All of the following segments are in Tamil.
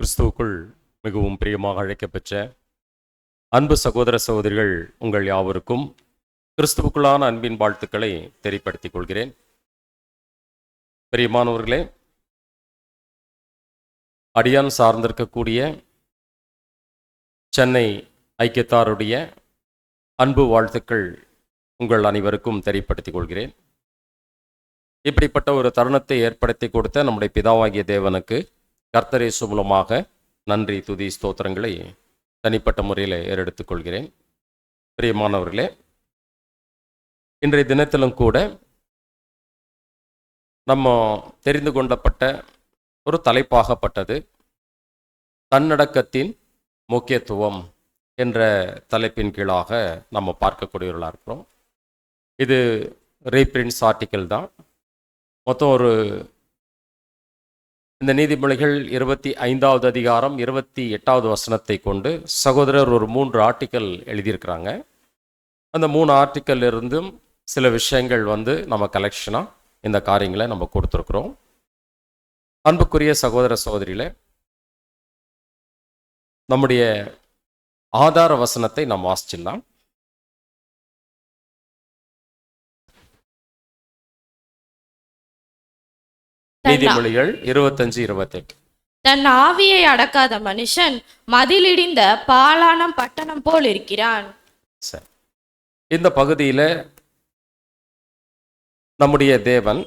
கிறிஸ்துவுக்குள் மிகவும் பிரியமாக அழைக்கப்பெற்ற அன்பு சகோதர சகோதரிகள் உங்கள் யாவருக்கும் கிறிஸ்துவுக்குள்ளான அன்பின் வாழ்த்துக்களை தெரியப்படுத்திக் கொள்கிறேன். பிரியமானவர்களே, அடியான் சார்ந்திருக்கக்கூடிய சென்னை ஐக்கியத்தாருடைய அன்பு வாழ்த்துக்கள் உங்கள் அனைவருக்கும் தெரியப்படுத்திக் கொள்கிறேன். இப்படிப்பட்ட ஒரு தருணத்தை ஏற்படுத்தி கொடுத்த நம்முடைய பிதாவாகிய தேவனுக்கு கர்த்தர் இயேசு மூலமாக நன்றி துதி ஸ்தோத்திரங்களை தனிப்பட்ட முறையில் ஏறெடுத்துக் கொள்கிறேன். பிரியமானவர்களே, இன்றைய தினத்திலும் கூட நம்ம தெரிந்து கொண்டப்பட்ட ஒரு தலைப்பாகப்பட்டது தன்னடக்கத்தின் முக்கியத்துவம் என்ற தலைப்பின் கீழாக நம்ம பார்க்கக்கூடியவர்களாக இருக்கிறோம். இது ரீப்ரிண்ட்ஸ் ஆர்டிக்கல் தான். மொத்தம் இந்த நீதிமொழிகள் 25வது அதிகாரம் 28வது வசனத்தை கொண்டு சகோதரர் ஒரு 3 ஆர்டிக்கல் எழுதியிருக்கிறாங்க. அந்த 3 ஆர்டிக்கல் இருந்தும் சில விஷயங்கள் நம்ம கலெக்ஷனாக இந்த காரியங்களை நம்ம கொடுத்துருக்குறோம். அன்புக்குரிய சகோதர சகோதரிகளே, நம்முடைய ஆதார வசனத்தை நாம் வாசிச்சிடலாம். நீதிமொழிகள் 25-28. தன் ஆவியை அடக்காத மனுஷன் மதிலிடிந்த பாழான பட்டணம் போல் இருக்கிறான். சரி, இந்த பகுதியில் நம்முடைய தேவன்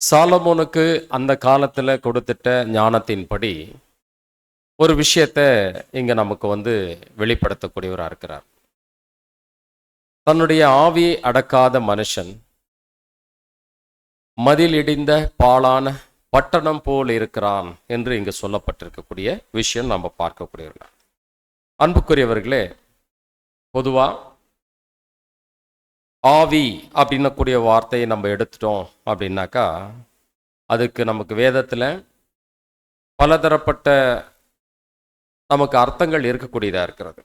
சாலமோனுக்கு அந்த காலத்தில் கொடுத்துட்ட ஞானத்தின்படி ஒரு விஷயத்தை இங்க நமக்கு வெளிப்படுத்தக்கூடியவராக இருக்கிறார். தன்னுடைய ஆவியை அடக்காத மனுஷன் மதில் இடிந்த பாழான பட்டணம் போல் இருக்கிறான் என்று இங்கு சொல்லப்பட்டிருக்கக்கூடிய விஷயம் நம்ம பார்க்கக்கூடியவர்கள். அன்புக்குரியவர்களே, பொதுவா ஆவி அப்படின்னக்கூடிய வார்த்தையை நம்ம எடுத்துட்டோம் அப்படின்னாக்கா அதுக்கு நமக்கு வேதத்தில் பலதரப்பட்ட நமக்கு அர்த்தங்கள் இருக்கக்கூடியதாக இருக்கிறது.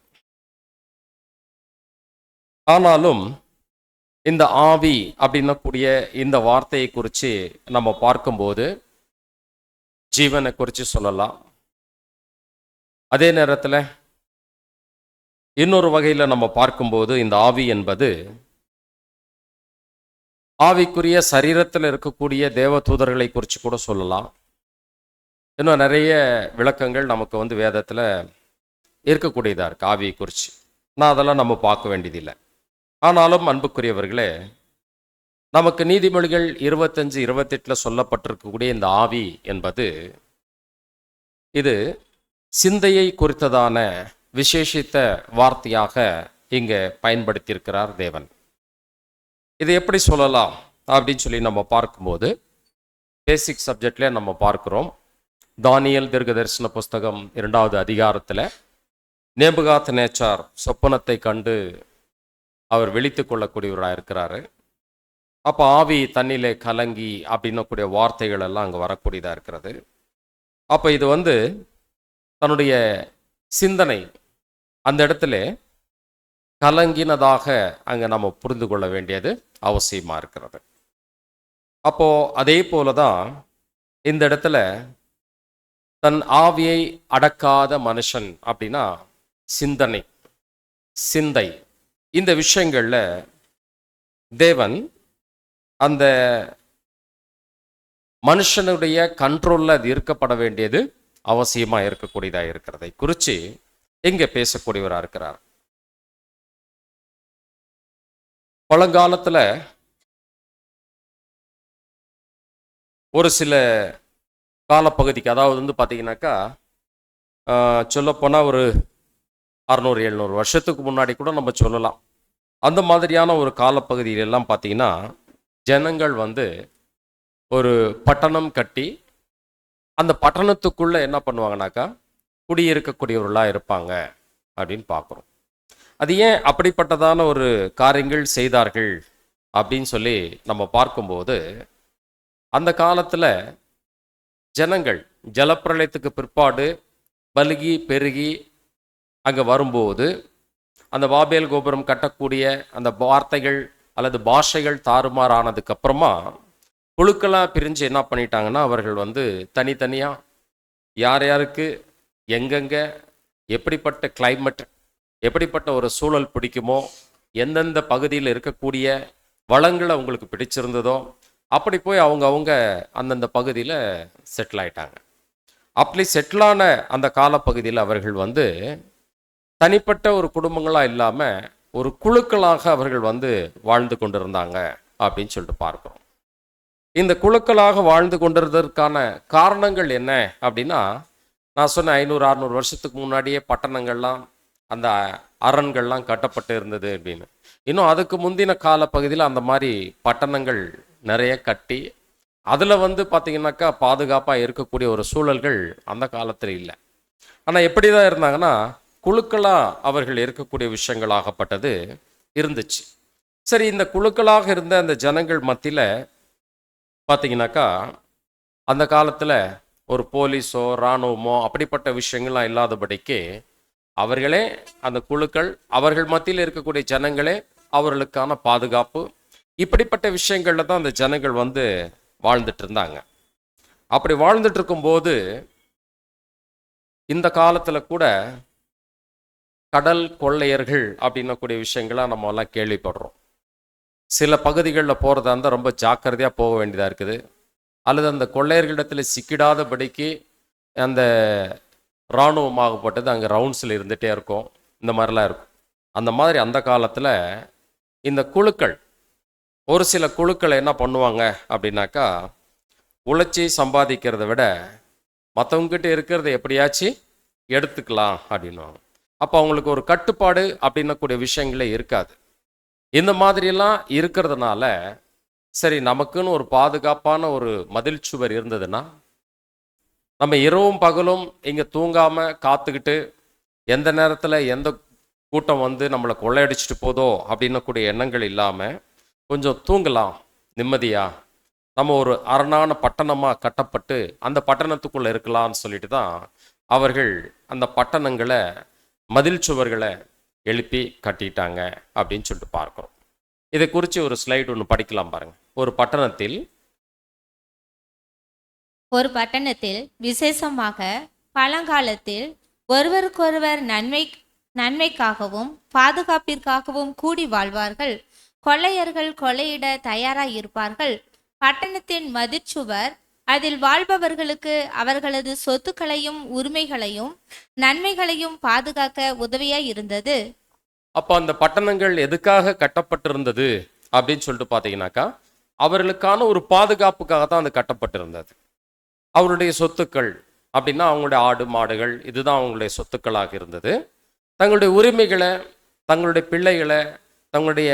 ஆனாலும் இந்த ஆவி அப்படின்னக்கூடிய இந்த வார்த்தையை குறித்து நம்ம பார்க்கும்போது ஜீவனை குறித்து சொல்லலாம். அதே நேரத்தில் இன்னொரு வகையில் நம்ம பார்க்கும்போது இந்த ஆவி என்பது ஆவிக்குரிய சரீரத்தில் இருக்கக்கூடிய தேவ தூதர்களை குறித்து கூட சொல்லலாம். இன்னும் நிறைய விளக்கங்கள் நமக்கு வேதத்தில் இருக்கக்கூடியதாக இருக்குது ஆவியை குறித்து. நான் அதெல்லாம் நம்ம பார்க்க வேண்டியதில்லை. ஆனாலும் அன்புக்குரியவர்களே, நமக்கு நீதிமொழிகள் 25-28 சொல்லப்பட்டிருக்கக்கூடிய இந்த ஆவி என்பது இது சிந்தையை குறித்ததான விசேஷித்த வார்த்தையாக இங்கே பயன்படுத்தியிருக்கிறார் தேவன். இதை எப்படி சொல்லலாம் அப்படின்னு சொல்லி நம்ம பார்க்கும்போது பேசிக் சப்ஜெக்ட்ல நம்ம பார்க்கிறோம். தானியேல் தீர்க்கதரிசன புஸ்தகம் 2வது அதிகாரத்தில் நேபுகாத் நேச்சார் சொப்பனத்தை கண்டு அவர் விழித்து கொள்ளக்கூடியவராக இருக்கிறாரு. அப்போ ஆவி தண்ணிலே கலங்கி அப்படின்னக்கூடிய வார்த்தைகள் எல்லாம் அங்கே வரக்கூடியதாக இருக்கிறது. அப்போ இது தன்னுடைய சிந்தனை அந்த இடத்துல கலங்கினதாக அங்கே நம்ம புரிந்து கொள்ள வேண்டியது அவசியமாக இருக்கிறது. அப்போ அதே போல தான் இந்த இடத்துல தன் ஆவியை அடக்காத மனுஷன் அப்படின்னா சிந்தை இந்த விஷயங்கள்ல தேவன் அந்த மனுஷனுடைய கண்ட்ரோல்ல அது இருக்கப்பட வேண்டியது அவசியமா இருக்கக்கூடியதாக இருக்கிறதை குறித்து இங்க பேசக்கூடியவராக இருக்கிறார். பழங்காலத்துல ஒரு சில காலப்பகுதிக்கு, அதாவது பார்த்தீங்கன்னாக்கா சொல்லப்போனால் ஒரு 600-700 வருஷத்துக்கு முன்னாடி கூட நம்ம சொல்லலாம். அந்த மாதிரியான ஒரு காலப்பகுதியிலெல்லாம் பார்த்தீங்கன்னா ஜனங்கள் ஒரு பட்டணம் கட்டி அந்த பட்டணத்துக்குள்ளே என்ன பண்ணுவாங்கனாக்கா குடியிருக்கக்கூடியவர்களாக இருப்பாங்க அப்படின்னு பார்க்குறோம். அது ஏன் அப்படிப்பட்டதான ஒரு காரியங்கள் செய்தார்கள் அப்படின்னு சொல்லி நம்ம பார்க்கும்போது, அந்த காலத்தில் ஜனங்கள் ஜலப்பிரளயத்துக்கு பிற்பாடு பலுகி பெருகி அங்கே வரும்போது அந்த பாபேல் கோபுரம் கட்டக்கூடிய அந்த வார்த்தைகள் அல்லது பாஷைகள் தாறுமாறானதுக்கு அப்புறமா குழுக்களாக பிரிஞ்சு என்ன பண்ணிட்டாங்கன்னா அவர்கள் தனித்தனியாக யார் யாருக்கு எங்கெங்க எப்படிப்பட்ட கிளைமேட், எப்படிப்பட்ட ஒரு சூழல் பிடிக்குமோ, எந்தெந்த பகுதியில் இருக்கக்கூடிய வளங்களை அவங்களுக்கு பிடிச்சிருந்ததோ அப்படி போய் அவங்க அந்தந்த பகுதியில் செட்டில் ஆயிட்டாங்க. அப்படி செட்டிலான அந்த காலப்பகுதியில் அவர்கள் வந்து தனிப்பட்ட ஒரு குடும்பங்களாக இல்லாமல் ஒரு குழுக்களாக அவர்கள் வந்து வாழ்ந்து கொண்டிருந்தாங்க அப்படின்னு சொல்லிட்டு பார்க்கிறோம். இந்த குழுக்களாக வாழ்ந்து கொண்டிருந்ததற்கான காரணங்கள் என்ன அப்படின்னா, நான் சொன்ன 500-600 வருஷத்துக்கு முன்னாடியே பட்டணங்கள்லாம், அந்த அரண்கள்லாம் கட்டப்பட்டு இருந்தது அப்படின்னு. இன்னும் அதுக்கு முந்தின காலப்பகுதியில் அந்த மாதிரி பட்டணங்கள் நிறைய கட்டி அதில் வந்து பார்த்திங்கனாக்கா பாதுகாப்பாக இருக்கக்கூடிய ஒரு சூழல்கள் அந்த காலத்தில் இல்லை. ஆனால் எப்படி தான் இருந்தாங்கன்னா, குழுக்களாக அவர்கள் இருக்கக்கூடிய விஷயங்களாகப்பட்டது இருந்துச்சு. சரி, இந்த குழுக்களாக இருந்த அந்த ஜனங்கள் மத்தியில் பார்த்தீங்கன்னாக்கா அந்த காலத்தில் ஒரு போலீஸோ இராணுவமோ அப்படிப்பட்ட விஷயங்கள்லாம் இல்லாதபடிக்கு அவர்களே அந்த குழுக்கள், அவர்கள் மத்தியில் இருக்கக்கூடிய ஜனங்களே அவர்களுக்கான பாதுகாப்பு, இப்படிப்பட்ட விஷயங்களில் தான் அந்த ஜனங்கள் வந்து வாழ்ந்துட்டு இருந்தாங்க. அப்படி வாழ்ந்துட்டு இருக்கும்போது இந்த காலத்தில் கூட கடல் கொள்ளையர்கள் அப்படின்னக்கூடிய விஷயங்களாக நம்ம எல்லாம் கேள்விப்படுறோம். சில பகுதிகளில் போகிறதா இருந்தால் ரொம்ப ஜாக்கிரதையாக போக வேண்டியதாக இருக்குது. அல்லது அந்த கொள்ளையர்களிடத்தில் சிக்கிடாதபடிக்கு அந்த இராணுவமாகப்பட்டது அங்கே ரவுண்ட்ஸில் இருந்துகிட்டே இருக்கும். இந்த மாதிரிலாம் இருக்கும். அந்த மாதிரி அந்த காலத்தில் இந்த குழுக்கள், ஒரு சில குழுக்களை என்ன பண்ணுவாங்க அப்படின்னாக்கா, உழைச்சி சம்பாதிக்கிறத விட மற்றவங்ககிட்ட இருக்கிறத எப்படியாச்சும் எடுத்துக்கலாம் அப்படின்வாங்க. அப்போ அவங்களுக்கு ஒரு கட்டுப்பாடு அப்படின்னக்கூடிய விஷயங்களே இருக்காது. இந்த மாதிரியெல்லாம் இருக்கிறதுனால சரி, நமக்குன்னு ஒரு பாதுகாப்பான ஒரு மதில் சுவர் இருந்ததுன்னா, நம்ம இரவும் பகலும் இங்கே தூங்காமல் காத்துக்கிட்டு எந்த நேரத்தில் எந்த கூட்டம் வந்து நம்மளை கொள்ளையடிச்சிட்டு போதோ அப்படின்னக்கூடிய எண்ணங்கள் இல்லாமல் கொஞ்சம் தூங்கலாம் நிம்மதியாக. நம்ம ஒரு அரணான பட்டணமாக கட்டப்பட்டு அந்த பட்டணத்துக்குள்ளே இருக்கலாம்னு சொல்லிட்டு தான் அவர்கள் அந்த பட்டணங்களை, மதில் சுவர்களை எழுப்பி கட்டிட்டாங்க அப்படின்னு சொல்லிட்டு பார்க்குறோம். இதை குறித்து ஒரு ஸ்லைடு ஒன்று படிக்கலாம் பாருங்க. ஒரு பட்டணத்தில் விசேஷமாக பழங்காலத்தில் ஒருவருக்கொருவர் நன்மைக்காகவும் பாதுகாப்பிற்காகவும் கூடி வாழ்வார்கள். கொள்ளையர்கள் கொள்ளையிட தயாராயிருப்பார்கள். பட்டணத்தின் மதிற்சுவர் அதில் வாழ்பவர்களுக்கு அவர்களது சொத்துக்களையும் உரிமைகளையும் நன்மைகளையும் பாதுகாக்க உதவியாய் இருந்தது. அப்போ அந்த பட்டணங்கள் எதுக்காக கட்டப்பட்டிருந்தது அப்படின்னு சொல்லிட்டு பார்த்தீங்கன்னாக்கா, அவர்களுக்கான ஒரு பாதுகாப்புக்காக தான் அது கட்டப்பட்டிருந்தது. அவருடைய சொத்துக்கள் அப்படின்னா அவங்களுடைய ஆடு மாடுகள், இதுதான் அவங்களுடைய சொத்துக்களாக இருந்தது. தங்களுடைய உரிமைகளை, தங்களுடைய பிள்ளைகளை, தங்களுடைய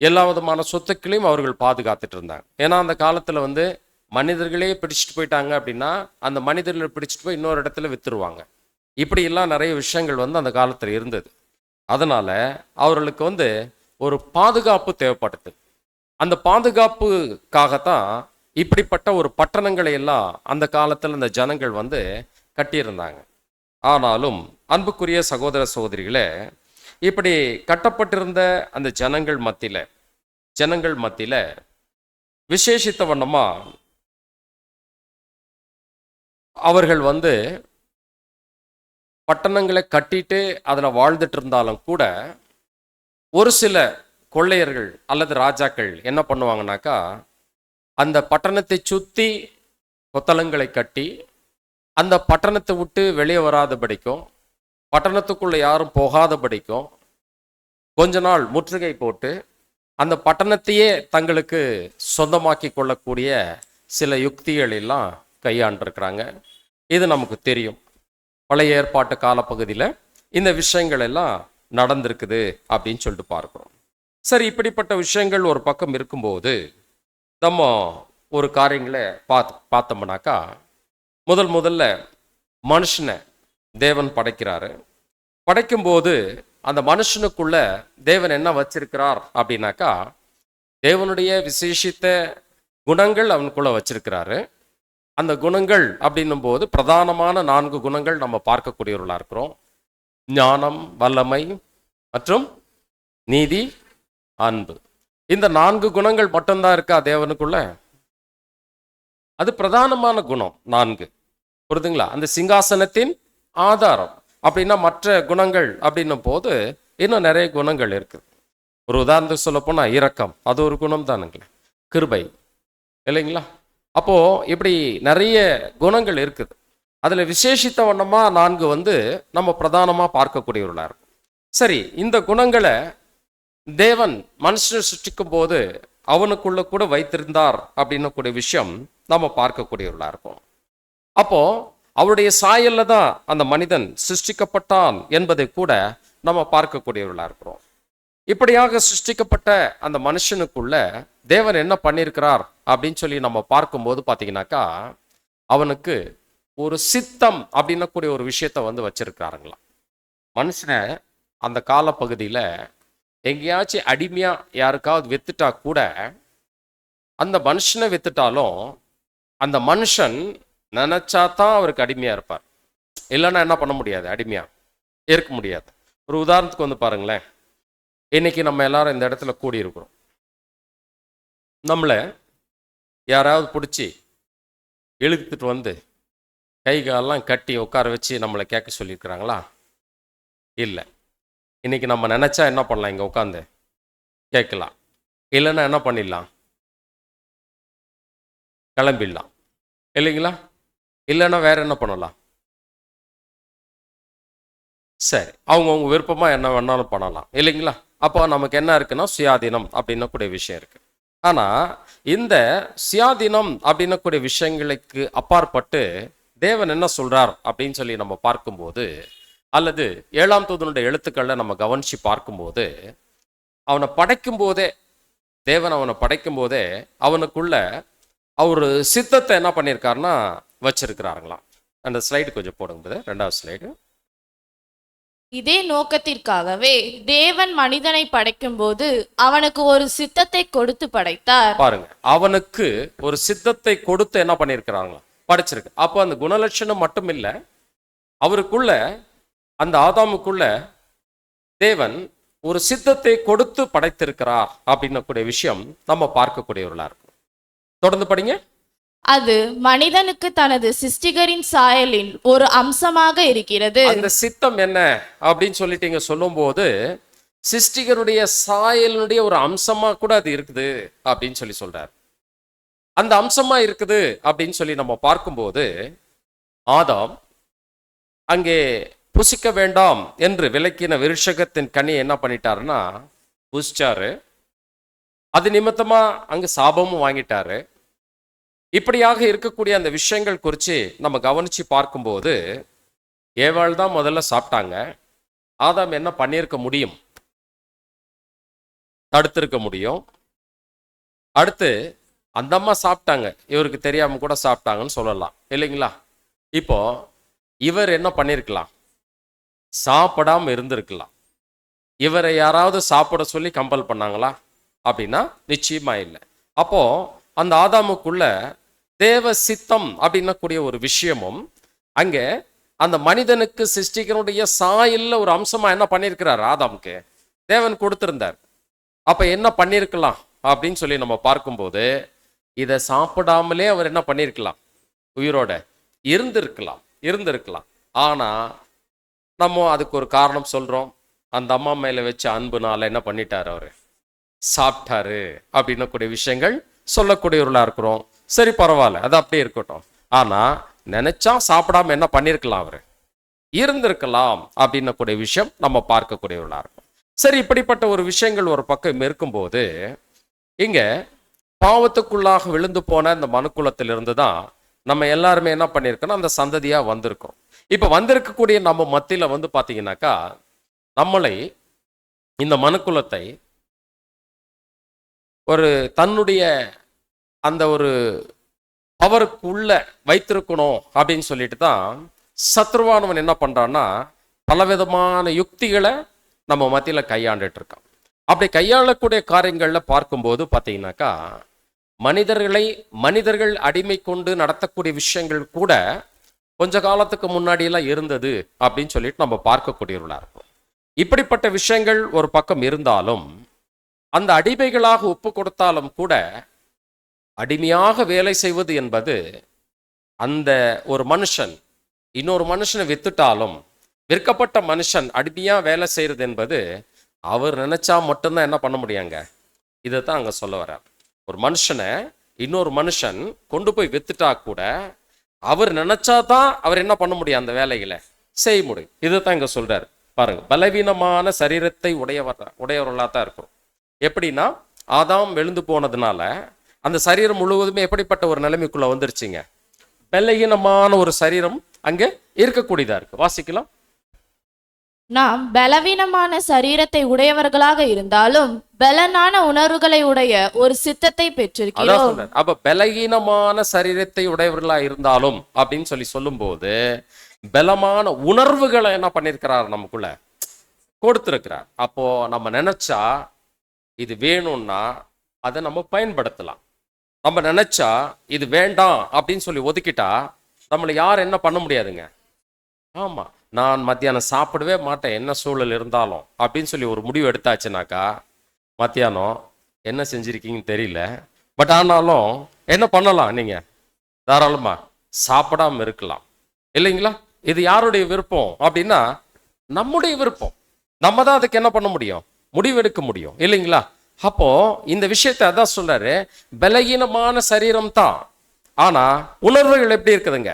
எல்லா விதமான சொத்துக்களையும் அவர்கள் பாதுகாத்துட்டு இருந்தாங்க. ஏன்னா அந்த காலத்தில் வந்து மனிதர்களே பிடிச்சிட்டு போயிட்டாங்க அப்படின்னா அந்த மனிதர்களை பிடிச்சிட்டு போய் இன்னொரு இடத்துல விற்றுருவாங்க. இப்படியெல்லாம் நிறைய விஷயங்கள் வந்து அந்த காலத்தில் இருந்தது. அதனால் அவர்களுக்கு வந்து ஒரு பாதுகாப்பு தேவைப்பட்டது. அந்த பாதுகாப்புக்காகத்தான் இப்படிப்பட்ட ஒரு பட்டணங்களை எல்லாம் அந்த காலத்தில் அந்த ஜனங்கள் வந்து கட்டியிருந்தாங்க. ஆனாலும் அன்புக்குரிய சகோதர சகோதரிகளே, இப்படி கட்டப்பட்டிருந்த அந்த ஜனங்கள் மத்தியில் விசேஷித்த வண்ணமா அவர்கள் வந்து பட்டணங்களை கட்டிட்டு அதில் வாழ்ந்துட்டு இருந்தாலும் கூட ஒரு சில கொள்ளையர்கள் அல்லது ராஜாக்கள் என்ன பண்ணுவாங்கனாக்கா, அந்த பட்டணத்தை சுற்றி கொத்தளங்களை கட்டி அந்த பட்டணத்தை விட்டு வெளியே வராதபடிக்கும், பட்டணத்துக்குள்ளே யாரும் போகாதபடிக்கும் கொஞ்ச நாள் முற்றுகை போட்டு அந்த பட்டணத்தையே தங்களுக்கு சொந்தமாக்கி கொள்ளக்கூடிய சில யுக்திகள் எல்லாம் கையாண்டிருக்கிறாங்க. இது நமக்கு தெரியும். பழைய ஏற்பாட்டு காலப்பகுதியில் இந்த விஷயங்கள் எல்லாம் நடந்திருக்குது அப்படின்னு சொல்லிட்டு பார்க்குறோம். சரி, இப்படிப்பட்ட விஷயங்கள் ஒரு பக்கம் இருக்கும்போது நம்ம ஒரு காரியங்களை பார்த்தோம்னாக்கா, முதல்ல மனுஷனை தேவன் படைக்கிறாரு. படைக்கும்போது அந்த மனுஷனுக்குள்ள தேவன் என்ன வச்சிருக்கிறார் அப்படின்னாக்கா, தேவனுடைய விசேஷித்த குணங்கள் அவனுக்குள்ள வச்சிருக்கிறாரு. அந்த குணங்கள் அப்படின்னும் போது பிரதானமான 4 குணங்கள் நம்ம பார்க்கக்கூடியவர்களாக இருக்கிறோம். ஞானம், வல்லமை மற்றும் நீதி, அன்பு. இந்த 4 குணங்கள் மட்டும்தான் இருக்கா தேவனுக்குள்ள? அது பிரதானமான குணம் 4. புரியுதுங்களா? அந்த சிங்காசனத்தின் ஆதாரம் அப்படின்னா மற்ற குணங்கள் அப்படின்னும் போது இன்னும் நிறைய குணங்கள் இருக்குது. ஒரு உதாரணத்துக்கு சொல்ல போனா இரக்கம், அது ஒரு குணம் தானுங்களே. கிருபை, இல்லைங்களா? அப்போ இப்படி நிறைய குணங்கள் இருக்குது. அதுல விசேஷித்த வண்ணமா 4 நம்ம பிரதானமா பார்க்கக்கூடியவர்களா இருக்கும். சரி, இந்த குணங்களை தேவன் மனுஷனை சிருஷ்டிக்கும் போது அவனுக்குள்ள கூட வைத்திருந்தார் அப்படின்னு கூடிய விஷயம் நம்ம பார்க்கக்கூடியவர்களா இருக்கும். அப்போ அவருடைய சாயல்ல தான் அந்த மனிதன் சிருஷ்டிக்கப்பட்டான் என்பதை கூட நம்ம பார்க்கக்கூடியவர்களா இருக்கிறோம். இப்படியாக சிருஷ்டிக்கப்பட்ட அந்த மனுஷனுக்குள்ள தேவன் என்ன பண்ணியிருக்கிறார் அப்படின்னு சொல்லி நம்ம பார்க்கும்போது பார்த்தீங்கன்னாக்கா, அவனுக்கு ஒரு சித்தம் அப்படின்ன கூடிய ஒரு விஷயத்த வச்சிருக்கிறாருங்களாம். மனுஷனை அந்த காலப்பகுதியில் எங்கேயாச்சும் அடிமையா யாருக்காவது வித்துட்டா கூட, அந்த மனுஷனை வித்துட்டாலும் அந்த மனுஷன் நினைச்சா தான் அவருக்கு அடிமையா இருப்பார். இல்லைன்னா என்ன பண்ண முடியாது, அடிமையா இருக்க முடியாது. ஒரு உதாரணத்துக்கு பாருங்களேன், இன்னைக்கு நம்ம எல்லாரும் இந்த இடத்துல கூடி இருக்கிறோம். நம்மளை யாராவது பிடிச்சி இழுத்துட்டு கை காலெல்லாம் கட்டி உட்கார வச்சு நம்மளை கேட்க சொல்லியிருக்கிறாங்களா? இல்லை. இன்னைக்கு நம்ம நினைச்சா என்ன பண்ணலாம், இங்கே உட்காந்து கேட்கலாம். இல்லைன்னா என்ன பண்ணிடலாம், கிளம்பிடலாம், இல்லைங்களா? இல்லைன்னா வேற என்ன பண்ணலாம்? சரி, அவங்கவுங்க விருப்பமா என்ன வேணாலும் பண்ணலாம், இல்லைங்களா? அப்போ நமக்கு என்ன இருக்குன்னா சுயாதீனம் அப்படின்னக்கூடிய விஷயம் இருக்கு. ஆனா இந்த சுயாதீனம் அப்படின்னக்கூடிய விஷயங்களுக்கு அப்பாற்பட்டு தேவன் என்ன சொல்றார் அப்படின்னு சொல்லி நம்ம பார்க்கும்போது, அல்லது 7ஆம் தூதனுடைய எழுத்துக்களை நம்ம கவனிச்சு பார்க்கும்போது, அவனை படைக்கும் போதே தேவன் அவனை படைக்கும் போதே அவனுக்குள்ள அவர் சித்தத்தை என்ன பண்ணியிருக்காருன்னா வச்சிருக்கிறாருங்களாம். அந்த ஸ்லைடு கொஞ்சம் போடுங்க, 2வது ஸ்லைடு. இதே நோக்கத்திற்காகவே தேவன் மனிதனை படைக்கும்போது அவனுக்கு ஒரு சித்தத்தை கொடுத்து படைத்தார். பாருங்க, அவனுக்கு ஒரு சித்தத்தை கொடுத்து என்ன பண்ணியிருக்கிறாங்களா, படைச்சிருக்கு. அப்போ அந்த குணலட்சணம் மட்டும் இல்ல, அவருக்குள்ள அந்த ஆதாமுக்குள்ள தேவன் ஒரு சித்தத்தை கொடுத்து படைத்திருக்கிறார் அப்படின்னக்கூடிய விஷயம் நம்ம பார்க்கக்கூடியவர்களா இருக்கும். தொடர்ந்து படிங்க. அது மனிதனுக்கு தனது சிருஷ்டிகரின் சாயலின் ஒரு அம்சமாக இருக்கிறது. அந்த சித்தம் என்ன அப்படின்னு சொல்லிட்டு இங்க சொல்லும் போது, சிருஷ்டிகருடைய சாயலினுடைய ஒரு அம்சமா கூட அது இருக்குது அப்படின்னு சொல்லி சொல்றார். அந்த அம்சமா இருக்குது அப்படின்னு சொல்லி நம்ம பார்க்கும்போது, ஆதாம் அங்கே புசிக்க வேண்டாம் என்று விலக்கின விருஷகத்தின் கனி என்ன பண்ணிட்டாருன்னா புசிச்சாரு. அது நிமித்தமா அங்கு சாபமும் வாங்கிட்டாரு. இப்படியாக இருக்கக்கூடிய அந்த விஷயங்கள் குறித்து நம்ம கவனிச்சு பார்க்கும்போது, ஏவாள் தான் முதல்ல சாப்பிட்டாங்க. ஆதாம் என்ன பண்ணியிருக்க முடியும், தடுத்திருக்க முடியும். அடுத்து அந்த அம்மா சாப்பிட்டாங்க, இவருக்கு தெரியாம கூட சாப்பிட்டாங்கன்னு சொல்லலாம், இல்லைங்களா? இப்போ இவர் என்ன பண்ணியிருக்கலாம், சாப்பிடாம இருந்திருக்கலாம். இவரை யாராவது சாப்பிட சொல்லி கம்பல் பண்ணாங்களா அப்படின்னா நிச்சயமா இல்லை. அப்போ அந்த ஆதாமுக்குள்ள தேவ சித்தம் அப்படின்னக்கூடிய ஒரு விஷயமும் அங்கே அந்த மனிதனுக்கு சிருஷ்டிகனுடைய சாயல்ல ஒரு அம்சமா என்ன பண்ணியிருக்கிறார், ஆதாமுக்கு தேவன் கொடுத்திருந்தார். அப்ப என்ன பண்ணியிருக்கலாம் அப்படின்னு சொல்லி நம்ம பார்க்கும்போது, இதை சாப்பிடாமலே அவர் என்ன பண்ணியிருக்கலாம், உயிரோட இருந்திருக்கலாம். ஆனா நம்ம அதுக்கு ஒரு காரணம் சொல்றோம். அந்த அம்மா மேல வச்ச அன்புனால என்ன பண்ணிட்டாரு, அவரு சாப்பிட்டாரு அப்படின்னக்கூடிய விஷயங்கள் சொல்லக்கூடியவர்களா இருக்கிறோம். சரி, பரவாயில்ல, அது அப்படியே இருக்கட்டும். ஆனா நினைச்சா சாப்பிடாம என்ன பண்ணிருக்கலாம், அவரு இருந்திருக்கலாம் அப்படின்னக்கூடிய விஷயம் நம்ம பார்க்கக்கூடியவர்களா இருக்கும். சரி, இப்படிப்பட்ட ஒரு விஷயங்கள் ஒரு பக்கம் இருக்கும்போது, இங்க பாவத்துக்குள்ளாக விழுந்து போன இந்த மனுக்குலத்திலிருந்து தான் நம்ம எல்லாருமே என்ன பண்ணியிருக்கோம், அந்த சந்ததியா வந்திருக்கோம். இப்ப வந்திருக்கக்கூடிய நம்ம மத்தியில பாத்தீங்கன்னாக்கா, நம்மளை இந்த மனுக்குலத்தை ஒரு தன்னுடைய அந்த ஒரு பவருக்குள்ள வைத்திருக்கணும் அப்படின்னு சொல்லிட்டு தான் சத்ருவானவன் என்ன பண்றான்னா, பலவிதமான யுக்திகளை நம்ம மத்தியில கையாண்டுட்டு இருக்கான். அப்படி கையாளக்கூடிய காரியங்கள்ல பார்க்கும்போது பார்த்தீங்கன்னாக்கா, மனிதர்கள் அடிமை கொண்டு நடத்தக்கூடிய விஷயங்கள் கூட கொஞ்ச காலத்துக்கு முன்னாடியெல்லாம் இருந்தது அப்படின்னு சொல்லிட்டு நம்ம பார்க்கக்கூடியவர்களா இருக்கும். இப்படிப்பட்ட விஷயங்கள் ஒரு பக்கம் இருந்தாலும், அந்த அடிமைகளாக ஒப்பு கொடுத்தாலும் கூட அடிமையாக வேலை செய்வது என்பது அந்த ஒரு மனுஷன் இன்னொரு மனுஷனை வித்துட்டாலும் விற்கப்பட்ட மனுஷன் அடிமையா வேலை செய்யறது என்பது அவர் நினைச்சா மட்டும்தான் என்ன பண்ண முடியாங்க. இதை தான் அங்க சொல்ல வர்றார். ஒரு மனுஷனை இன்னொரு மனுஷன் கொண்டு போய் வித்துட்டா கூட அவர் நினைச்சாதான் அவர் என்ன பண்ண முடியும், அந்த வேலைகளை செய்ய முடியும். இதை தான் இங்க சொல்றாரு பாருங்க. பலவீனமான சரீரத்தை உடையவர்களாக தான் இருக்கிறோம். எப்படின்னா ஆதாம் விழுந்து போனதுனால அந்த சரீரம் முழுவதுமே எப்படிப்பட்ட ஒரு நிலைமைக்குள்ள வந்துருச்சுங்க, பலவீனமான ஒரு சரீரம் அங்கே இருக்கக்கூடியதா இருக்கு. வாசிக்கலாம். நாம் பலவீனமான சரீரத்தை உடையவர்களாக இருந்தாலும் பலனான உணர்வுகளை உடைய ஒரு சித்தத்தை அதான் பெற்றிருக்கிறோம். சொல்றாரு. அப்ப பலகீனமான சரீரத்தை உடையவர்களா இருந்தாலும் அப்படின்னு சொல்லும் போது பலமான உணர்வுகளை என்ன பண்ணிருக்கிறார், நமக்குள்ள கொடுத்திருக்கிறார். அப்போ நம்ம நினைச்சா இது வேணும்னா அதை நம்ம பயன்படுத்தலாம். நம்ம நினைச்சா இது வேண்டாம் அப்படின்னு சொல்லி ஒதுக்கிட்டா நம்மளை யார் என்ன பண்ண முடியாதுங்க. ஆமா, நான் மத்தியானம் சாப்பிடவே மாட்டேன் என்ன சூழல் இருந்தாலும் அப்படின்னு சொல்லி ஒரு முடிவு எடுத்தாச்சுனாக்கா மத்தியானம் என்ன செஞ்சிருக்கீங்கன்னு தெரியல, பட் ஆனாலும் என்ன பண்ணலாம், நீங்க தாராளமா சாப்பிடாம இருக்கலாம் இல்லைங்களா. இது யாருடைய விருப்பம் அப்படின்னா நம்முடைய விருப்பம். நம்ம தான் அதுக்கு என்ன பண்ண முடியும், முடிவெடுக்க முடியும் இல்லைங்களா. அப்போ இந்த விஷயத்தை அதான் சொல்றாரு, பலகீனமான சரீரம் தான், ஆனா உணர்வுகள் எப்படி இருக்குதுங்க,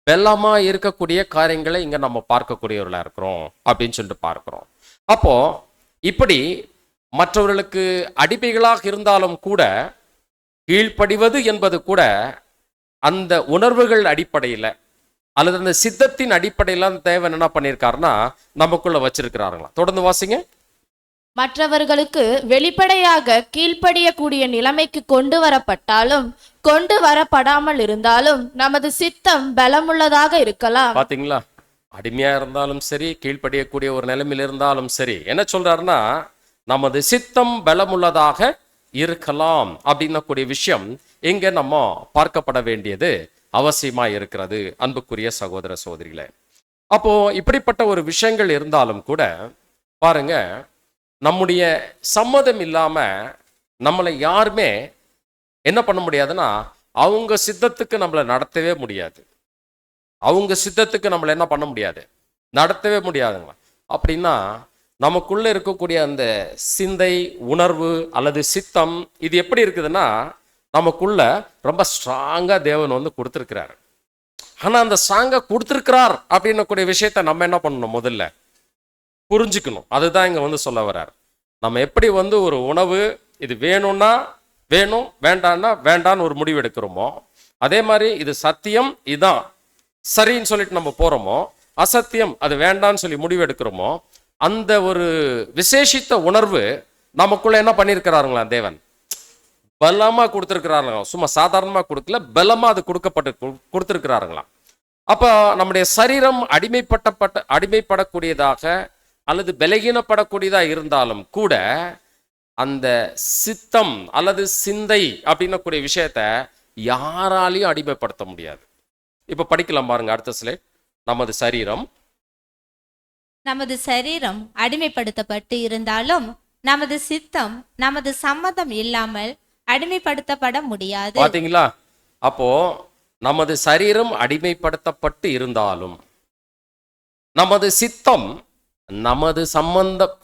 பலமா இருக்கக்கூடிய காரியங்களை இங்க நம்ம பார்க்கக்கூடியவர்களா இருக்கிறோம் அப்படின்னு சொல்லிட்டு பார்க்கிறோம். அப்போ இப்படி மற்றவர்களுக்கு அடிமைகளாக இருந்தாலும் கூட கீழ்ப்படிவது என்பது கூட அந்த உணர்வுகள் அடிப்படையில் அல்லது அந்த சித்தத்தின் அடிப்படையில் அந்த தேவன் என்ன பண்ணியிருக்காருன்னா நமக்குள்ள வச்சிருக்கிறாருங்களா. தொடர்ந்து வாசிங்க. மற்றவர்களுக்கு வெளிப்படையாக கீழ்ப்படியக்கூடிய நிலைமைக்கு கொண்டு வரப்பட்டாலும் கொண்டு வரப்படாமல் இருந்தாலும் நமது சித்தம் பலமுள்ளதாக இருக்கலாம். பாத்தீங்களா, அடிமையா இருந்தாலும் சரி கீழ்ப்படியக்கூடிய ஒரு நிலைமையில் இருந்தாலும் சரி என்ன சொல்றாருன்னா நமது சித்தம் பலமுள்ளதாக இருக்கலாம் அப்படின்னக்கூடிய விஷயம் எங்க நம்ம பார்க்கப்பட வேண்டியது அவசியமா இருக்கிறது அன்புக்குரிய சகோதர சகோதரிகளே. அப்போ இப்படிப்பட்ட ஒரு விஷயங்கள் இருந்தாலும் கூட பாருங்க, நம்முடைய சம்மதம் இல்லாம நம்மளை யாருமே என்ன பண்ண முடியாதுன்னா அவங்க சித்தத்துக்கு நம்மளை நடத்தவே முடியாது. அவங்க சித்தத்துக்கு நம்மளை என்ன பண்ண முடியாது, நடத்தவே முடியாதுங்களா. அப்படின்னா நமக்குள்ள இருக்கக்கூடிய அந்த சிந்தை உணர்வு அல்லது சித்தம் இது எப்படி இருக்குதுன்னா நமக்குள்ள ரொம்ப ஸ்ட்ராங்கா தேவன் வந்து கொடுத்துருக்கிறார். ஆனா அந்த ஸ்ட்ராங்கா கொடுத்துருக்கிறார் அப்படின்னக்கூடிய விஷயத்த நம்ம என்ன பண்ணணும், முதல்ல புரிஞ்சுக்கணும். அதுதான் இங்க வந்து சொல்ல வர்றார். நம்ம எப்படி வந்து ஒரு உணவு இது வேணும்னா வேணும், வேண்டான்னா வேண்டான்னு ஒரு முடிவு எடுக்கிறோமோ, அதே மாதிரி இது சத்தியம் இதான் சரின்னு சொல்லிட்டு நம்ம போறோமோ, அசத்தியம் அது வேண்டான்னு சொல்லி முடிவு எடுக்கிறோமோ, அந்த ஒரு விசேஷித்த உணர்வு நமக்குள்ள என்ன பண்ணியிருக்கிறாருங்களா தேவன் பலமா கொடுத்துருக்கிறாருங்களாம். சும்மா சாதாரணமா கொடுக்கல, பலமா அது கொடுத்துருக்கிறாருங்களாம். அப்போ நம்முடைய சரீரம் அடிமைப்படக்கூடியதாக அல்லது பலகீனப்படக்கூடியதா இருந்தாலும் கூட அந்த சித்தம் அல்லது சிந்தை அப்படின்னக்கூடிய விஷயத்த யாராலையும் அடிமைப்படுத்த முடியாது. இப்ப படிக்கலாம் பாருங்க அடுத்த ஸ்லைட். நமது சரீரம் அடிமைப்படுத்தப்பட்டு இருந்தாலும் நமது சித்தம் நமது சம்மதம் இல்லாமல் அடிமைப்படுத்தப்பட முடியாது. பாத்தீங்களா, அப்போ நமது சரீரம் அடிமைப்படுத்தப்பட்டு இருந்தாலும் நமது சித்தம் நமது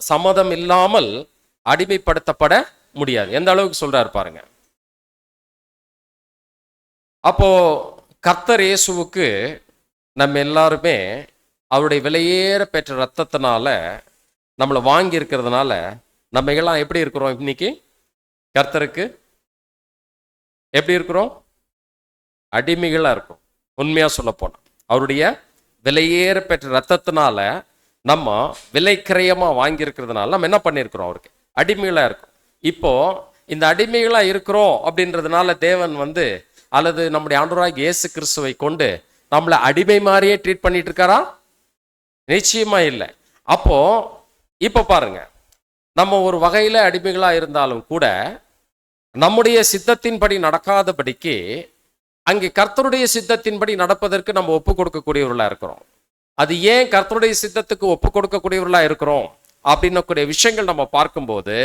சம்மதம் இல்லாமல் அடிமைப்படுத்தப்பட முடியாது. எந்த அளவுக்கு சொல்றாரு பாருங்க. அப்போ கர்த்தர் இயேசுவுக்கு நம்ம எல்லாருமே அவருடைய விலையேற பெற்ற ரத்தத்தினால நம்மளை வாங்கி இருக்கிறதுனால நம்ம எல்லாம் எப்படி இருக்கிறோம், இன்னைக்கு கர்த்தருக்கு எப்படி இருக்கிறோம், அடிமைகளா இருக்கும். உண்மையா சொல்ல போனா அவருடைய விலையேற பெற்ற ரத்தத்தினால நம்ம விலைக்கிரயமா வாங்கி இருக்கிறதுனால நம்ம என்ன பண்ணியிருக்கிறோம், அவருக்கு அடிமைகளா இருக்கும். இப்போ இந்த அடிமைகளா இருக்கிறோம் அப்படின்றதுனால தேவன் வந்து அல்லது நம்முடைய ஆண்டவராகிய இயேசு கிறிஸ்துவை கொண்டு நம்மளை அடிமை மாதிரியே ட்ரீட் பண்ணிட்டு இருக்காரா? நிச்சயமா இல்லை. அப்போ இப்ப பாருங்க, நம்ம ஒரு வகையில அடிமைகளா இருந்தாலும் கூட நம்முடைய சித்தத்தின்படி நடக்காதபடிக்கு அங்கே கர்த்தருடைய சித்தத்தின்படி நடப்பதற்கு நம்ம ஒப்பு கொடுக்கக்கூடியவர்களா இருக்கிறோம். அது ஏன் கர்த்தருடைய சித்தத்துக்கு ஒப்பு கொடுக்கக்கூடியவர்களா இருக்கிறோம் அப்படின்னக்கூடிய விஷயங்கள் நம்ம பார்க்கும்போது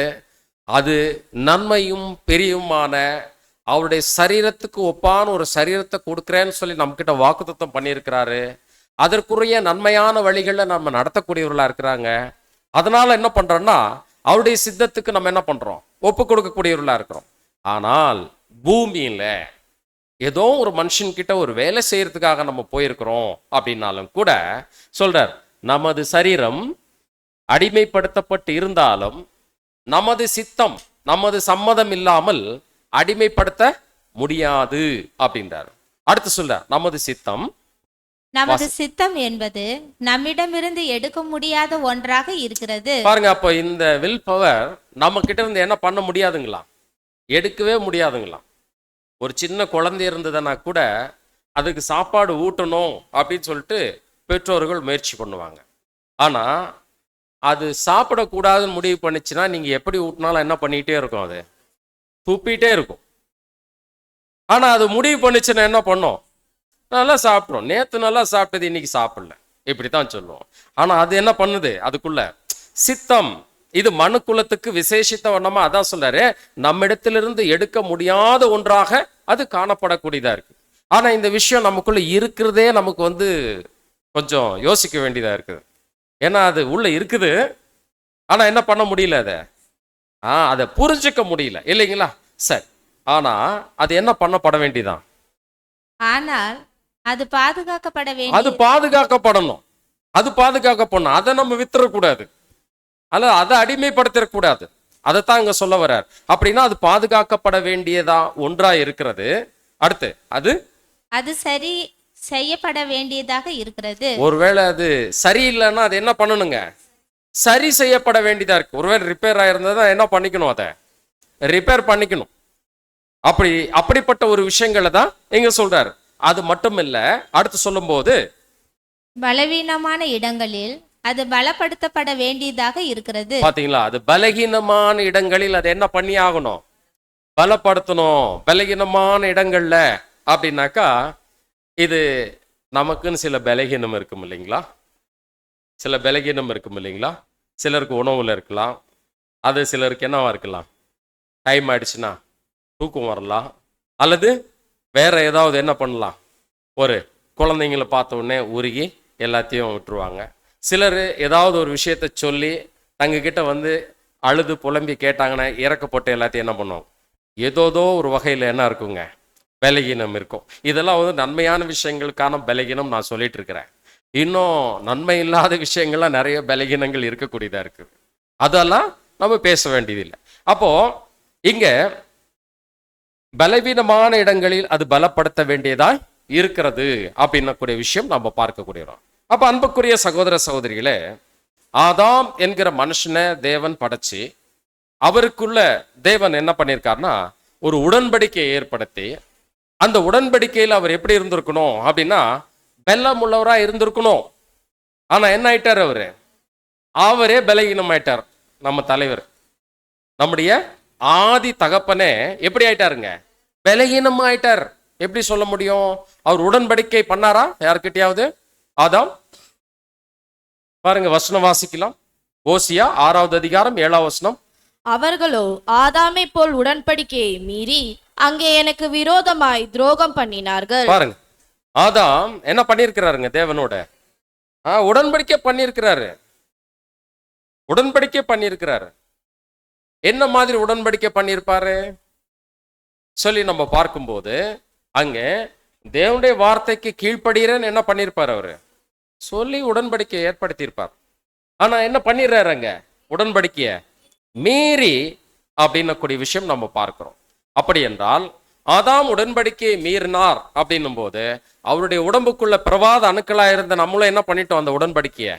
அது நன்மையும் பெரியுமான அவருடைய சரீரத்துக்கு ஒப்பான ஒரு சரீரத்தை கொடுக்குறேன்னு சொல்லி நம்மக்கிட்ட வாக்குத்தத்தம் பண்ணியிருக்கிறாரு. அதற்குரிய நன்மையான வழிகளில் நம்ம நடத்தக்கூடியவர்களாக இருக்கிறாங்க. அதனால என்ன பண்ணுறோன்னா அவருடைய சித்தத்துக்கு நம்ம என்ன பண்ணுறோம், ஒப்பு கொடுக்கக்கூடியவர்களாக இருக்கிறோம். ஆனால் பூமியில் ஏதோ ஒரு மனுஷன்கிட்ட ஒரு வேலை செய்யறதுக்காக நம்ம போயிருக்கிறோம் அப்படின்னாலும் கூட சொல்றார், நமது சரீரம் அடிமைப்படுத்தப்பட்டு இருந்தாலும் நமது சித்தம் நமது சம்மதம் இல்லாமல் அடிமைப்படுத்த முடியாது அப்படின்றார். அடுத்து சொல்றார், நமது சித்தம் என்பது நம்மிடமிருந்து எடுக்க முடியாத ஒன்றாக இருக்கிறது. பாருங்க, அப்போ இந்த வில் பவர் நம்ம கிட்ட இருந்து என்ன பண்ண முடியாதுங்களா, எடுக்கவே முடியாதுங்களா. ஒரு சின்ன குழந்தை இருந்ததுன்னா கூட அதுக்கு சாப்பாடு ஊட்டணும் அப்படின்னு சொல்லிட்டு பெற்றோர்கள் முயற்சி பண்ணுவாங்க. ஆனா அது சாப்பிடக்கூடாதுன்னு முடிவு பண்ணிச்சுன்னா நீங்க எப்படி ஊட்டினாலும் என்ன பண்ணிக்கிட்டே இருக்கும், அது துப்பிட்டே இருக்கும். ஆனா அது முடிவு பண்ணிச்சுன்னா என்ன பண்ணும், நல்லா சாப்பிடும். நேற்று நல்லா சாப்பிட்டது இன்னைக்கு சாப்பிடல, இப்படித்தான் சொல்லுவோம். ஆனா அது என்ன பண்ணுது, அதுக்குள்ள சித்தம். இது மனுக்குலத்துக்கு விசேஷித்த வண்ணமா அதான் சொல்றாரு, நம்மிடத்திலிருந்து எடுக்க முடியாத ஒன்றாக அது காணப்படக்கூடியதா இருக்கு. ஆனா இந்த விஷயம் நமக்குள்ள இருக்கிறதே நமக்கு கொஞ்சம் யோசிக்க வேண்டியதா இருக்குது. ஏன்னா அது உள்ள இருக்குது, ஆனா என்ன பண்ண முடியல, அதை புரிஞ்சுக்க முடியல இல்லைங்களா. சரி, ஆனா அது என்ன பண்ணப்பட வேண்டியதான், ஆனால் அது பாதுகாக்கப்பட வேண்டும். அது பாதுகாக்கப்படணும், அது பாதுகாக்கப்படணும். அதை நம்ம வித்துறக்கூடாது, அல்ல அதை அடிமைப்படுத்திடக்கூடாது. அதைத்தான் இங்க சொல்ல வர்றார். அப்படின்னா அது பாதுகாக்கப்பட வேண்டியதா ஒன்றா இருக்கிறது. அடுத்து அது சரி செய்யப்பட வேண்டியதாக இருக்கிறது. ஒருவேளை அது சரியில்லைன்னா அது என்ன பண்ணணுங்க, சரி செய்யப்பட வேண்டியதா இருக்கு. ஒருவேளை ரிப்பேர் ஆயிருந்தா என்ன பண்ணிக்கணும், அதை ரிப்பேர் பண்ணிக்கணும். அப்படிப்பட்ட ஒரு விஷயங்களை தான் இங்க சொல்றாரு. அது மட்டும் இல்ல, அடுத்து சொல்லும் போது பலவீனமான இடங்களில் அது பலப்படுத்தப்பட வேண்டியதாக இருக்கிறது. பாத்தீங்களா, அது பலகீனமான இடங்களில் அது என்ன பண்ணி ஆகணும், பலப்படுத்தணும். பலகீனமான இடங்கள்ல அப்படின்னாக்கா இது நமக்குன்னு சில பலகீனம் இருக்கும் இல்லைங்களா, சில பலகீனம் இருக்கும் இல்லைங்களா. சிலருக்கு உணவுல இருக்கலாம், அது சிலருக்கு என்னவா இருக்கலாம், டைம் ஆயிடுச்சுன்னா தூக்கம் வரலாம், அல்லது வேற ஏதாவது என்ன பண்ணலாம், ஒரு குழந்தைங்களை பார்த்த உடனே உருகி எல்லாத்தையும் விட்டுருவாங்க. சிலர் ஏதாவது ஒரு விஷயத்த சொல்லி தங்ககிட்ட அழுது புலம்பி கேட்டாங்கன்னா இறக்கப்பட்டு எல்லாத்தையும் என்ன பண்ணுவோம், ஏதோதோ ஒரு வகையில் என்ன இருக்குங்க, பலகீனம் இருக்கும். இதெல்லாம் நன்மையான விஷயங்களுக்கான பலகீனம் நான் சொல்லிட்டு இருக்கிறேன். இன்னும் நன்மை இல்லாத விஷயங்கள்லாம் நிறைய பலகீனங்கள் இருக்கக்கூடியதா இருக்குது. அதெல்லாம் நம்ம பேச வேண்டியதில்லை. அப்போ இங்க பலவீனமான இடங்களில் அது பலப்படுத்த வேண்டியதா இருக்கிறது அப்படின்னக்கூடிய விஷயம் நம்ம பார்க்கக்கூடியோம். அப்ப அன்புக்குரிய சகோதர சகோதரிகளே, ஆதாம் என்கிற மனுஷனை தேவன் படைச்சு அவருக்குள்ள தேவன் என்ன பண்ணியிருக்காருன்னா ஒரு உடன்படிக்கையை ஏற்படுத்தி, அந்த உடன்படிக்கையில் அவர் எப்படி இருந்திருக்கணும் அப்படின்னா பெல்லம் உள்ளவரா இருந்திருக்கணும். ஆனா என்ன ஆயிட்டார், அவரே பலகீனம் ஆயிட்டார். நம்ம தலைவர், நம்முடைய ஆதி தகப்பனே எப்படி ஆயிட்டாருங்க, பலகீனம் ஆயிட்டார். எப்படி சொல்ல முடியும், அவர் உடன்படிக்கை பண்ணாரா யாருக்கிட்டையாவது? ஆதாம் பாருங்க, வசனம் வாசிக்கலாம். ஓசியா 6வது அதிகாரம் 7வது வசனம். அவர்களோ ஆதாமை போல் உடன்படிக்கையை மீறி அங்கே எனக்கு விரோதமாய் துரோகம் பண்ணினார்கள். பாருங்க, ஆதாம் என்ன பண்ணியிருக்கிறாருங்க, தேவனோட உடன்படிக்கை பண்ணியிருக்கிறாரு. உடன்படிக்கை பண்ணியிருக்கிறாரு. என்ன மாதிரி உடன்படிக்கை பண்ணியிருப்பாரு சொல்லி நம்ம பார்க்கும்போது அங்கே தேவனுடைய வார்த்தைக்கு கீழ்ப்படுகிறேன்னு என்ன பண்ணியிருப்பார், அவரு சொல்லி உடன்படிக்கையை ஏற்படுத்தியிருப்பார். ஆனா என்ன பண்ணிடுறாரு, அங்க உடன்படிக்கைய மீறி அப்படின்னக்கூடிய விஷயம் நம்ம பார்க்கிறோம். அப்படி என்றால் ஆதாம் உடன்படிக்கையை மீறினார் அப்படின்னும் போது அவருடைய உடம்புக்குள்ள பிரவாத அணுக்களா இருந்த நம்மளும் என்ன பண்ணிட்டோம், அந்த உடன்படிக்கைய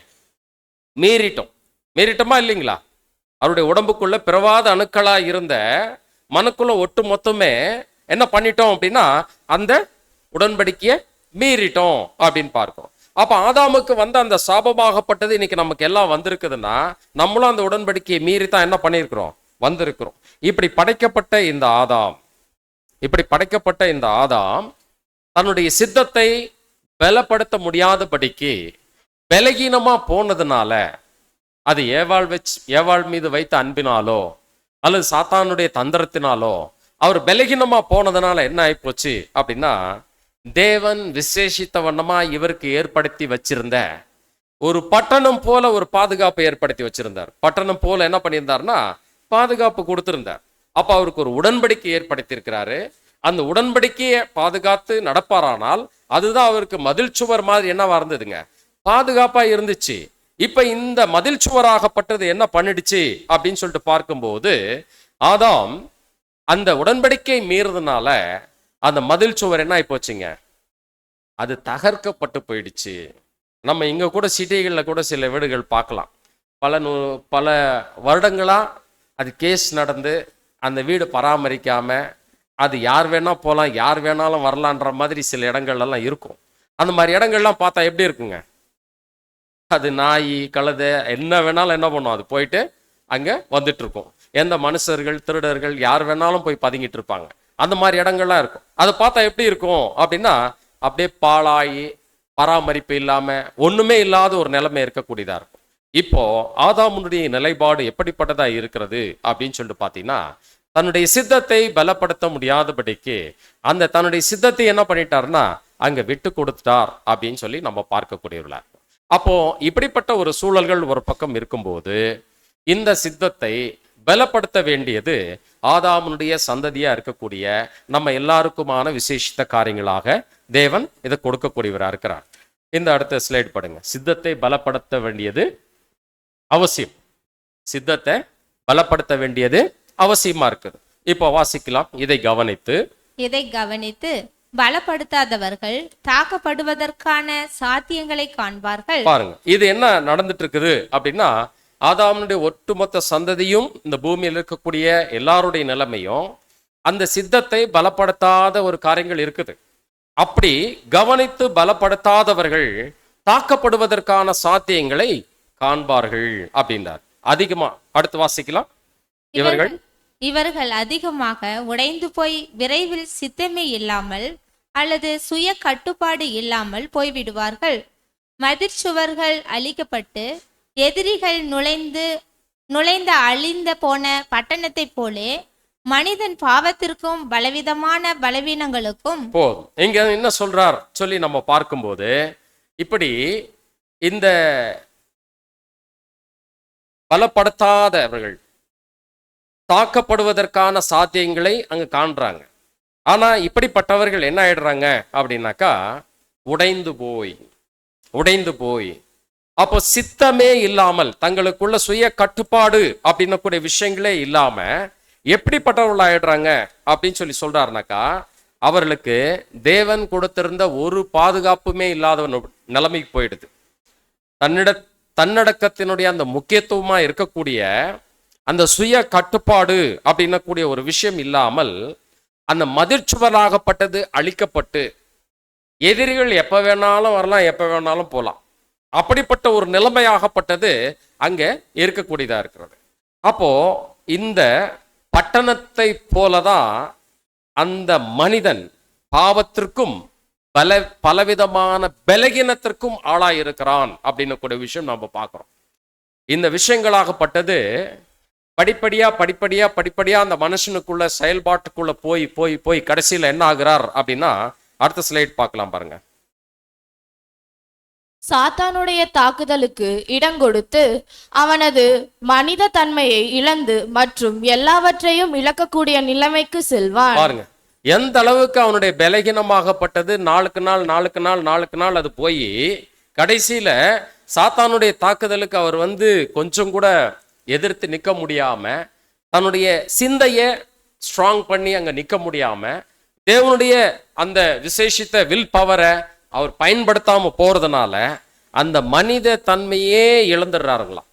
மீறிட்டோமா இல்லைங்களா. அவருடைய உடம்புக்குள்ள பிரவாத அணுக்களா இருந்த மனுக்குள்ள ஒட்டு மொத்தமே என்ன பண்ணிட்டோம் அப்படின்னா அந்த உடன்படிக்கையை மீறிட்டோம் அப்படின்னு பார்க்கிறோம். அப்ப ஆதாமுக்கு அந்த சாபமாகப்பட்டது இன்னைக்கு நமக்கு எல்லாம் வந்திருக்குதுன்னா நம்மளும் அந்த உடன்படிக்கையை மீறித்தான் என்ன பண்ணியிருக்கிறோம், வந்திருக்கிறோம். இப்படி படைக்கப்பட்ட இந்த ஆதாம் தன்னுடைய சித்தத்தை பலப்படுத்த முடியாதபடிக்கு பலகீனமா போனதுனால அது ஏவாள் மீது வைத்த அன்பினாலோ அல்லது சாத்தானுடைய தந்திரத்தினாலோ அவர் பலகீனமா போனதுனால என்ன ஆயிப்போச்சு அப்படின்னா, தேவன் விசேஷித்த வண்ணமா இவருக்கு ஏற்படுத்தி வச்சிருந்த ஒரு பட்டணம் போல ஒரு பாதுகாப்பை ஏற்படுத்தி வச்சிருந்தார். பட்டணம் போல என்ன பண்ணியிருந்தார்னா பாதுகாப்பு கொடுத்திருந்தார். அப்ப அவருக்கு ஒரு உடன்படிக்கை ஏற்படுத்தி இருக்கிறாரு. அந்த உடன்படிக்கையை பாதுகாத்து நடப்பாரானால் அதுதான் அவருக்கு மதில் சுவர் மாதிரி என்னவா இருந்ததுங்க, பாதுகாப்பா இருந்துச்சு. இப்ப இந்த மதில் சுவராகப்பட்டது என்ன பண்ணிடுச்சு அப்படின்னு சொல்லிட்டு பார்க்கும்போது, ஆதாம் அந்த உடன்படிக்கை மீறதுனால அந்த மதில் சுவர் என்ன ஆகி போச்சுங்க, அது தகர்க்கப்பட்டு போயிடுச்சு. நம்ம இங்க கூட சிட்டிகளில் கூட சில வீடுகள் பார்க்கலாம். பல வருடங்களா அது கேஸ் நடந்து அந்த வீடு பராமரிக்காம அது யார் வேணா போகலாம், யார் வேணாலும் வரலான்ற மாதிரி சில இடங்கள்லாம் இருக்கும். அந்த மாதிரி இடங்கள்லாம் பார்த்தா எப்படி இருக்குங்க, அது நாய் கழுதை என்ன வேணாலும் என்ன பண்ணும், அது போயிட்டு அங்கே வந்துட்டு இருக்கும். எந்த மனுஷர்கள் திருடர்கள் யார் வேணாலும் போய் பதுங்கிட்டு இருப்பாங்க. அந்த மாதிரி இடங்கள்லாம் இருக்கும். அதை பார்த்தா எப்படி இருக்கும் அப்படின்னா, அப்படியே பாழாயி பராமரிப்பு இல்லாம ஒண்ணுமே இல்லாத ஒரு நிலைமை இருக்கக்கூடியதா இருக்கும். இப்போ ஆதாமுடைய நிலைப்பாடு எப்படிப்பட்டதா இருக்கிறது அப்படின்னு சொல்லிட்டு பார்த்தீங்கன்னா, தன்னுடைய சித்தத்தை பலப்படுத்த முடியாதபடிக்கு அந்த தன்னுடைய சித்தத்தை என்ன பண்ணிட்டாருன்னா அங்க விட்டு கொடுத்துட்டார் அப்படின்னு சொல்லி நம்ம பார்க்கக்கூடியவர்களா இருக்கும். அப்போ இப்படிப்பட்ட ஒரு சூழல்கள் ஒரு பக்கம் இருக்கும்போது இந்த சித்தத்தை பலப்படுத்த வேண்டியது ஆதாமுடைய சந்ததியா இருக்கக்கூடிய நம்ம எல்லாருக்குமான விசேஷித்த காரியங்களாக தேவன் இதை கொடுக்கக்கூடியவரா இருக்கிறார். இந்த அடுத்த ஸ்லைட் படுங்க. சித்தத்தை பலப்படுத்த வேண்டியது அவசியம். சித்தத்தை பலப்படுத்த வேண்டியது அவசியமா இருக்குது. இப்போ வாசிக்கலாம். இதை கவனித்து பலப்படுத்தாதவர்கள் தாக்கப்படுவதற்கான சாத்தியங்களை காண்பார்கள். பாருங்க, இது என்ன நடந்துட்டு இருக்குது அப்படின்னா, ஆதாமுடைய ஒட்டுமொத்த சந்ததியும் இந்த பூமியில் இருக்கக்கூடிய எல்லாருடைய நிலைமையும் அந்த சித்தத்தை பலப்படுத்தாத ஒரு காரியங்கள் இருக்குது. அப்படி கவனித்து பலப்படுத்தாதவர்கள் தாக்கப்படுவதற்கான சாத்தியங்களை காண்பார்கள் அப்படின்றார். அதிகமா அடுத்து வாசிக்கலாம். இவர்கள் அதிகமாக உடைந்து போய் விரைவில் சித்தமே இல்லாமல் அல்லது சுய கட்டுப்பாடு இல்லாமல் போய்விடுவார்கள். மதிர்ச்சுவர்கள் அழிக்கப்பட்டு எதிரிகள் நுழைந்த அழிந்த போன பட்டணத்தை போலே மனிதன் பாவத்திற்கும் பலவிதமான பலவீனங்களுக்கும் போதும். இங்க என்ன சொல்றார் சொல்லி நம்ம பார்க்கும்போது, இப்படி இந்த பலப்படுத்தாதவர்கள் தாக்கப்படுவதற்கான சாத்தியங்களை அங்க காண்றாங்க. ஆனா இப்படிப்பட்டவர்கள் என்ன ஆயிடுறாங்க அப்படின்னாக்கா உடைந்து போய் அப்போ சித்தமே இல்லாமல் தங்களுக்குள்ள சுய கட்டுப்பாடு அப்படின்னு கூடிய விஷயங்களே இல்லாம எப்படிப்பட்டவர்கள் ஆயிடுறாங்க அப்படின்னு சொல்லி சொல்றாருனாக்கா, அவர்களுக்கு தேவன் கொடுத்திருந்த ஒரு பாதுகாப்புமே இல்லாத நிலைமைக்கு போயிடுது. தன்னடக்கத்தினுடைய அந்த முக்கியத்துவமா இருக்கக்கூடிய அந்த சுய கட்டுப்பாடு அப்படின்ன கூடிய ஒரு விஷயம் இல்லாமல் அந்த மதிர்ச்சுவராகப்பட்டது அழிக்கப்பட்டு எதிரிகள் எப்ப வேணாலும் வரலாம், எப்ப வேணாலும் போகலாம். அப்படிப்பட்ட ஒரு நிலைமையாகப்பட்டது அங்க இருக்கக்கூடியதா இருக்கிறது. அப்போ இந்த பட்டணத்தை போலதான் அந்த மனிதன் பாவத்திற்கும் பலவிதமான பலகீனத்திற்கும் ஆளாயிருக்கிறான் அப்படின்னு கூட விஷயம் நம்ம பார்க்கிறோம். இந்த விஷயங்களாகப்பட்டது படிப்படியா அந்த மனுஷனுக்குள்ள செயல்பாட்டுக்குள்ள போய் போய் போய் கடைசியில என்ன ஆகிறார் அப்படின்னா, அடுத்த ஸ்லைட் பார்க்கலாம் பாருங்க. சாத்தானுடைய தாக்குதலுக்கு இடங்கொடுத்து அவனது மனித தன்மையை இழந்து மற்றும் எல்லாவற்றையும் இழக்கக்கூடிய நிலைமைக்கு செல்வான். பாருங்க எந்த அளவுக்கு அவனுடைய பலகீனமாகப்பட்டது நாளுக்கு நாள் அது போய் கடைசியில சாத்தானுடைய தாக்குதலுக்கு அவர் கொஞ்சம் கூட எதிர்த்து நிற்க முடியாம, தன்னுடைய சிந்தையை ஸ்ட்ராங் பண்ணி அங்க நிற்க முடியாம, தேவனுடைய அந்த விசேஷித்த வில் பவரை அவர் பயன்படுத்தாம போறதுனால அந்த மனித தன்மையே இழந்துடுறாருங்களாம்.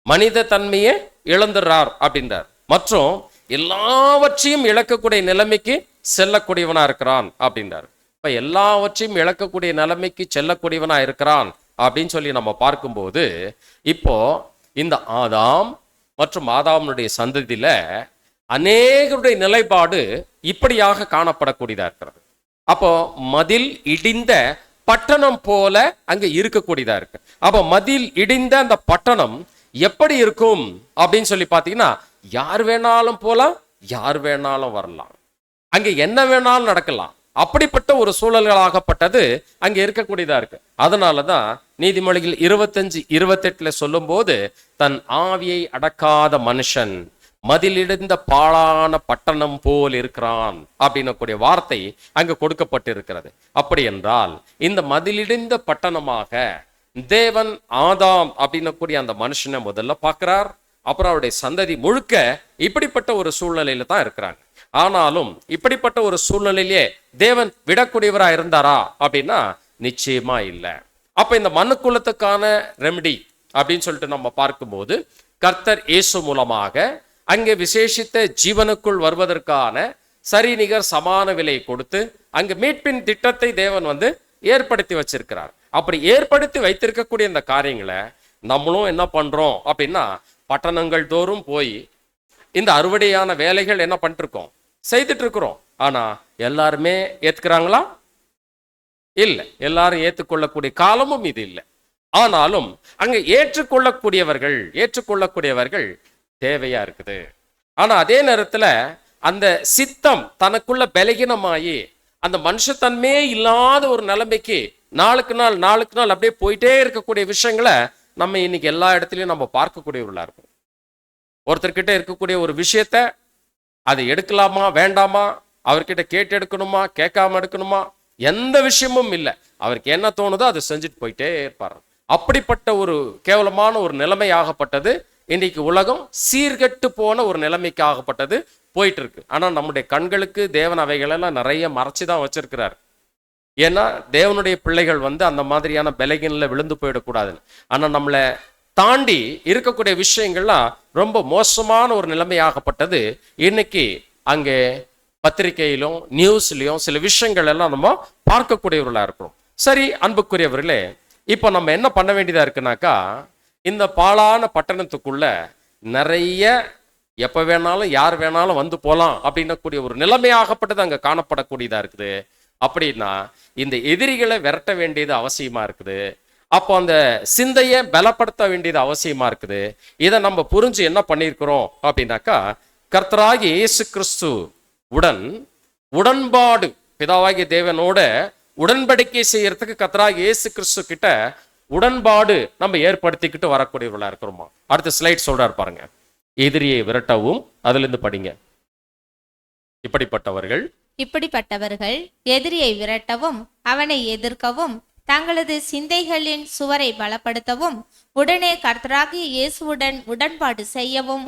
மனித தன்மையே இழந்துடுறார் அப்படின்றார். மற்றும் எல்லாவற்றையும் இழக்கக்கூடிய நிலைமைக்கு செல்லக்கூடியவனா இருக்கிறான் அப்படின்றார். இப்ப எல்லாவற்றையும் இழக்கக்கூடிய நிலைமைக்கு செல்லக்கூடியவனா இருக்கிறான் அப்படின்னு சொல்லி நம்ம பார்க்கும்போது, இப்போ இந்த ஆதாம் மற்றும் ஆதாமுடைய சந்ததியில அநேகருடைய நிலைப்பாடு இப்படியாக காணப்படக்கூடியதா இருக்கிறது. அப்போ மதில் இடிந்த பட்டணம் போல அங்க இருக்கக்கூடியதா இருக்கு. அப்போ மதில் இடிந்த அந்த பட்டணம் எப்படி இருக்கும் அப்படின்னு சொல்லி பார்த்தீங்கன்னா, யார் வேணாலும் போலாம், யார் வேணாலும் வரலாம், அங்க என்ன வேணாலும் நடக்கலாம். அப்படிப்பட்ட ஒரு சூழல்களாகப்பட்டது அங்க இருக்கக்கூடியதா இருக்கு. அதனாலதான் நீதிமொழிகள் 25:28 சொல்லும் போது, தன் ஆவியை அடக்காத மனுஷன் மதிலிடிந்த பாழான பட்டணம் போல் இருக்கிறான் அப்படின்னு கூடிய வார்த்தை அங்கு கொடுக்கப்பட்டிருக்கிறது. அப்படி என்றால் இந்த மதிலிடிந்த பட்டணமாக தேவன் ஆதாம் அப்படின்னு கூடிய அந்த மனுஷனை முதல்ல பார்க்கிறார். அப்புறம் அவருடைய சந்ததி முழுக்க இப்படிப்பட்ட ஒரு சூழ்நிலையில தான் இருக்கிறாங்க. ஆனாலும் இப்படிப்பட்ட ஒரு சூழ்நிலையிலே தேவன் விடக்கூடியவரா இருந்தாரா அப்படின்னா நிச்சயமா இல்லை. அப்ப இந்த மனுக்குலத்துக்கான ரெமெடி அப்படின்னு சொல்லிட்டு நம்ம பார்க்கும்போது, கர்த்தர் இயேசு மூலமாக அங்கே விசேஷித்த ஜீவனுக்குள் வருவதற்கான சரிநிகர் சமான விலை கொடுத்து அங்கு மீட்பின் திட்டத்தை தேவன் ஏற்படுத்தி வச்சிருக்கிறார். அப்படி ஏற்படுத்தி வைத்திருக்கக்கூடிய இந்த காரியங்களை நம்மளும் என்ன பண்றோம் அப்படின்னா, பட்டணங்கள் தோறும் போய் இந்த அறுவடையான வேலைகள் என்ன பண்ணிட்டு இருக்கோம், செய்துட்டு இருக்கிறோம். ஆனா எல்லாருமே ஏத்துக்கிறாங்களா? இல்லை. எல்லாரும் ஏற்றுக்கொள்ளக்கூடிய காலமும் இது இல்லை. ஆனாலும் அங்க ஏற்றுக்கொள்ளக்கூடியவர்கள் தேவையா இருக்குது. ஆனா அதே நேரத்துல அந்த சித்தம் தனக்குள்ள பலகீனமாயி அந்த மனுஷத்தன்மையே இல்லாத ஒரு நிலைமைக்கு நாளுக்கு நாள் அப்படியே போயிட்டே இருக்கக்கூடிய விஷயங்களை நம்ம இன்னைக்கு எல்லா இடத்துலயும் நம்ம பார்க்கக்கூடியவர்களா இருக்கும். ஒருத்தர்கிட்ட இருக்கக்கூடிய ஒரு விஷயத்த அதை எடுக்கலாமா வேண்டாமா, அவர்கிட்ட கேட்டு எடுக்கணுமா கேட்காம எடுக்கணுமா, எந்த விஷயமும் இல்லை. அவருக்கு என்ன தோணுதோ அதை செஞ்சுட்டு போயிட்டே இருப்பார். அப்படிப்பட்ட ஒரு கேவலமான ஒரு நிலைமை ஆகப்பட்டது இன்னைக்கு உலகம் சீர்கெட்டு போன ஒரு நிலைமைக்கு ஆகப்பட்டது போயிட்டு இருக்கு. ஆனா நம்முடைய கண்களுக்கு தேவன் அவைகளெல்லாம் நிறைய மறைச்சுதான் வச்சிருக்கிறார். ஏன்னா தேவனுடைய பிள்ளைகள் அந்த மாதிரியான பலகீனல விழுந்து போயிடக்கூடாதுன்னு. ஆனா நம்மளை தாண்டி இருக்கக்கூடிய விஷயங்கள்லாம் ரொம்ப மோசமான ஒரு நிலைமையாகப்பட்டது இன்னைக்கு அங்கே பத்திரிகையிலும் நியூஸ்லயும் சில விஷயங்கள் எல்லாம் நம்ம பார்க்கக்கூடியவர்களா இருக்கிறோம். சரி அன்புக்குரியவர்களே, இப்போ நம்ம என்ன பண்ண வேண்டியதா இருக்குனாக்கா, இந்த பாழான பட்டணத்துக்குள்ள நிறைய எப்ப வேணாலும் யார் வேணாலும் வந்து போலாம் அப்படின்னக்கூடிய ஒரு நிலைமையாகப்பட்டது அங்க காணப்படக்கூடியதா இருக்குது. அப்படின்னா இந்த எதிரிகளை விரட்ட வேண்டியது அவசியமா இருக்குது. அப்போ அந்த சிந்தையை பலப்படுத்த வேண்டியது அவசியமா இருக்குது. இதை நம்ம புரிஞ்சு என்ன பண்ணியிருக்கிறோம் அப்படின்னாக்கா, கர்த்தராகிய இயேசு கிறிஸ்து உடன்பாடு பிதாவாகிய தேவனோட உடன்படிக்கை செய்யறதுக்கு கர்த்தராகிய இயேசு கிறிஸ்து கிட்ட உடன்பாடு நம்ம ஏற்படுத்திக்கிட்டு வரக்கூடியவர்களா இருக்கிறோமா. அடுத்த ஸ்லைட் சொல்றாரு பாருங்க. எதிரியை விரட்டவும், அதுல இருந்து படிங்க. இப்படிப்பட்டவர்கள் எதிரியை விரட்டவும், அவனை எதிர்க்கவும், தங்களது சிந்தைகளின் சுவரை பலப்படுத்தவும், உடனே கர்த்தராகிய இயேசுவுடன் உடன்பாடு செய்யவும்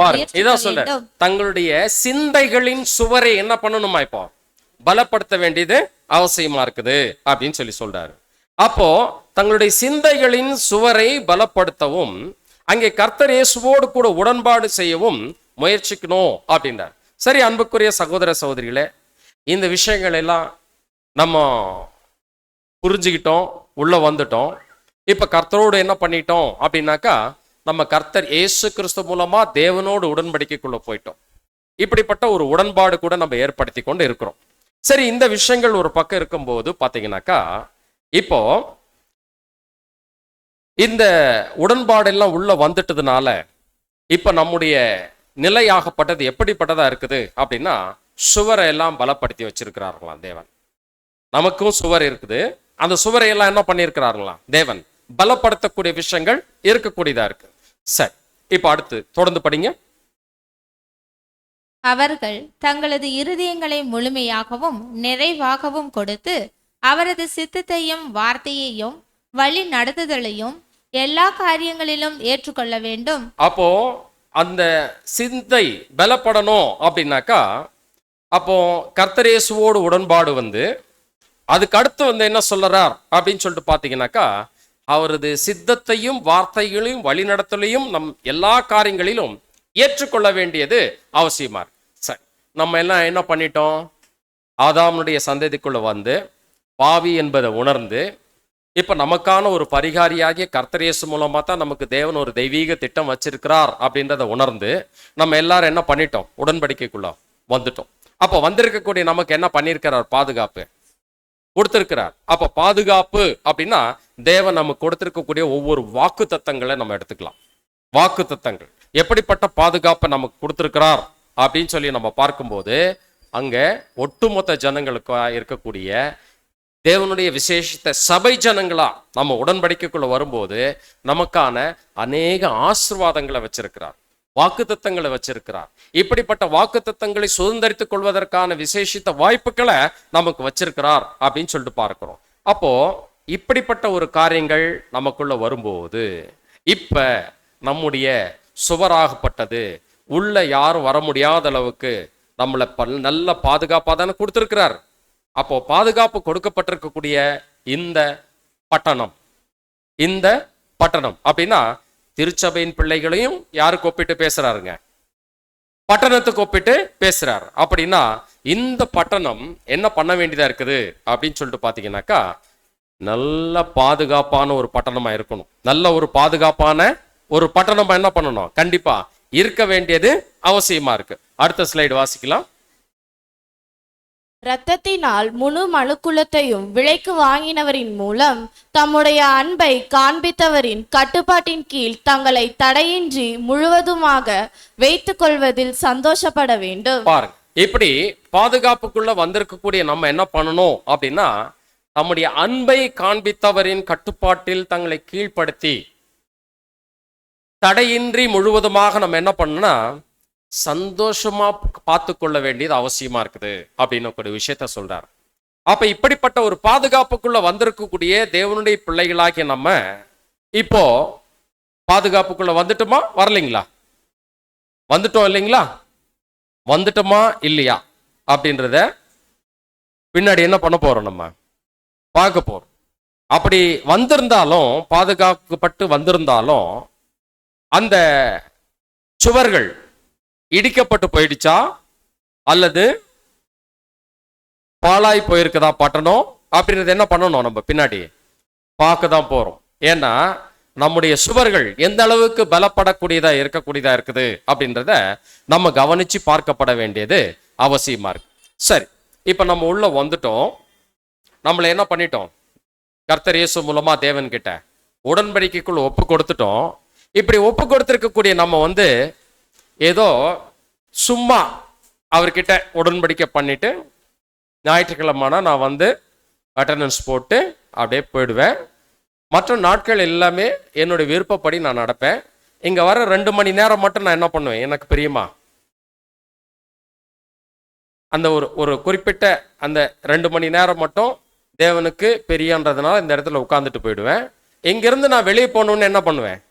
தங்களுடைய சிந்தைகளின் சுவரை என்ன பண்ணணுமா இப்போ பலப்படுத்த வேண்டியது அவசியமா இருக்குது அப்படின்னு சொல்றாரு. அப்போ தங்களுடைய சிந்தைகளின் சுவரை பலப்படுத்தவும், அங்கே கர்த்தர் இயேசுவோடு கூட உடன்பாடு செய்யவும் முயற்சிக்கணும் அப்படின்றார். சரி அன்புக்குரிய சகோதர சகோதரிகளே, இந்த விஷயங்கள் எல்லாம் நம்ம புரிஞ்சுக்கிட்டோம், உள்ள வந்துட்டோம். இப்ப கர்த்தரோடு என்ன பண்ணிட்டோம் அப்படின்னாக்கா, நம்ம கர்த்தர் இயேசு கிறிஸ்து மூலமா தேவனோடு உடன்படிக்கைக்குள்ள போயிட்டோம். இப்படிப்பட்ட ஒரு உடன்பாடு கூட நம்ம ஏற்படுத்தி கொண்டு இருக்கிறோம். சரி, இந்த விஷயங்கள் ஒரு பக்கம் இருக்கும்போது பாத்தீங்கன்னாக்கா, இப்போ இந்த உடன்பாடெல்லாம் உள்ள வந்துட்டதுனால இப்ப நம்முடைய நிலையாகப்பட்டது எப்படிப்பட்டதா இருக்குது அப்படின்னா, சுவரை எல்லாம் பலப்படுத்தி வச்சிருக்கிறார்களாம் தேவன். நமக்கும் சுவர் இருக்குது. அந்த சுவரை எல்லாம் என்ன பண்ணியிருக்கிறார்களாம் தேவன் பலப்படுத்தக்கூடிய விஷயங்கள் இருக்கக்கூடியதா இருக்கு. சரி, இப்ப அடுத்து தொடர்ந்து படிங்க. அவர்கள் தங்களது இருதயங்களை முழுமையாகவும் நிறைவாகவும் கொடுத்து, அவரது சித்தத்தையும் வார்த்தையையும் வழி நடத்துதலையும் எல்லா காரியங்களிலும் ஏற்றுக்கொள்ள வேண்டும். அப்போ அந்த சிந்தை பலப்படணும் அப்படின்னாக்கா, அப்போ கர்த்தர் இயேசுவோடு உடன்பாடு அதுக்கு அடுத்து என்ன சொல்றார் அப்படின்னு சொல்லிட்டு பாத்தீங்கன்னாக்கா, அவரது சித்தத்தையும் வார்த்தைகளையும் வழிநடத்தலையும் நம் எல்லா காரியங்களிலும் ஏற்றுக்கொள்ள வேண்டியது அவசியமா இருக்கு. சரி, நம்ம எல்லாம் என்ன பண்ணிட்டோம், ஆதாமுடைய சந்ததிக்குள்ள பாவி என்பதை உணர்ந்து, இப்ப நமக்கான ஒரு பரிகாரியாகிய கர்த்தர் இயேசு மூலமா தான் நமக்கு தேவன் ஒரு தெய்வீக திட்டம் வச்சிருக்கிறார் அப்படின்றத உணர்ந்து நம்ம எல்லாரும் என்ன பண்ணிட்டோம், உடன்படிக்கைக்குள்ள வந்துட்டோம். அப்ப வந்திருக்கக்கூடிய நமக்கு என்ன பண்ணியிருக்கிறார், பாதுகாப்பு கொடுத்திருக்கிறார். அப்ப பாதுகாப்பு அப்படின்னா தேவன் நமக்கு கொடுத்திருக்கக்கூடிய ஒவ்வொரு வாக்கு தத்தங்களை நம்ம எடுத்துக்கலாம். வாக்கு தத்தங்கள் எப்படிப்பட்ட பாதுகாப்பை நமக்கு கொடுத்திருக்கிறார் அப்படின்னு சொல்லி நம்ம பார்க்கும்போது அங்க ஒட்டுமொத்த ஜனங்களுக்கு இருக்கக்கூடிய தேவனுடைய விசேஷித்த சபை ஜனங்களா நம்ம உடன்படிக்கைக்குள்ள வரும்போது நமக்கான அநேக ஆசீர்வாதங்களை வச்சிருக்கிறார், வாக்குத்தத்தங்களை வச்சிருக்கிறார். இப்படிப்பட்ட வாக்குத்தத்தங்களை சுதந்திரித்துக் கொள்வதற்கான விசேஷித்த வாய்ப்புகளை நமக்கு வச்சிருக்கிறார் அப்படின்னு சொல்லிட்டு பார்க்கிறோம். அப்போ இப்படிப்பட்ட ஒரு காரியங்கள் நமக்குள்ள வரும்போது இப்ப நம்முடைய சுவராகப்பட்டது உள்ள யாரும் வர முடியாத அளவுக்கு நம்மளை நல்ல பாதுகாப்பாக தானே கொடுத்திருக்கிறார். அப்போ பாதுகாப்பு கொடுக்கப்பட்டிருக்கக்கூடிய இந்த பட்டணம் அப்படின்னா திருச்சபையின் பிள்ளைகளையும் யாருக்கு ஒப்பிட்டு பேசுறாருங்க? பட்டணத்துக்கு ஒப்பிட்டு பேசுறாரு. அப்படின்னா இந்த பட்டணம் என்ன பண்ண வேண்டியதா இருக்குது அப்படின்னு சொல்லிட்டு பாத்தீங்கன்னாக்கா, நல்ல பாதுகாப்பான ஒரு பட்டணமா இருக்கணும். நல்ல ஒரு பாதுகாப்பான ஒரு பட்டணமா என்ன பண்ணணும்? கண்டிப்பா இருக்க வேண்டியது அவசியமா இருக்கு. அடுத்த ஸ்லைடு வாசிக்கலாம். இரத்தத்தினால் முழு மனுக்குலத்தையும் விலைக்கு வாங்கினவரின் மூலம் தம்முடைய அன்பை காண்பித்தவரின் கட்டுப்பாட்டின் கீழ் தங்களை தடையின்றி முழுவதுமாக வைத்துக் கொள்வதில் சந்தோஷப்பட வேண்டும். பாருங்க, இப்படி பாதுகாப்புக்குள்ள வந்திருக்கக்கூடிய நம்ம என்ன பண்ணணும் அப்படின்னா, நம்முடைய அன்பை காண்பித்தவரின் கட்டுப்பாட்டில் தங்களை கீழ்ப்படுத்தி தடையின்றி முழுவதுமாக நம்ம என்ன பண்ணணும்னா சந்தோஷமா பார்த்து கொள்ள வேண்டியது அவசியமா இருக்குது அப்படின்னு ஒரு விஷயத்த சொல்றாரு. அப்ப இப்படிப்பட்ட ஒரு பாதுகாப்புக்குள்ள வந்திருக்கக்கூடிய தேவனுடைய பிள்ளைகளாகிய நம்ம இப்போ பாதுகாப்புக்குள்ள வந்துட்டோமா வரலைங்களா? வந்துட்டோம் இல்லைங்களா? வந்துட்டோமா இல்லையா அப்படின்றத பின்னாடி என்ன பண்ண போறோம், நம்ம பார்க்க போறோம். அப்படி வந்திருந்தாலும், பாதுகாக்கப்பட்டு வந்திருந்தாலும், அந்த சுவர்கள் இடிக்கப்பட்டு போயிடுச்சா அல்லது பாழாய் போயிருக்குதா பட்டணம் அப்படின்றது என்ன பண்ணணும், நம்ம பின்னாடி பார்க்க தான் போறோம். ஏன்னா நம்முடைய சுவர்கள் எந்த அளவுக்கு பலப்படக்கூடியதா இருக்கக்கூடியதா இருக்குது அப்படின்றத நம்ம கவனிச்சு பார்க்கப்பட வேண்டியது அவசியமா இருக்கு. சரி, இப்ப நம்ம உள்ள வந்துட்டோம். நம்மள என்ன பண்ணிட்டோம்? கர்த்தர் இயேசு மூலமா தேவன் கிட்ட உடன்படிக்கைக்குள்ள ஒப்பு கொடுத்துட்டோம். இப்படி ஒப்பு கொடுத்திருக்கக்கூடிய நம்ம ஏதோ சும்மா அவர்கிட்ட உடன்படிக்கை பண்ணிட்டு ஞாயிற்றுக்கிழமைனா நான் அட்டண்டன்ஸ் போட்டு அப்படியே போயிடுவேன். மற்ற நாட்கள் எல்லாமே என்னுடைய விருப்பப்படி நான் நடப்பேன். இங்க வர 2 மணி நேரம் மட்டும் நான் என்ன பண்ணுவேன், எனக்கு பிரியமா அந்த ஒரு குறிப்பிட்ட அந்த 2 மணி நேரம் மட்டும் தேவனுக்கு பெரியன்றதுனால இந்த இடத்துல உட்கார்ந்துட்டு போயிடுவேன். இங்கிருந்து நான் வெளியே போகணும்னு என்ன பண்ணுவேன்,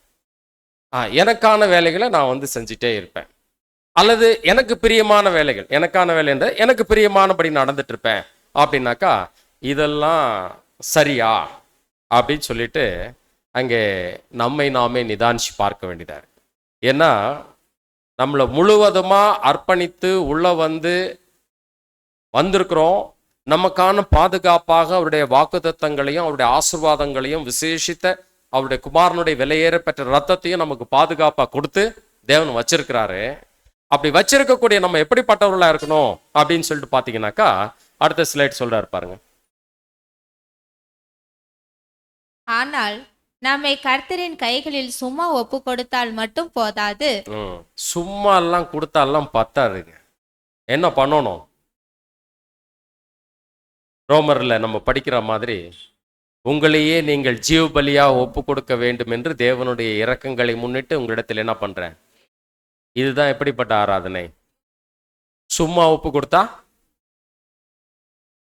எனக்கான வேலைகளை நான் செஞ்சுட்டே இருப்பேன். அல்லது எனக்கு பிரியமான வேலைகள், எனக்கான வேலை என்ற எனக்கு பிரியமானபடி நடந்துட்டு இருப்பேன். அப்படின்னாக்கா இதெல்லாம் சரியா அப்படின்னு சொல்லிட்டு அங்கே நம்மை நாமே நிதானிச்சு பார்க்க வேண்டியதா இருக்கு. ஏன்னா நம்மளை முழுவதுமா அர்ப்பணித்து உள்ள வந்திருக்கிறோம். நமக்கான பாதுகாப்பாக அவருடைய வாக்குத்தத்தங்களையும் அவருடைய ஆசீர்வாதங்களையும் விசேஷித்த அவருடைய குமாரனுடைய விலையேற பெற்ற ரத்தத்தையும் நமக்கு பாதுகாப்பாக கொடுத்து தேவன் வச்சிருக்கிறாரு. அப்படி வச்சிருக்கக்கூடிய நம்ம எப்படிப்பட்டவர்களா இருக்கணும் அப்படின்னு சொல்லிட்டு பாத்தீங்கன்னாக்கா அடுத்த ஸ்லைட் சொல்றாரு பாருங்க. ஆனால் நம்மை கர்த்தரின் கைகளில் சும்மா ஒப்பு கொடுத்தால் மட்டும் போதாது. சும்மா எல்லாம் கொடுத்தாலாம் பத்தாதுங்க. என்ன பண்ணணும்? ரோமர்ல நம்ம படிக்கிற மாதிரி உங்களையே நீங்கள் ஜீவ பலியா ஒப்பு கொடுக்க வேண்டும் என்று தேவனுடைய இரக்கங்களை முன்னிட்டு உங்களிடத்தில் என்ன பண்றேன். இதுதான் எப்படிப்பட்ட ஆராதனை? சும்மா ஒப்பு கொடுத்தா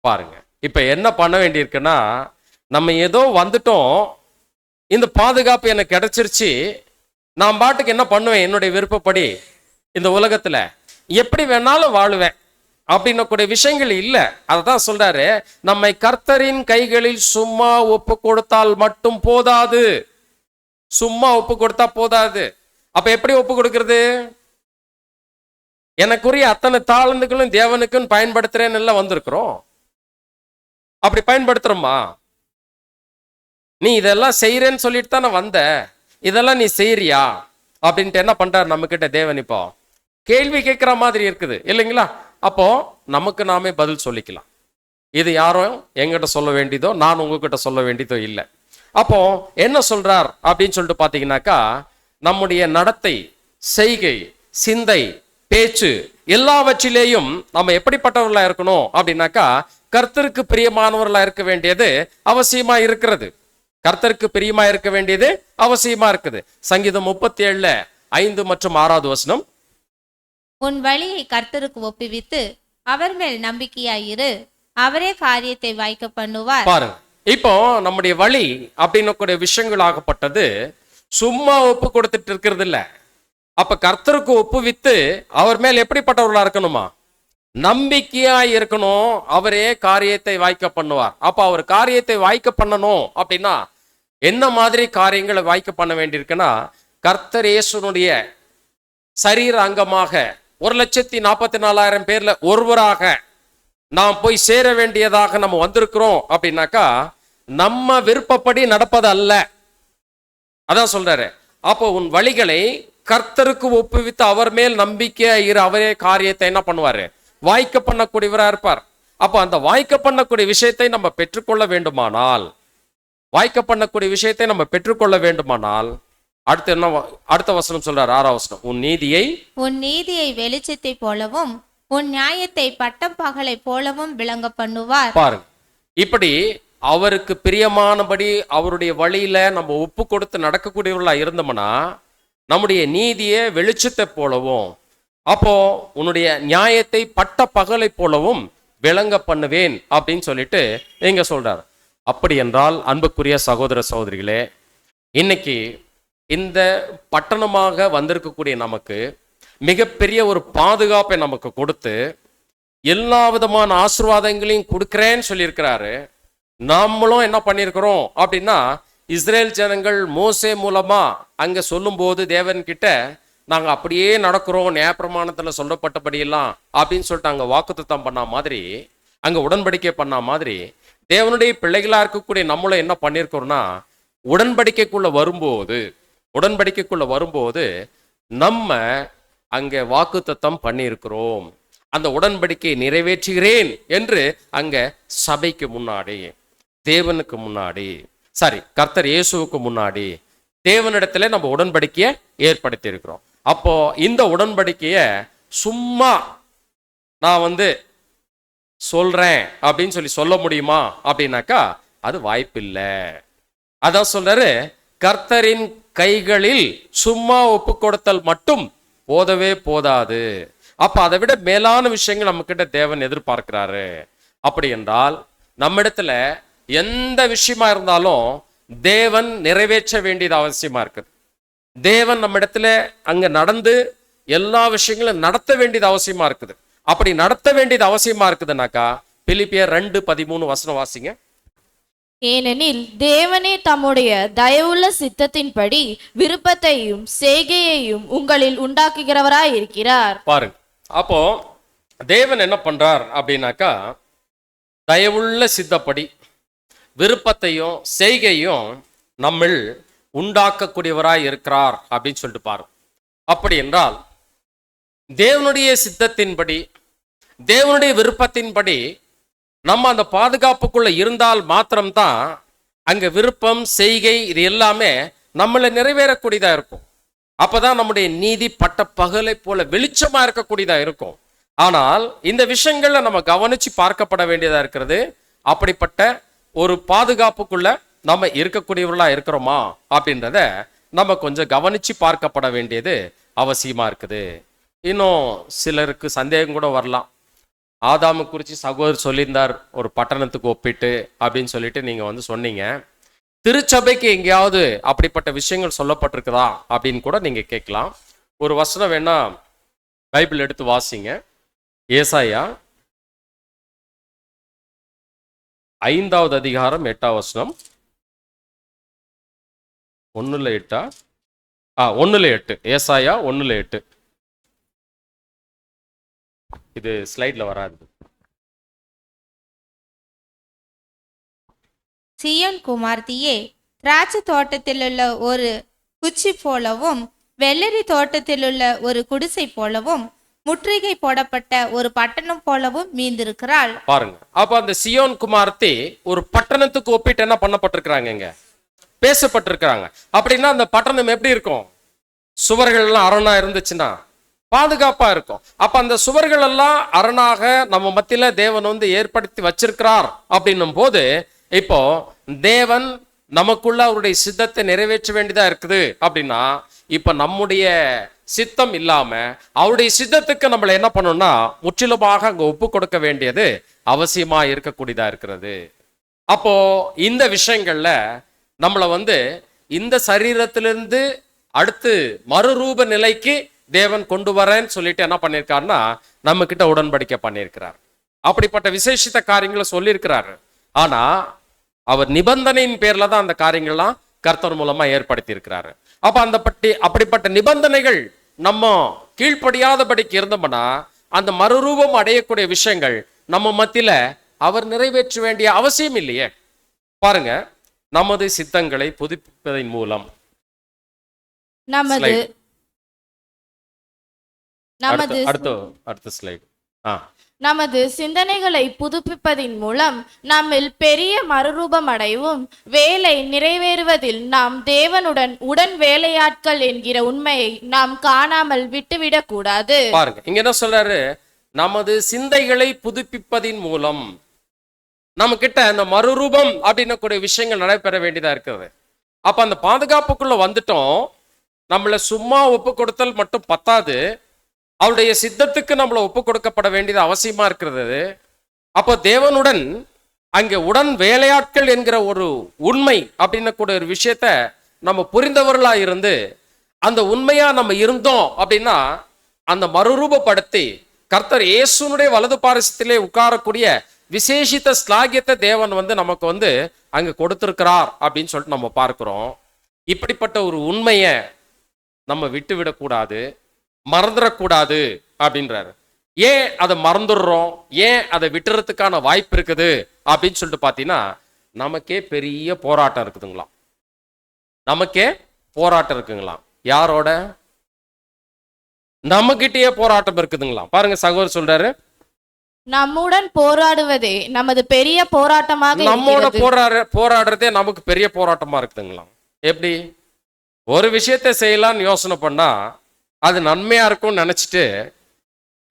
பாருங்க. இப்ப என்ன பண்ண வேண்டியிருக்குன்னா, நம்ம ஏதோ வந்துட்டோம், இந்த பாதுகாப்பு எனக்கு கிடைச்சிருச்சு, நான் பாட்டுக்கு என்ன பண்ணுவேன், என்னுடைய விருப்பப்படி இந்த உலகத்துல எப்படி வேணாலும் வாழுவேன் அப்படின்னக்கூடிய விஷயங்கள் இல்லை. அதான் சொல்றாரு, நம்மை கர்த்தரின் கைகளில் சும்மா ஒப்பு கொடுத்தால் மட்டும் போதாது. சும்மா ஒப்பு கொடுத்தா போதாது. அப்ப எப்படி ஒப்பு கொடுக்கிறது? எனக்குரிய அத்தனை தாளந்துகளும் தேவனுக்குன்னு பயன்படுத்துறேன்னு எல்லாம் வந்திருக்கிறோம். அப்படி பயன்படுத்துறோமா? நீ இதெல்லாம் செய்யறேன்னு சொல்லிட்டு தானே வந்த, இதெல்லாம் நீ செய்யறியா அப்படின்ட்டு என்ன பண்றாரு நம்ம கிட்ட தேவன்? இப்போ கேள்வி கேட்கிற மாதிரி இருக்குது இல்லைங்களா? அப்போ நமக்கு நாமே பதில் சொல்லிக்கலாம். இது யாரும் எங்கிட்ட சொல்ல வேண்டியதோ நான் உங்ககிட்ட சொல்ல வேண்டியதோ இல்லை. அப்போ என்ன சொல்றார் அப்படின்னு சொல்லிட்டு பாத்தீங்கன்னாக்கா, நம்முடைய நடத்தை, செய்கை, சிந்தை, பேச்சு எல்லாவற்றிலேயும் நம்ம எப்படிப்பட்டவர்களா இருக்கணும் அப்படின்னாக்கா கர்த்தருக்கு பிரியமானவர்களா இருக்க வேண்டியது அவசியமா இருக்கிறது. கர்த்தருக்கு பிரியமா இருக்க வேண்டியது அவசியமா இருக்குது. சங்கீதம் 37:5 மற்றும் 6 உன் வழியை கர்த்தருக்கு ஒப்புவித்து அவர் மேல் நம்பிக்கையாயிரு, அவரே காரியத்தை வாய்க்க பண்ணுவார். பாருங்க, இப்போ நம்முடைய வழி அப்படின்னு கூடிய விஷயங்கள் ஆகப்பட்டது சும்மா ஒப்பு கொடுத்துட்டு இருக்கிறது இல்ல. அப்ப கர்த்தருக்கு ஒப்புவித்து அவர் மேல் எப்படிப்பட்டவர்களா இருக்கணுமா? நம்பிக்கையா இருக்கணும், அவரே காரியத்தை வாய்க்க பண்ணுவார். அப்ப அவர் காரியத்தை வாய்க்க பண்ணணும் அப்படின்னா என்ன மாதிரி காரியங்களை வாய்க்க பண்ண வேண்டியிருக்குன்னா, கர்த்தர் இயேசுனுடைய சரீர அங்கமாக 1,44,000 பேர்ல ஒருவராக நாம் போய் சேர வேண்டியதாக நம்ம வந்திருக்கிறோம் அப்படின்னாக்கா நம்ம விருப்பப்படி நடப்பது அல்ல. அதான் சொல்றாரு. அப்போ உன் வழிகளை கர்த்தருக்கு ஒப்புவித்து அவர் மேல் நம்பிக்கையா இரு, அவரே காரியத்தை என்ன பண்ணுவாரு? வாய்க்க பண்ணக்கூடியவரா இருப்பார். அப்போ அந்த வாய்க்க பண்ணக்கூடிய விஷயத்தை நம்ம பெற்றுக்கொள்ள வேண்டுமானால், அடுத்த வசனம் சொல்றாரு, 6 வசனம். உன் நீதியை வெளிச்சத்தை போலவும் உன் நியாயத்தை பட்டம் பகலை போலவும் விளங்க பண்ணுவார். பாருங்க, இப்படி அவருக்கு பிரியமானபடி அவருடைய வழியில நம்ம ஒப்பு கொடுத்து நடக்கக்கூடியவர்களா இருந்தோம்னா நம்முடைய நீதியை வெளிச்சத்தை போலவும், அப்போ உன்னுடைய நியாயத்தை பட்ட பகலை போலவும் விளங்க பண்ணுவேன் அப்படின்னு சொல்லிட்டு எங்க சொல்றாரு. அப்படி என்றால் அன்புக்குரிய சகோதர சகோதரிகளே, இன்னைக்கு இந்த பட்டணமாக வந்திருக்கக்கூடிய நமக்கு மிகப்பெரிய ஒரு பாதுகாப்பை நமக்கு கொடுத்து எல்லா விதமான ஆசீர்வாதங்களையும் கொடுக்கிறேன்னு சொல்லியிருக்கிறாரு. நாமளும் என்ன பண்ணியிருக்கிறோம் அப்படின்னா, இஸ்ரேல் ஜனங்கள் மோசே மூலமா அங்க சொல்லும் போது தேவன் கிட்ட நாங்க அப்படியே நடக்கிறோம், நியாயப்பிரமாணத்துல சொல்லப்பட்டபடியெல்லாம் அப்படின்னு சொல்லிட்டு அங்க வாக்குத்தத்தம் பண்ண மாதிரி, அங்க உடன்படிக்கை பண்ண மாதிரி தேவனுடைய பிள்ளைகளா இருக்கக்கூடிய நம்மளும் என்ன பண்ணியிருக்கிறோம்னா, உடன்படிக்கைக்குள்ள வரும்போது நம்ம அங்க வாக்குத்தத்தம் பண்ணியிருக்கிறோம். அந்த உடன்படிக்கையை நிறைவேற்றுகிறேன் என்று அங்க சபைக்கு முன்னாடி, தேவனுக்கு முன்னாடி, கர்த்தர் இயேசுவுக்கு முன்னாடி தேவனிடத்துல நம்ம உடன்படிக்கையை ஏற்படுத்தி இருக்கிறோம். அப்போ இந்த உடன்படிக்கைய சும்மா நான் சொல்றேன் அப்படின்னு சொல்ல முடியுமா அப்படின்னாக்கா அது வாய்ப்பில்லை. அதான் சொல்றாரு, கர்த்தரின் கைகளில் சும்மா ஒப்பு கொடுத்தல் மட்டும் போதவே போதாது. அப்ப அதை விட மேலான விஷயங்கள் நம்ம கிட்ட தேவன் எதிர்பார்க்கிறாரு. அப்படி என்றால் நம்ம இடத்துல எந்த விஷயமா இருந்தாலும் தேவன் நிறைவேற்ற வேண்டியது அவசியமா இருக்குது. தேவன் நம்ம இடத்துல அங்க நடந்து எல்லா விஷயங்களும் நடத்த வேண்டியது அவசியமா இருக்குது. அப்படி நடத்த வேண்டியது அவசியமா இருக்குதுன்னாக்கா பிலிப்பியர் 2:13 வாசிங்க. ஏனெனில் தேவனே தம்முடைய தயவுள்ள சித்தத்தின்படி விருப்பத்தையும் செய்கையையும் உங்களில் உண்டாக்குகிறவராய் இருக்கிறார். பாருங்க, அப்போ தேவன் என்ன பண்றார் அப்படின்னாக்கா தயவுள்ள சித்தப்படி விருப்பத்தையும் செய்கையும் நம்மில் உண்டாக்கக்கூடியவராய் இருக்கிறார் அப்படின்னு சொல்லிட்டு பாருங்க. அப்படி என்றால் தேவனுடைய சித்தத்தின்படி, தேவனுடைய விருப்பத்தின்படி நம்ம அந்த பாதுகாப்புக்குள்ள இருந்தால் மாத்திரம்தான் அங்க விருப்பம், செய்கை இது எல்லாமே நம்மளை நிறைவேறக்கூடியதா இருக்கும். அப்பதான் நம்முடைய நீதி பட்ட பகலை போல வெளிச்சமா இருக்கக்கூடியதா இருக்கும். ஆனால் இந்த விஷயங்கள்ல நம்ம கவனிச்சு பார்க்கப்பட வேண்டியதா இருக்கிறது. அப்படிப்பட்ட ஒரு பாதுகாப்புக்குள்ள நம்ம இருக்கக்கூடியவர்களா இருக்கிறோமா அப்படின்றத நம்ம கொஞ்சம் கவனிச்சு பார்க்கப்பட வேண்டியது அவசியமா இருக்குது. இன்னும் சிலருக்கு சந்தேகம் கூட வரலாம், ஆதாமு குறித்து சகோதரர் சொல்லியிருந்தார் ஒரு பட்டணத்துக்கு ஒப்பிட்டு அப்படின்னு சொல்லிட்டு நீங்க சொன்னீங்க. திருச்சபைக்கு எங்கேயாவது அப்படிப்பட்ட விஷயங்கள் சொல்லப்பட்டிருக்குதா அப்படின்னு கூட நீங்க கேட்கலாம். ஒரு வசனம் வேணா பைபிள் எடுத்து வாசிங்க. ஏசாயா 5வது அதிகாரம் 8வது வசனம். 1:8. ஏசாயா 1:8. இது ஸ்லைட்ல வராது. சீயோன் குமார்த்தியே, திராட்சை தோட்டத்திலுள்ள ஒரு குச்சி போலவும் வெள்ளரி தோட்டத்திலுள்ள ஒரு குடிசை போலவும் முற்றுகை போடப்பட்ட ஒரு பட்டணம் போலவும் மீந்திருக்கிறாள். பாருங்க, அப்ப அந்த சீயோன் குமார்த்தி ஒரு பட்டணத்துக்கு ஒப்பிட்டு என்ன பண்ணப்பட்டிருக்கிறாங்க, இங்க பேசப்பட்டிருக்கிறாங்க. அப்படின்னா அந்த பட்டணம் எப்படி இருக்கும்? சுவர்கள் எல்லாம் அரணா இருந்துச்சுன்னா பாதுகாப்பா இருக்கும். அப்ப அந்த சுவர்கள் எல்லாம் அரணாக நம்ம மத்தியில தேவன் வந்து ஏற்படுத்தி வச்சிருக்கிறார் அப்படின்னும் போது, இப்போ தேவன் நமக்குள்ள அவருடைய சித்தத்தை நிறைவேற்ற வேண்டியதா இருக்குது அப்படின்னா, இப்ப நம்முடைய சித்தம் இல்லாம அவருடைய சித்தத்துக்கு நம்மள என்ன பண்ணணும்னா முற்றிலுமாக அங்க ஒப்பு கொடுக்க வேண்டியது அவசியமா இருக்கக்கூடியதா இருக்கிறது. அப்போ இந்த விஷயங்கள்ல நம்மள வந்து இந்த சரீரத்திலிருந்து அடுத்து மறுரூப நிலைக்கு தேவன் கொண்டு வரேன்னு சொல்லிட்டு என்ன பண்ணியிருக்காருன்னா நம்ம கிட்ட உடன்படிக்கை பண்ணியிருக்கிறார். அப்படிப்பட்ட விசேஷித்த காரியங்களை சொல்லியிருக்கிறாரு. ஆனா அவர் நிபந்தனையின் பேர்ல தான் அந்த காரியங்கள்லாம் கர்த்தர் மூலமா ஏற்படுத்தி இருக்கிறாரு. அப்ப அப்படிப்பட்ட நிபந்தனைகள் நம்ம கீழ்ப்படியாதபடிக்கு இருந்தோம்னா அந்த மறுரூபம் அடையக்கூடிய விஷயங்கள் நம்ம மத்தியில அவர் நிறைவேற்ற வேண்டிய அவசியம் இல்லையே. பாருங்க, நமது சித்தங்களை புதுப்பிப்பதன் மூலம் நமது நமது அடுத்த ஸ்லைடு. நமது சிந்தனைகளை புதுப்பிப்பதின் மூலம் நம்மில் பெரிய மறுரூபம் அடைவும் வேலை நிறைவேறுவதில் நாம் தேவனுடன் உடன் வேலையாட்கள் என்கிற உண்மையை நாம் காணாமல் விட்டுவிடக் கூடாது. பாருங்க, இங்க என்ன சொல்றாரு? நமது சிந்தைகளை புதுப்பிப்பதின் மூலம் நம்ம கிட்ட அந்த மறுரூபம் அப்படின்னு கூடிய விஷயங்கள் நடைபெற வேண்டியதா இருக்கிறது. அப்ப அந்த பாதுகாப்புக்குள்ள வந்துட்டோம். நம்மள சும்மா ஒப்பு கொடுத்தல் மட்டும் பத்தாது, அவருடைய சித்தத்துக்கு நம்மள ஒப்பு கொடுக்கப்பட வேண்டியது அவசியமா இருக்கிறது. அப்போ தேவனுடன் அங்கே உடன் வேலையாட்கள் என்கிற ஒரு உண்மை அப்படின்னு கூட ஒரு விஷயத்த நம்ம புரிந்தவர்களா இருந்து அந்த உண்மையா நம்ம இருந்தோம் அப்படின்னா அந்த மறுரூபப்படுத்தி கர்த்தர் இயேசுனுடைய வலது பாரிசத்திலே உட்காரக்கூடிய விசேஷித்த ஸ்லாகியத்தை தேவன் வந்து நமக்கு வந்து அங்க கொடுத்திருக்கிறார் அப்படின்னு சொல்லிட்டு நம்ம பார்க்கிறோம். இப்படிப்பட்ட ஒரு உண்மையை நம்ம விட்டு விடக்கூடாது, மறந்துடக்கூடாது அப்படின்றாரு. ஏன் அதை மறந்துடுறோம், ஏன் அதை விட்டுறதுக்கான வாய்ப்பு இருக்குது அப்படின்னு சொல்லிட்டு பார்த்தீங்கன்னா நமக்கே பெரிய போராட்டம் இருக்குதுங்களாம். நமக்கே போராட்டம் இருக்குங்களாம். யாரோட? நம்மகிட்டயே போராட்டம் இருக்குதுங்களாம். பாருங்க, சகோதரர் சொல்றாரு, நம்முடன் போராடுவதே நமது பெரிய போராட்டமாக நம்மோட போராடுறதே நமக்கு பெரிய போராட்டமா இருக்குதுங்களாம். எப்படி? ஒரு விஷயத்தை செய்யலாம்னு யோசனை பண்ணா அது நன்மையா இருக்கும்னு நினைச்சிட்டு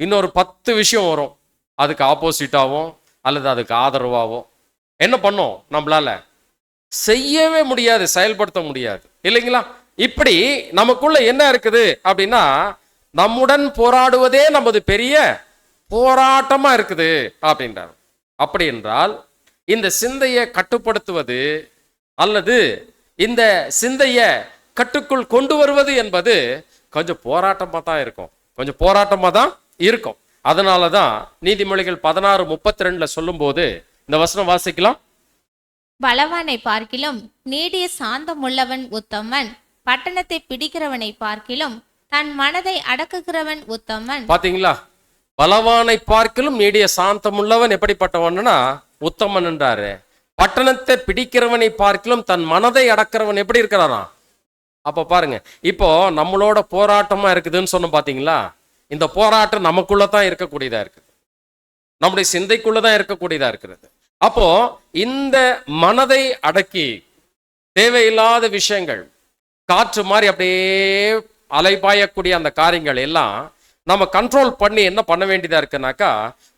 இன்னொரு 10 விஷயம் வரும், அதுக்கு ஆப்போசிட்டாவும் அல்லது அதுக்கு ஆதரவாகவும். என்ன பண்ணோம்? நம்மளால செய்யவே முடியாது, செயல்படுத்த முடியாது, இல்லைங்களா? இப்படி நமக்குள்ள என்ன இருக்குது அப்படின்னா நம்முடன் போராடுவதே நமது பெரிய போராட்டமா இருக்குது அப்படின்றார். அப்படி என்றால் இந்த சிந்தையை கட்டுப்படுத்துவது அல்லது இந்த சிந்தையை கட்டுக்குள் கொண்டு வருவது என்பது கொஞ்சம் போராட்டமா தான் இருக்கும், கொஞ்சம் போராட்டமா தான் இருக்கும். அதனாலதான் நீதிமொழிகள் 16:32 சொல்லும் போது இந்த வசனம் வாசிக்கலாம். பலவானை பார்க்கிலும் நீடிய சாந்தம் உள்ளவன் உத்தமன், பட்டணத்தை பிடிக்கிறவனை பார்க்கிலும் தன் மனதை அடக்குகிறவன் உத்தமன். பாத்தீங்களா? பலவானை பார்க்கிலும் நீடிய சாந்தம் உள்ளவன் எப்படிப்பட்டவன்னா உத்தமன் என்றாரு. பட்டணத்தை பிடிக்கிறவனை பார்க்கிலும் தன் மனதை அடக்கிறவன் எப்படி இருக்கிறானா? அப்ப பாருங்க, இப்போ நம்மளோட போராட்டமா இருக்குதுன்னு சொன்னோம் பாத்தீங்களா? இந்த போராட்டம் நமக்குள்ளதான் இருக்கக்கூடியதா இருக்குது, நம்முடைய சிந்தைக்குள்ளதான் இருக்கக்கூடியதா இருக்கிறது. அப்போ இந்த மனதை அடக்கி தேவையில்லாத விஷயங்கள் காற்று மாதிரி அப்படியே அலைபாயக்கூடிய அந்த காரியங்கள் எல்லாம் நம்ம கண்ட்ரோல் பண்ணி என்ன பண்ண வேண்டியதா இருக்குனாக்கா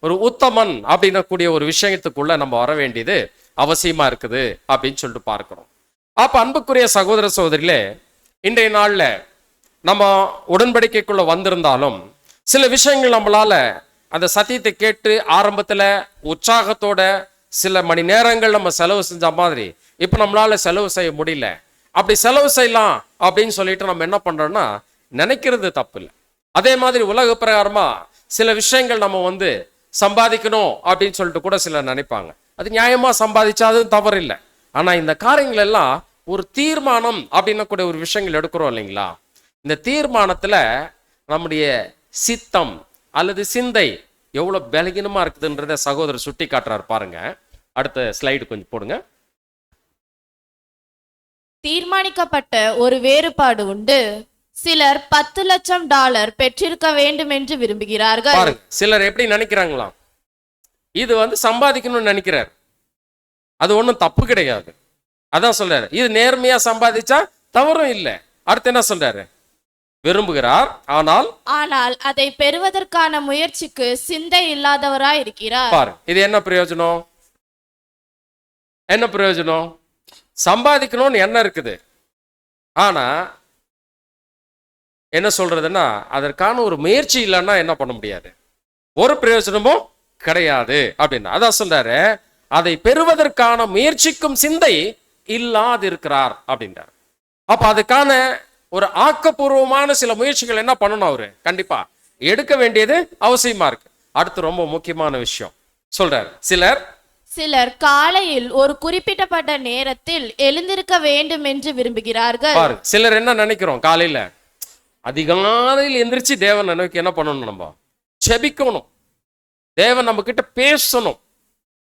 ஒரு உத்தமன் அப்படின்னக்கூடிய ஒரு விஷயத்துக்குள்ள நம்ம வர வேண்டியது அவசியமா இருக்குது அப்படின்னு சொல்லிட்டு பார்க்கிறோம். அப்ப அன்புக்குரிய சகோதர சகோதரிகளே, இன்றைய நாள்ல நம்ம உடன்படிக்கைக்குள்ள வந்திருந்தாலும் சில விஷயங்கள் நம்மளால அந்த சத்தியத்தை கேட்டு ஆரம்பத்துல உற்சாகத்தோட சில மணி நேரங்கள் நம்ம செலவு செஞ்ச மாதிரி இப்ப நம்மளால செலவு செய்ய முடியல. அப்படி செலவு செய்யலாம் அப்படின்னு சொல்லிட்டு நம்ம என்ன பண்றோம்னா நினைக்கிறது தப்பு இல்லை. அதே மாதிரி உலக பிரகாரமா சில விஷயங்கள் நம்ம வந்து சம்பாதிக்கணும் அப்படின்னு சொல்லிட்டு கூட சிலர் நினைப்பாங்க. அது நியாயமா சம்பாதிச்சா அது தவறு இல்லை. ஆனா இந்த காரியங்கள் எல்லாம் ஒரு தீர்மானம் அப்படின்னு கூட ஒரு விஷயங்கள் எடுக்கிறோம் இல்லைங்களா? இந்த தீர்மானத்துல நம்முடைய சித்தம் அல்லது சிந்தை எவ்வளவு பலகீனமா இருக்குதுன்றத சகோதரர் சுட்டி காட்டுறாரு. பாருங்க, அடுத்த ஸ்லைடு கொஞ்சம் போடுங்க. தீர்மானிக்கப்பட்ட ஒரு வேறுபாடு உண்டு. சிலர் $10 லட்சம் பெற்றிருக்க வேண்டும் என்று விரும்புகிறார்கள். பாருங்க, சிலர் எப்படி நினைக்கிறாங்களாம், இது வந்து சம்பாதிக்கணும்னு நினைக்கிறார். அது ஒன்றும் தப்பு கிடையாது. அதான் சொல்றாரு, இது நேர்மையா சம்பாதிச்சா தவறும் இல்லை. அடுத்து என்ன சொல்றாரு? விரும்புகிறார். ஆனால் ஆனால் அதை பெறுவதற்கான முயற்சிக்கு சிந்தை இல்லாதவராய் இருக்கிறார். பாரு, இது என்ன பிரயோஜனம்? என்ன பிரயோஜனம்? சம்பாதிக்கணும்னு என்ன இருக்குது, ஆனா என்ன சொல்றதுன்னா அதற்கான ஒரு முயற்சி இல்லைன்னா என்ன பண்ண முடியாது, ஒரு பிரயோஜனமும் கிடையாது அப்படின்னு அதான் சொல்றாரு. அதை பெறுவதற்கான முயற்சிக்கும் சிந்தை இல்லாதிருக்கிறார் அப்படின்றார். அப்ப அதுக்கான ஒரு ஆக்கப்பூர்வமான சில முயற்சிகள் என்ன பண்ணணும், அவரு கண்டிப்பா எடுக்க வேண்டியது அவசியமா இருக்கு. அடுத்து ரொம்ப முக்கியமான விஷயம் சொல்றாரு. சிலர் காலையில் ஒரு குறிப்பிட்டப்பட்ட நேரத்தில் எழுந்திருக்க வேண்டும் என்று விரும்புகிறார்கள். பாரு, சிலர் என்ன நினைக்கிறோம், காலையில அதிகாலையில் எந்திரிச்சு தேவன் நினைக்க என்ன பண்ணணும், நம்ம செபிக்கணும், தேவன் நம்ம கிட்ட பேசணும்,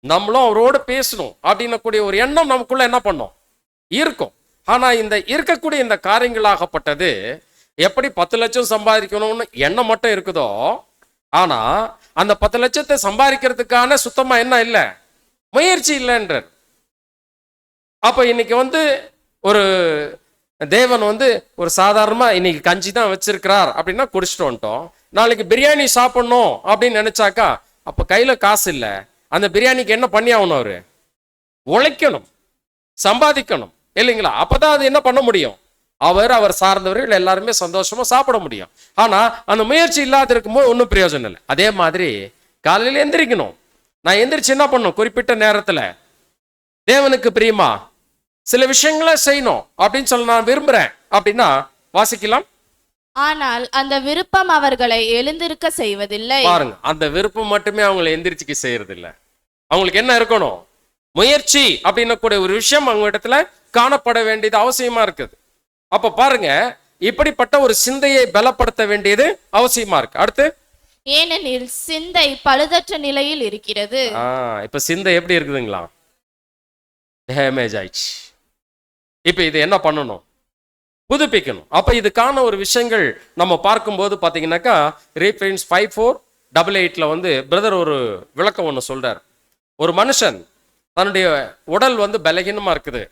நம்மளும் அவரோட பேசணும் அப்படின்னு கூடிய ஒரு எண்ணம் நமக்குள்ள என்ன பண்ணோம் இருக்கும். ஆனா இந்த இருக்கக்கூடிய இந்த காரியங்களாகப்பட்டது எப்படி 10 லட்சம் சம்பாதிக்கணும்னு எண்ணம் மட்டும் இருக்குதோ, ஆனா அந்த 10 லட்சத்தை சம்பாதிக்கிறதுக்கான சுத்தமா என்ன இல்லை, முயற்சி இல்லைன்றார். அப்ப இன்னைக்கு ஒரு தேவன் ஒரு சாதாரணமா இன்னைக்கு கஞ்சி தான் வச்சிருக்கிறார் அப்படின்னா குடிச்சிட்டு வந்துட்டோம். நாளைக்கு பிரியாணி சாப்பிடணும் அப்படின்னு நினைச்சாக்கா அப்ப கையில காசு இல்லை, அந்த பிரியாணிக்கு என்ன பண்ணி ஆகணும், அவரு உழைக்கணும், சம்பாதிக்கணும் இல்லைங்களா? அப்பதான் அது என்ன பண்ண முடியும், அவர் சார்ந்தவர்கள் எல்லாருமே சந்தோஷமா சாப்பிட முடியும். ஆனா அந்த முயற்சி இல்லாத இருக்கும்போது ஒன்றும் பிரயோஜனம் இல்லை. அதே மாதிரி காலையில எந்திரிக்கணும். நான் எந்திரிச்சு என்ன பண்ணும், குறிப்பிட்ட நேரத்துல தேவனுக்கு பிரியமா சில விஷயங்களை செய்யணும் அப்படின்னு சொல்ல நான் விரும்புறேன் அப்படின்னா வாசிக்கலாம். ஆனால் அந்த விருப்பம் அவர்களை எழுந்திருக்க செய்வதில்லை. பாருங்க, அந்த விருப்பம் மட்டுமே அவங்களை எந்திரிச்சுக்க செய்யறது இல்லை. அவங்களுக்கு என்ன இருக்கணும், முயற்சி அப்படின்னு கூட ஒரு விஷயம் அவங்க இடத்துல காணப்பட வேண்டியது அவசியமா இருக்குது. அப்ப பாருங்க, இப்படிப்பட்ட ஒரு சிந்தையை பலப்படுத்த வேண்டியது அவசியமா இருக்கு. அடுத்து, ஏனெனில் சிந்தை பழுதற்ற நிலையில் இருக்கிறது. இப்ப சிந்தை எப்படி இருக்குதுங்களா, டேமேஜ் ஆயிடுச்சு. இப்ப இது என்ன பண்ணணும், புதுப்பிக்கணும். அப்ப இதுக்கான ஒரு விஷயங்கள் நம்ம பார்க்கும்போது பாத்தீங்கன்னாக்கா ரீஃபரன்ஸ் 5488 பிரதர் ஒரு விளக்கம் ஒன்று சொல்றார். ஒரு மனுஷன் தன்னுடைய உடல் பலகீனமா இருக்குது,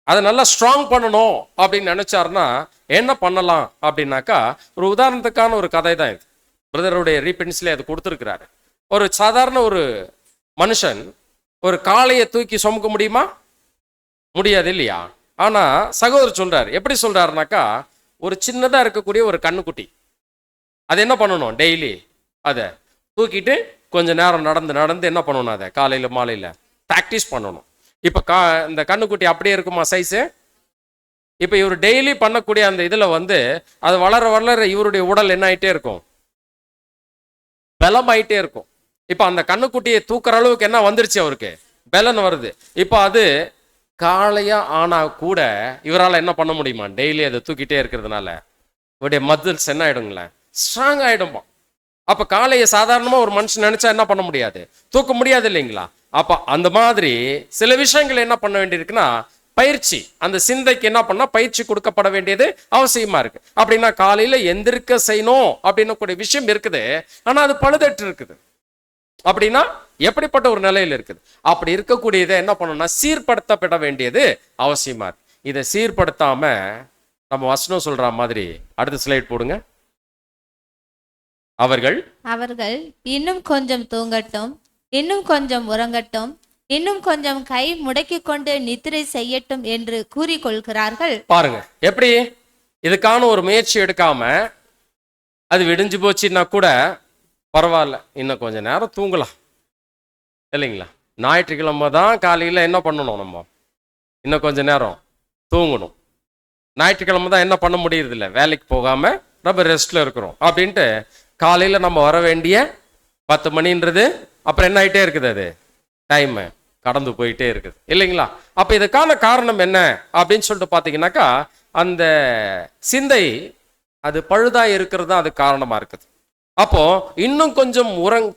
அதை நல்லா ஸ்ட்ராங் பண்ணணும் அப்படின்னு நினைச்சாருன்னா என்ன பண்ணலாம் அப்படின்னாக்கா, ஒரு உதாரணத்துக்கான ஒரு கதை தான் இது. பிரதருடைய ரீபென்ஸ்ல அது கொடுத்துருக்கிறாரு. ஒரு சாதாரண ஒரு மனுஷன் ஒரு காளையை தூக்கி சுமக்க முடியுமா? முடியாது இல்லையா? ஆனா சகோதரர் சொல்றாரு, எப்படி சொல்றாருனாக்கா, ஒரு சின்னதா இருக்கக்கூடிய ஒரு கண்ணுக்குட்டி அது என்ன பண்ணணும், டெய்லி அதை தூக்கிட்டு கொஞ்ச நேரம் நடந்து என்ன பண்ணணும், அதை காலையில மாலையில ப்ராக்டிஸ் பண்ணணும். இப்ப இந்த கண்ணுக்குட்டி அப்படியே இருக்குமா சைஸு? இப்ப இவர் டெய்லி பண்ணக்கூடிய அந்த இதுல அது வளர இவருடைய உடல் என்ன ஆயிட்டே இருக்கும், பலமாயிட்டே இருக்கும். இப்ப அந்த கண்ணுக்குட்டியை தூக்குற அளவுக்கு என்ன வந்துருச்சு, அவருக்கு பலன் வருது. இப்ப அது காளையா ஆனா கூட இவரால் என்ன பண்ண முடியுமா, டெய்லி அதை தூக்கிட்டே இருக்கிறதுனால இவருடைய மசில்ஸ் என்ன ஆயிடுங்களேன், ஸ்ட்ராங் ஆயிடுமா. அப்ப காளையை சாதாரணமா ஒரு மனுஷன் நினைச்சா என்ன பண்ண முடியாது, தூக்க முடியாது இல்லைங்களா? அப்ப அந்த மாதிரி சில விஷயங்கள் என்ன பண்ண வேண்டியிருக்குன்னா பயிற்சி, அந்த சிந்தைக்கு என்ன பண்ணா பயிற்சி கொடுக்கப்பட வேண்டியது அவசியமா இருக்கு. அப்படின்னா காலையில எந்திரிக்க செய்யணும் அப்படின்னு கூடிய விஷயம் இருக்குது, ஆனா அது பழுதற்று இருக்குது. அப்படின்னா எப்படிப்பட்ட ஒரு நிலையில் இருக்குது? அப்படி இருக்கக்கூடியதை என்ன பண்ணணும்னா சீர்படுத்தப்பட வேண்டியது அவசியமா இருக்கு. இதை சீர்படுத்தாம நம்ம வசனம் சொல்ற மாதிரி அடுத்த ஸ்லைட் போடுங்க. அவர்கள் இன்னும் கொஞ்சம் தூங்கட்டும், இன்னும் கொஞ்சம் உறங்கட்டும், இன்னும் கொஞ்சம் கை முடக்கி கொண்டு நித்திரை செய்யட்டும் என்று கூறிக்கொள்கிறார்கள். பாருங்க எப்படி இதுக்கான ஒரு முயற்சி எடுக்காம அது விடிஞ்சு போச்சுன்னா கூட பரவாயில்ல, இன்னும் கொஞ்சம் நேரம் தூங்கலாம் இல்லைங்களா? ஞாயிற்றுக்கிழமை தான் காலையில் என்ன பண்ணணும், நம்ம இன்னும் கொஞ்சம் நேரம் தூங்கணும். ஞாயிற்றுக்கிழமை தான் என்ன பண்ண முடியறதில்ல, வேலைக்கு போகாம நம்ம ரெஸ்ட்ல இருக்கிறோம் அப்படின்ட்டு காலையில் நம்ம வர வேண்டிய 10 மணின்றது அப்புறம் என்ன ஆகிட்டே இருக்குது, அது டைம் கடந்து போயிட்டே இருக்குது இல்லைங்களா? அப்போ இதுக்கான காரணம் என்ன அப்படின்னு சொல்லிட்டு பார்த்தீங்கன்னாக்கா, அந்த சிந்தை அது பழுதாக இருக்கிறது தான் அது காரணமாக இருக்குது. அப்போ இன்னும் கொஞ்சம்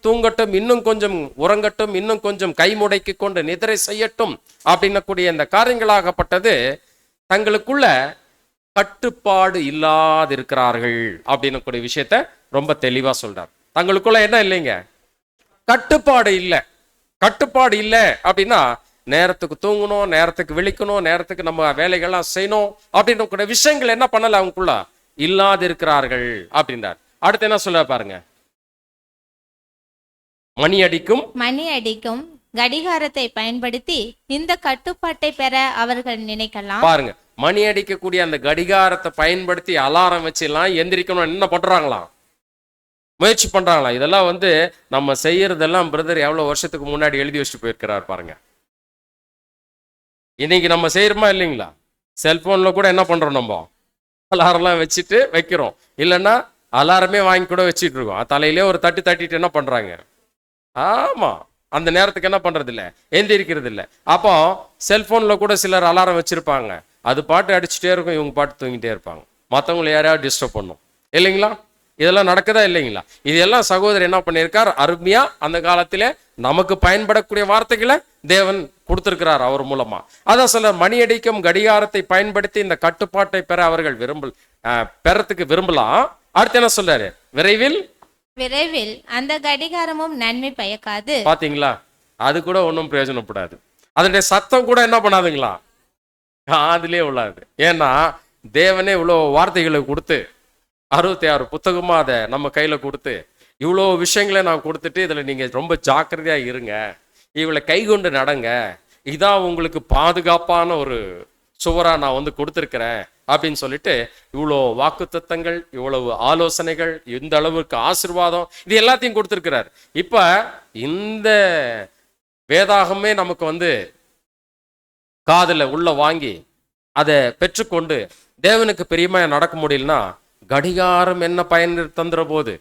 தூங்கட்டும், இன்னும் கொஞ்சம் உறங்கட்டும், இன்னும் கொஞ்சம் கை முடக்கி கொண்டு நிதிரை செய்யட்டும் அப்படின்னக்கூடிய இந்த காரியங்களாகப்பட்டது தங்களுக்குள்ள கட்டுப்பாடு இல்லாதிருக்கிறார்கள் அப்படின்னு கூடிய விஷயத்த ரொம்ப தெளிவா சொல்றார். தங்களுக்குள்ள என்ன இல்லைங்க, கட்டுப்பாடு இல்லை. கட்டுப்பாடு இல்லை அப்படின்னா நேரத்துக்கு தூங்கணும், நேரத்துக்கு விழிக்கணும், நேரத்துக்கு நம்ம வேலைகள்லாம் செய்யணும் அப்படின்னு கூட விஷயங்கள் என்ன பண்ணல அவங்களுக்குள்ள இல்லாதிருக்கிறார்கள் அப்படின்றார். அடுத்து என்ன சொல்ல பாருங்க, மணி அடிக்கும் கடிகாரத்தை பயன்படுத்தி இந்த கட்டுப்பாட்டை பெற அவர்கள் நினைக்கலாம். பாருங்க, மணி அடிக்கக்கூடிய அந்த கடிகாரத்தை பயன்படுத்தி அலாரம் வச்சுலாம் எந்திரிக்கணும் என்ன பண்றாங்களாம், முயற்சி பண்றாங்களாம். இதெல்லாம் வந்து நம்ம செய்யறதெல்லாம் பிரதர் எவ்வளவு வருஷத்துக்கு முன்னாடி எழுதி வச்சுட்டு போயிருக்கிறார் பாருங்க. இன்னைக்கு நம்ம செய்யறோமா இல்லைங்களா? செல்போன்ல கூட என்ன பண்றோம், நம்ம அலாரம்லாம் வச்சுட்டு வைக்கிறோம், இல்லைன்னா அலாரமே வாங்கி கூட வச்சுட்டு இருக்கோம். தலையிலே ஒரு தட்டிட்டு என்ன பண்றாங்க, ஆமா அந்த நேரத்துக்கு என்ன பண்றது இல்லை, எந்திரிக்கிறது இல்லை. அப்போ செல்போன்ல கூட சிலர் அலாரம் வச்சிருப்பாங்க, அது பாட்டு அடிச்சுட்டே இருக்கும், இவங்க பாட்டு தூங்கிட்டே இருப்பாங்க, மற்றவங்களை யாரையாவது டிஸ்டர்ப் பண்ணும் இல்லைங்களா? இதெல்லாம் நடக்குதா இல்லைங்களா? இதெல்லாம் சகோதரர் என்ன பண்ணியிருக்கார், அருமையா அந்த காலத்திலே நமக்கு பயன்படக்கூடிய வார்த்தைகளை தேவன் கொடுத்திருக்கிறார் அவர் மூலமா. அதான் சொல்ல, மணி அடிக்கும் கடிகாரத்தை பயன்படுத்தி இந்த கட்டுப்பாட்டை பெற அவர்கள் பெறத்துக்கு விரும்பலாம். அடுத்து என்ன சொல்றாரு, விரைவில் அந்த கடிகாரமும் நன்மை பயக்காது. பாத்தீங்களா, அது கூட ஒன்றும் பிரயோஜனப்படாது, அதனுடைய சத்தம் கூட என்ன பண்ணாதுங்களா, காதிலே உள்ளாது. ஏன்னா தேவனே இவ்வளோ வார்த்தைகளை கொடுத்து 66 புத்தகமா அதை நம்ம கையில கொடுத்து இவ்வளோ விஷயங்களை நான் கொடுத்துட்டு இதில் நீங்க ரொம்ப ஜாக்கிரதையா இருங்க, இவளை கை கொண்டு நடங்க, இதான் உங்களுக்கு பாதுகாப்பான ஒரு சுவரா நான் வந்து கொடுத்துருக்கிறேன் அப்படின்னு சொல்லிட்டு இவ்வளோ வாக்குத்தத்தங்கள், இவ்வளவு ஆலோசனைகள், இந்த அளவுக்கு ஆசீர்வாதம், இது எல்லாத்தையும் கொடுத்துருக்கிறார். இப்ப இந்த வேதாகமே நமக்கு வந்து காதுல உள்ள வாங்கி அதை பெற்றுக்கொண்டு தேவனுக்கு பிரியமா நடக்க முடியலன்னா கடிகாரம் என்ன பயன் தந்துற போது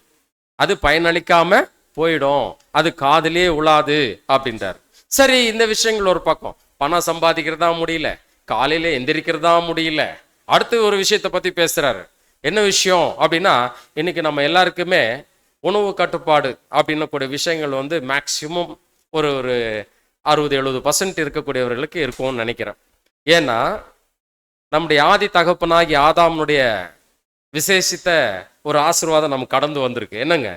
அது பயனளிக்காம போயிடும், அது காதிலே உழாது அப்படின்றார். சரி, இந்த விஷயங்கள் ஒரு பக்கம், பணம் சம்பாதிக்கிறதா முடியல, காலையில எந்திரிக்கிறதா முடியல. அடுத்து ஒரு விஷயத்தை பத்தி பேசுறாரு. என்ன விஷயம் அப்படின்னா, இன்னைக்கு நம்ம எல்லாருக்குமே உணவு கட்டுப்பாடு அப்படின்னு கூடிய விஷயங்கள் வந்து மேக்சிமம் ஒரு 60-70% இருக்கக்கூடியவர்களுக்கு இருக்கும்னு நினைக்கிறேன். ஏன்னா நம்முடைய ஆதி தகப்பனாகி ஆதாமுடைய விசேஷித்த ஒரு ஆசீர்வாதம் நமக்கு கடந்து வந்திருக்கு. என்னங்க,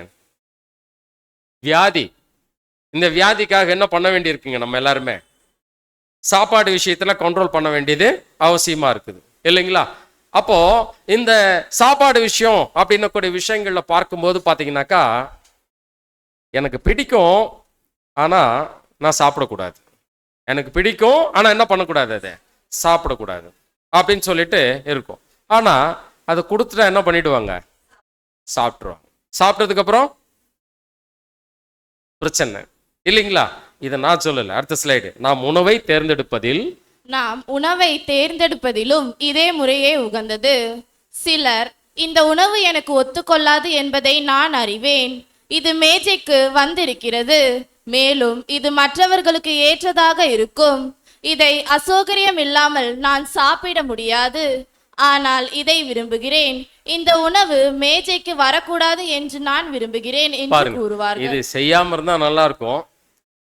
வியாதி. இந்த வியாதிக்காக என்ன பண்ண வேண்டியிருக்குங்க, நம்ம எல்லாருமே சாப்பாடு விஷயத்துல கண்ட்ரோல் பண்ண வேண்டியது அவசியமா இருக்குது இல்லைங்களா? அப்போ இந்த சாப்பாடு விஷயம் அப்படின்னு கூடிய விஷயங்கள்ல பார்க்கும்போது பாத்தீங்கன்னாக்கா, எனக்கு பிடிக்கும் ஆனா நான் சாப்பிடக்கூடாது, எனக்கு பிடிக்கும் ஆனா என்ன பண்ணக்கூடாது, அதை சாப்பிடக்கூடாது அப்படின்னு சொல்லிட்டு இருக்கும். ஆனா அதை கொடுத்துட்டா என்ன பண்ணிடுவாங்க, சாப்பிட்டுருவாங்க. சாப்பிட்டதுக்கு அப்புறம் பிரச்சனை இல்லைங்களா? இதை நான் சொல்லல. அடுத்த ஸ்லைடு, நாம் உணவை தேர்ந்தெடுப்பதிலும் இதே முறையே உகந்தது. சிலர், இந்த உணவு எனக்கு ஒத்துக்கொள்ளாது என்பதை நான் அறிவேன், இது மேஜைக்கு வந்திருக்கிறது, மேலும் இது மற்றவர்களுக்கு ஏற்றதாக இருக்கும், இதை அசௌகரியம் இல்லாமல் நான் சாப்பிட முடியாது, ஆனால் இதை விரும்புகிறேன், இந்த உணவு மேஜைக்கு வரக்கூடாது என்று நான் விரும்புகிறேன் என்று கூறுவார்கள். இது செய்யாம இருந்தா நல்லா இருக்கும்,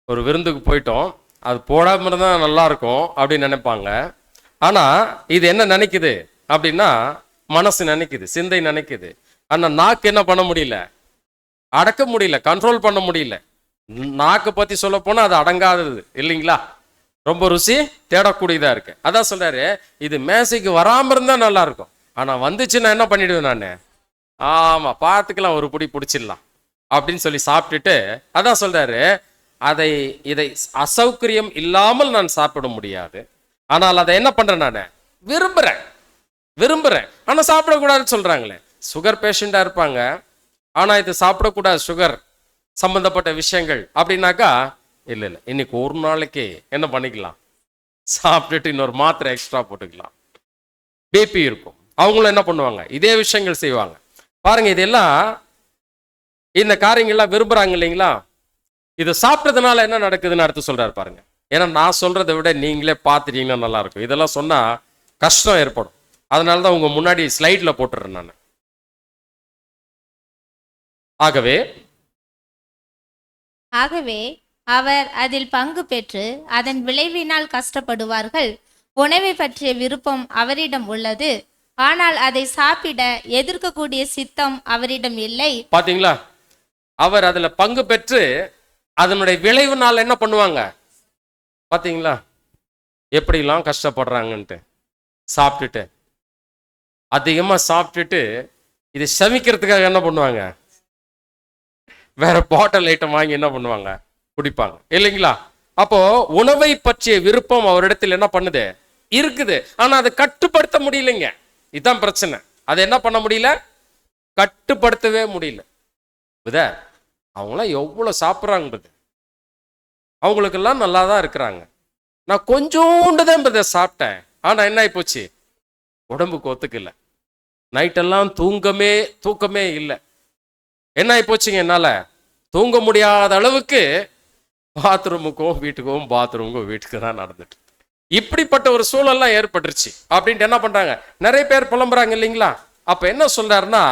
ஒரு விருந்துக்கு போயிட்டோம் அது போடாம இருந்தா நல்லா இருக்கும் அப்படின்னு நினைப்பாங்க. ஆனா இது என்ன நினைக்குது அப்படின்னா, மனசு நினைக்குது, சிந்தை நினைக்குது. ஆனா நாக்கு என்ன பண்ண முடியல, அடக்க முடியல, கண்ட்ரோல் பண்ண முடியல. நாக்கு பத்தி சொல்ல போனா அது அடங்காதது இல்லைங்களா, ரொம்ப ருசி தேடக்கூடியதா இருக்கு. அதான் சொல்றாரு, இது மேசைக்கு வராம இருந்தா நல்லா இருக்கும், ஆனா வந்துச்சுன்னா என்ன பண்ணிடுவேன் நான், ஆமா பார்த்துக்கலாம், ஒரு புடி பிடிச்சிடலாம் அப்படின்னு சொல்லி சாப்பிட்டுட்டு, அதான் சொல்றாரு, இதை அசௌகரியம் இல்லாமல் நான் சாப்பிட முடியாது, ஆனால் அதை என்ன பண்றேன், நான் விரும்புறேன் ஆனா சாப்பிடக்கூடாதுன்னு சொல்றாங்களே. சுகர் பேஷண்டா இருப்பாங்க, ஆனா இது சாப்பிடக்கூடாது, சுகர் சம்பந்தப்பட்ட விஷயங்கள் அப்படின்னாக்கா, இல்லை இன்னைக்கு ஒரு நாளைக்கு என்ன பண்ணிக்கலாம், சாப்பிட்டுட்டு இன்னொரு மாத்திரை எக்ஸ்ட்ரா போட்டுக்கலாம். பிபி இருக்கும், அவங்களும் என்ன பண்ணுவாங்க, இதே விஷயங்கள் செய்வாங்க. பாருங்க, இதெல்லாம் இந்த காரியங்கள்லாம் விரும்புறாங்க இல்லைங்களா? இதை சாப்பிட்டதுனால என்ன நடக்குதுன்னு அடுத்து சொல்றாரு பாருங்க. ஏன்னா நான் சொல்றதை விட நீங்களே பார்த்துட்டீங்கன்னா நல்லா இருக்கும். இதெல்லாம் சொன்னா கஷ்டம் ஏற்படும், அதனாலதான் உங்க முன்னாடி ஸ்லைட்ல போட்டுறேன் நான். ஆகவே அவர் அதில் பங்கு பெற்று அதன் விளைவினால் கஷ்டப்படுவார்கள். உணவை பற்றிய விருப்பம் அவரிடம் உள்ளது, ஆனால் அதை சாப்பிட எதிர்க்கக்கூடிய சித்தம் அவரிடம் இல்லை. பாத்தீங்களா, அவர் அதுல பங்கு பெற்று அதனுடைய விளைவுனால என்ன பண்ணுவாங்க, பாத்தீங்களா எப்படிலாம் கஷ்டப்படுறாங்கன்ட்டு. சாப்பிட்டுட்டு அதிகமாக சாப்பிட்டுட்டு இதை சமைக்கிறதுக்காக என்ன பண்ணுவாங்க, வேற பாட்டில் ஐட்டம் வாங்கி என்ன பண்ணுவாங்க, குடிப்பாங்க இல்லைங்களா? அப்போ உணவை பற்றிய விருப்பம் அவரிடத்தில் என்ன பண்ணுது, இருக்குது. ஆனா அதை கட்டுப்படுத்த முடியலைங்க. இதுதான் பிரச்சனை. அதை என்ன பண்ண முடியல, கட்டுப்படுத்தவே முடியல. அவங்களாம் எவ்வளவு சாப்பிட்றாங்கிறது, அவங்களுக்கெல்லாம் நல்லா தான் இருக்கிறாங்க. நான் கொஞ்சோண்டு தான் சாப்பிட்டேன், ஆனா என்ன ஆகி போச்சு, உடம்புக்கு ஒத்துக்கல. நைட்டெல்லாம் தூக்கமே இல்லை. என்ன ஆகி போச்சுங்க, என்னால தூங்க முடியாத அளவுக்கு பாத்ரூமுக்கும் வீட்டுக்கு தான் நடந்துட்டு. இப்படிப்பட்ட ஒரு சூழல்லாம் ஏற்பட்டுருச்சு அப்படின்ட்டு என்ன பண்றாங்க, நிறைய பேர் புலம்புறாங்க இல்லைங்களா? அப்ப என்ன சொல்றாருன்னா,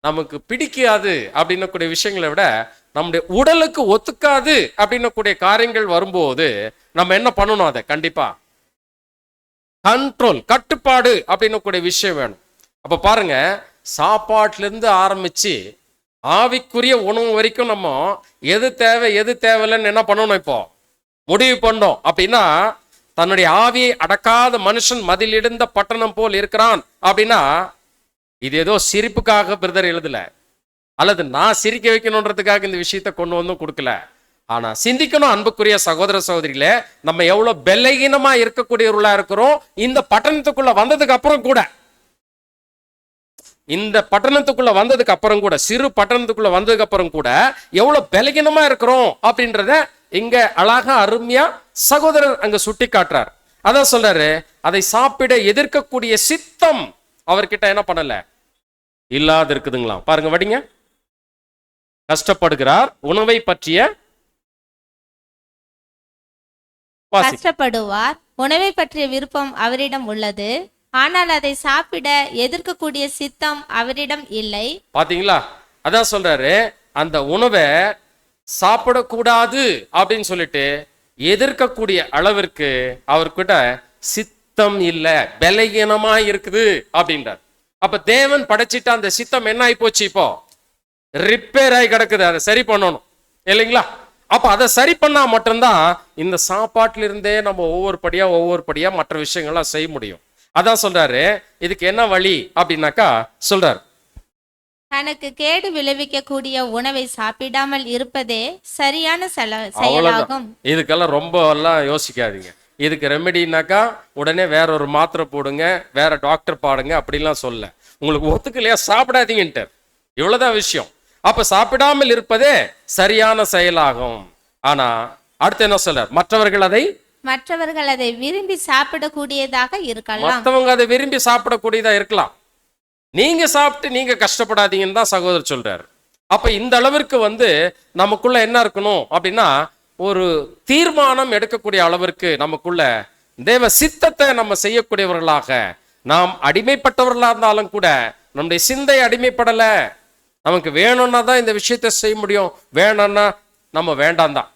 நமக்கு பிடிக்காது அப்படின்னக்கூடிய விஷயங்களை விட நம்முடைய உடலுக்கு ஒத்துக்காது அப்படின்னக்கூடிய காரியங்கள் வரும்போது நம்ம என்ன பண்ணணும், அதை கண்டிப்பா கட்டுப்பாடு அப்படின்னக்கூடிய விஷயம் வேணும். அப்ப பாருங்க, சாப்பாட்டுல இருந்து ஆரம்பிச்சு ஆவிக்குரிய உணவு வரைக்கும் நம்ம எது தேவை எது தேவையில்லைன்னு என்ன பண்ணணும், இப்போ முடிவு பண்ணோம். அப்படின்னா தன்னுடைய ஆவியை அடக்காத மனுஷன் மதிலிருந்த பட்டணம் போல் இருக்கிறான் அப்படின்னா, இது ஏதோ சிரிப்புக்காக பிரதர் எழுதல, அல்லது நான் சிரிக்க வைக்கணுன்றதுக்காக இந்த விஷயத்தை கொண்டு வந்தும் கொடுக்கல. ஆனா சிந்திக்கணும் அன்புக்குரிய சகோதர சகோதரிகளே, நம்ம எவ்வளவு பலகீனமா இருக்கக்கூடியவர்களா இருக்கிறோம். இந்த பட்டணத்துக்குள்ள வந்ததுக்கு அப்புறம் கூட, சிறு பட்டணத்துக்குள்ள வந்ததுக்கு அப்புறம் கூட எவ்வளவு பலகீனமா இருக்கிறோம் அப்படின்றத இங்க அழகா அருமையா சகோதரர் அங்க சுட்டி காட்டுறார். அதான் சொல்றாரு, அதை சாப்பிட எதிர்க்கக்கூடிய சித்தம் அவர்கிட்ட என்ன பண்ணல, இல்லாது இருக்குதுங்களாம். பாருங்க, வடிங்க. கஷ்டப்படுகிறார், உணவை பற்றிய கஷ்டப்படுவார், உணவை பற்றிய விருப்பம் அவரிடம் உள்ளது, ஆனால் அதை சாப்பிட எதிர்க்கக்கூடிய சித்தம் அவரிடம் இல்லை. பாத்தீங்களா? அதான் சொல்றாரு, அந்த உணவை சாப்பிடக்கூடாது அப்படின்னு சொல்லிட்டு எதிர்க்கக்கூடிய அளவிற்கு அவர்கிட்ட சித்தம் இல்லை, பலகீனமா இருக்குது அப்படின்றார். அப்ப தேவன் படைச்சிட்ட அந்த சித்தம் என்ன ஆகி போச்சு, இப்போ ரிப்பேர் ஆகி கிடக்குது. அதை சரி பண்ணணும் இல்லைங்களா? அப்ப அதை சரி பண்ணா மட்டும்தான் இந்த சாப்பாட்டில இருந்தே நம்ம ஒவ்வொரு படியா மற்ற விஷயங்கள்லாம் செய்ய முடியும். அதான் சொல்றாரு, இதுக்கு என்ன வழி அப்படின்னாக்கா சொல்றாரு, தனக்கு கேடு விளைவிக்க கூடிய உணவை சாப்பிடாமல் இருப்பதே சரியான செயலாகும். இதுக்கெல்லாம் ரொம்ப எல்லாம் யோசிக்காதீங்க. இதுக்கு ரெமெடினாக்கா உடனே வேற ஒரு மாத்திரை போடுங்க, வேற டாக்டர் பாடுங்க அப்படிலாம் சொல்ல. உங்களுக்கு ஒத்துக்கலையா, சாப்பிடாதீங்கன்ட்டு, இவ்வளவுதான் விஷயம். அப்ப சாப்பிடாமல் இருப்பதே சரியான செயலாகும். ஆனா அடுத்து என்ன சொல்றார், மற்றவர்கள் அதை விரும்பி சாப்பிடக்கூடியதாக இருக்கலாம். மற்றவங்க அதை விரும்பி சாப்பிடக்கூடியதா இருக்கலாம், நீங்க சாப்பிட்டு நீங்க கஷ்டப்படாதீங்கன்னு தான் சகோதரர் சொல்றாரு. அப்ப இந்த அளவிற்கு நமக்குள்ள என்ன இருக்கணும் அப்படின்னா, ஒரு தீர்மானம் எடுக்கக்கூடிய அளவிற்கு நமக்குள்ள தேவ சித்தத்தை நம்ம செய்யக்கூடியவர்களாக, நாம் அடிமைப்பட்டவர்களா இருந்தாலும் கூட நம்முடைய சிந்தை அடிமைப்படல. நமக்கு வேணும்னா தான் இந்த விஷயத்தை செய்ய முடியும், வேணும்னா நம்ம வேண்டாம் தான்.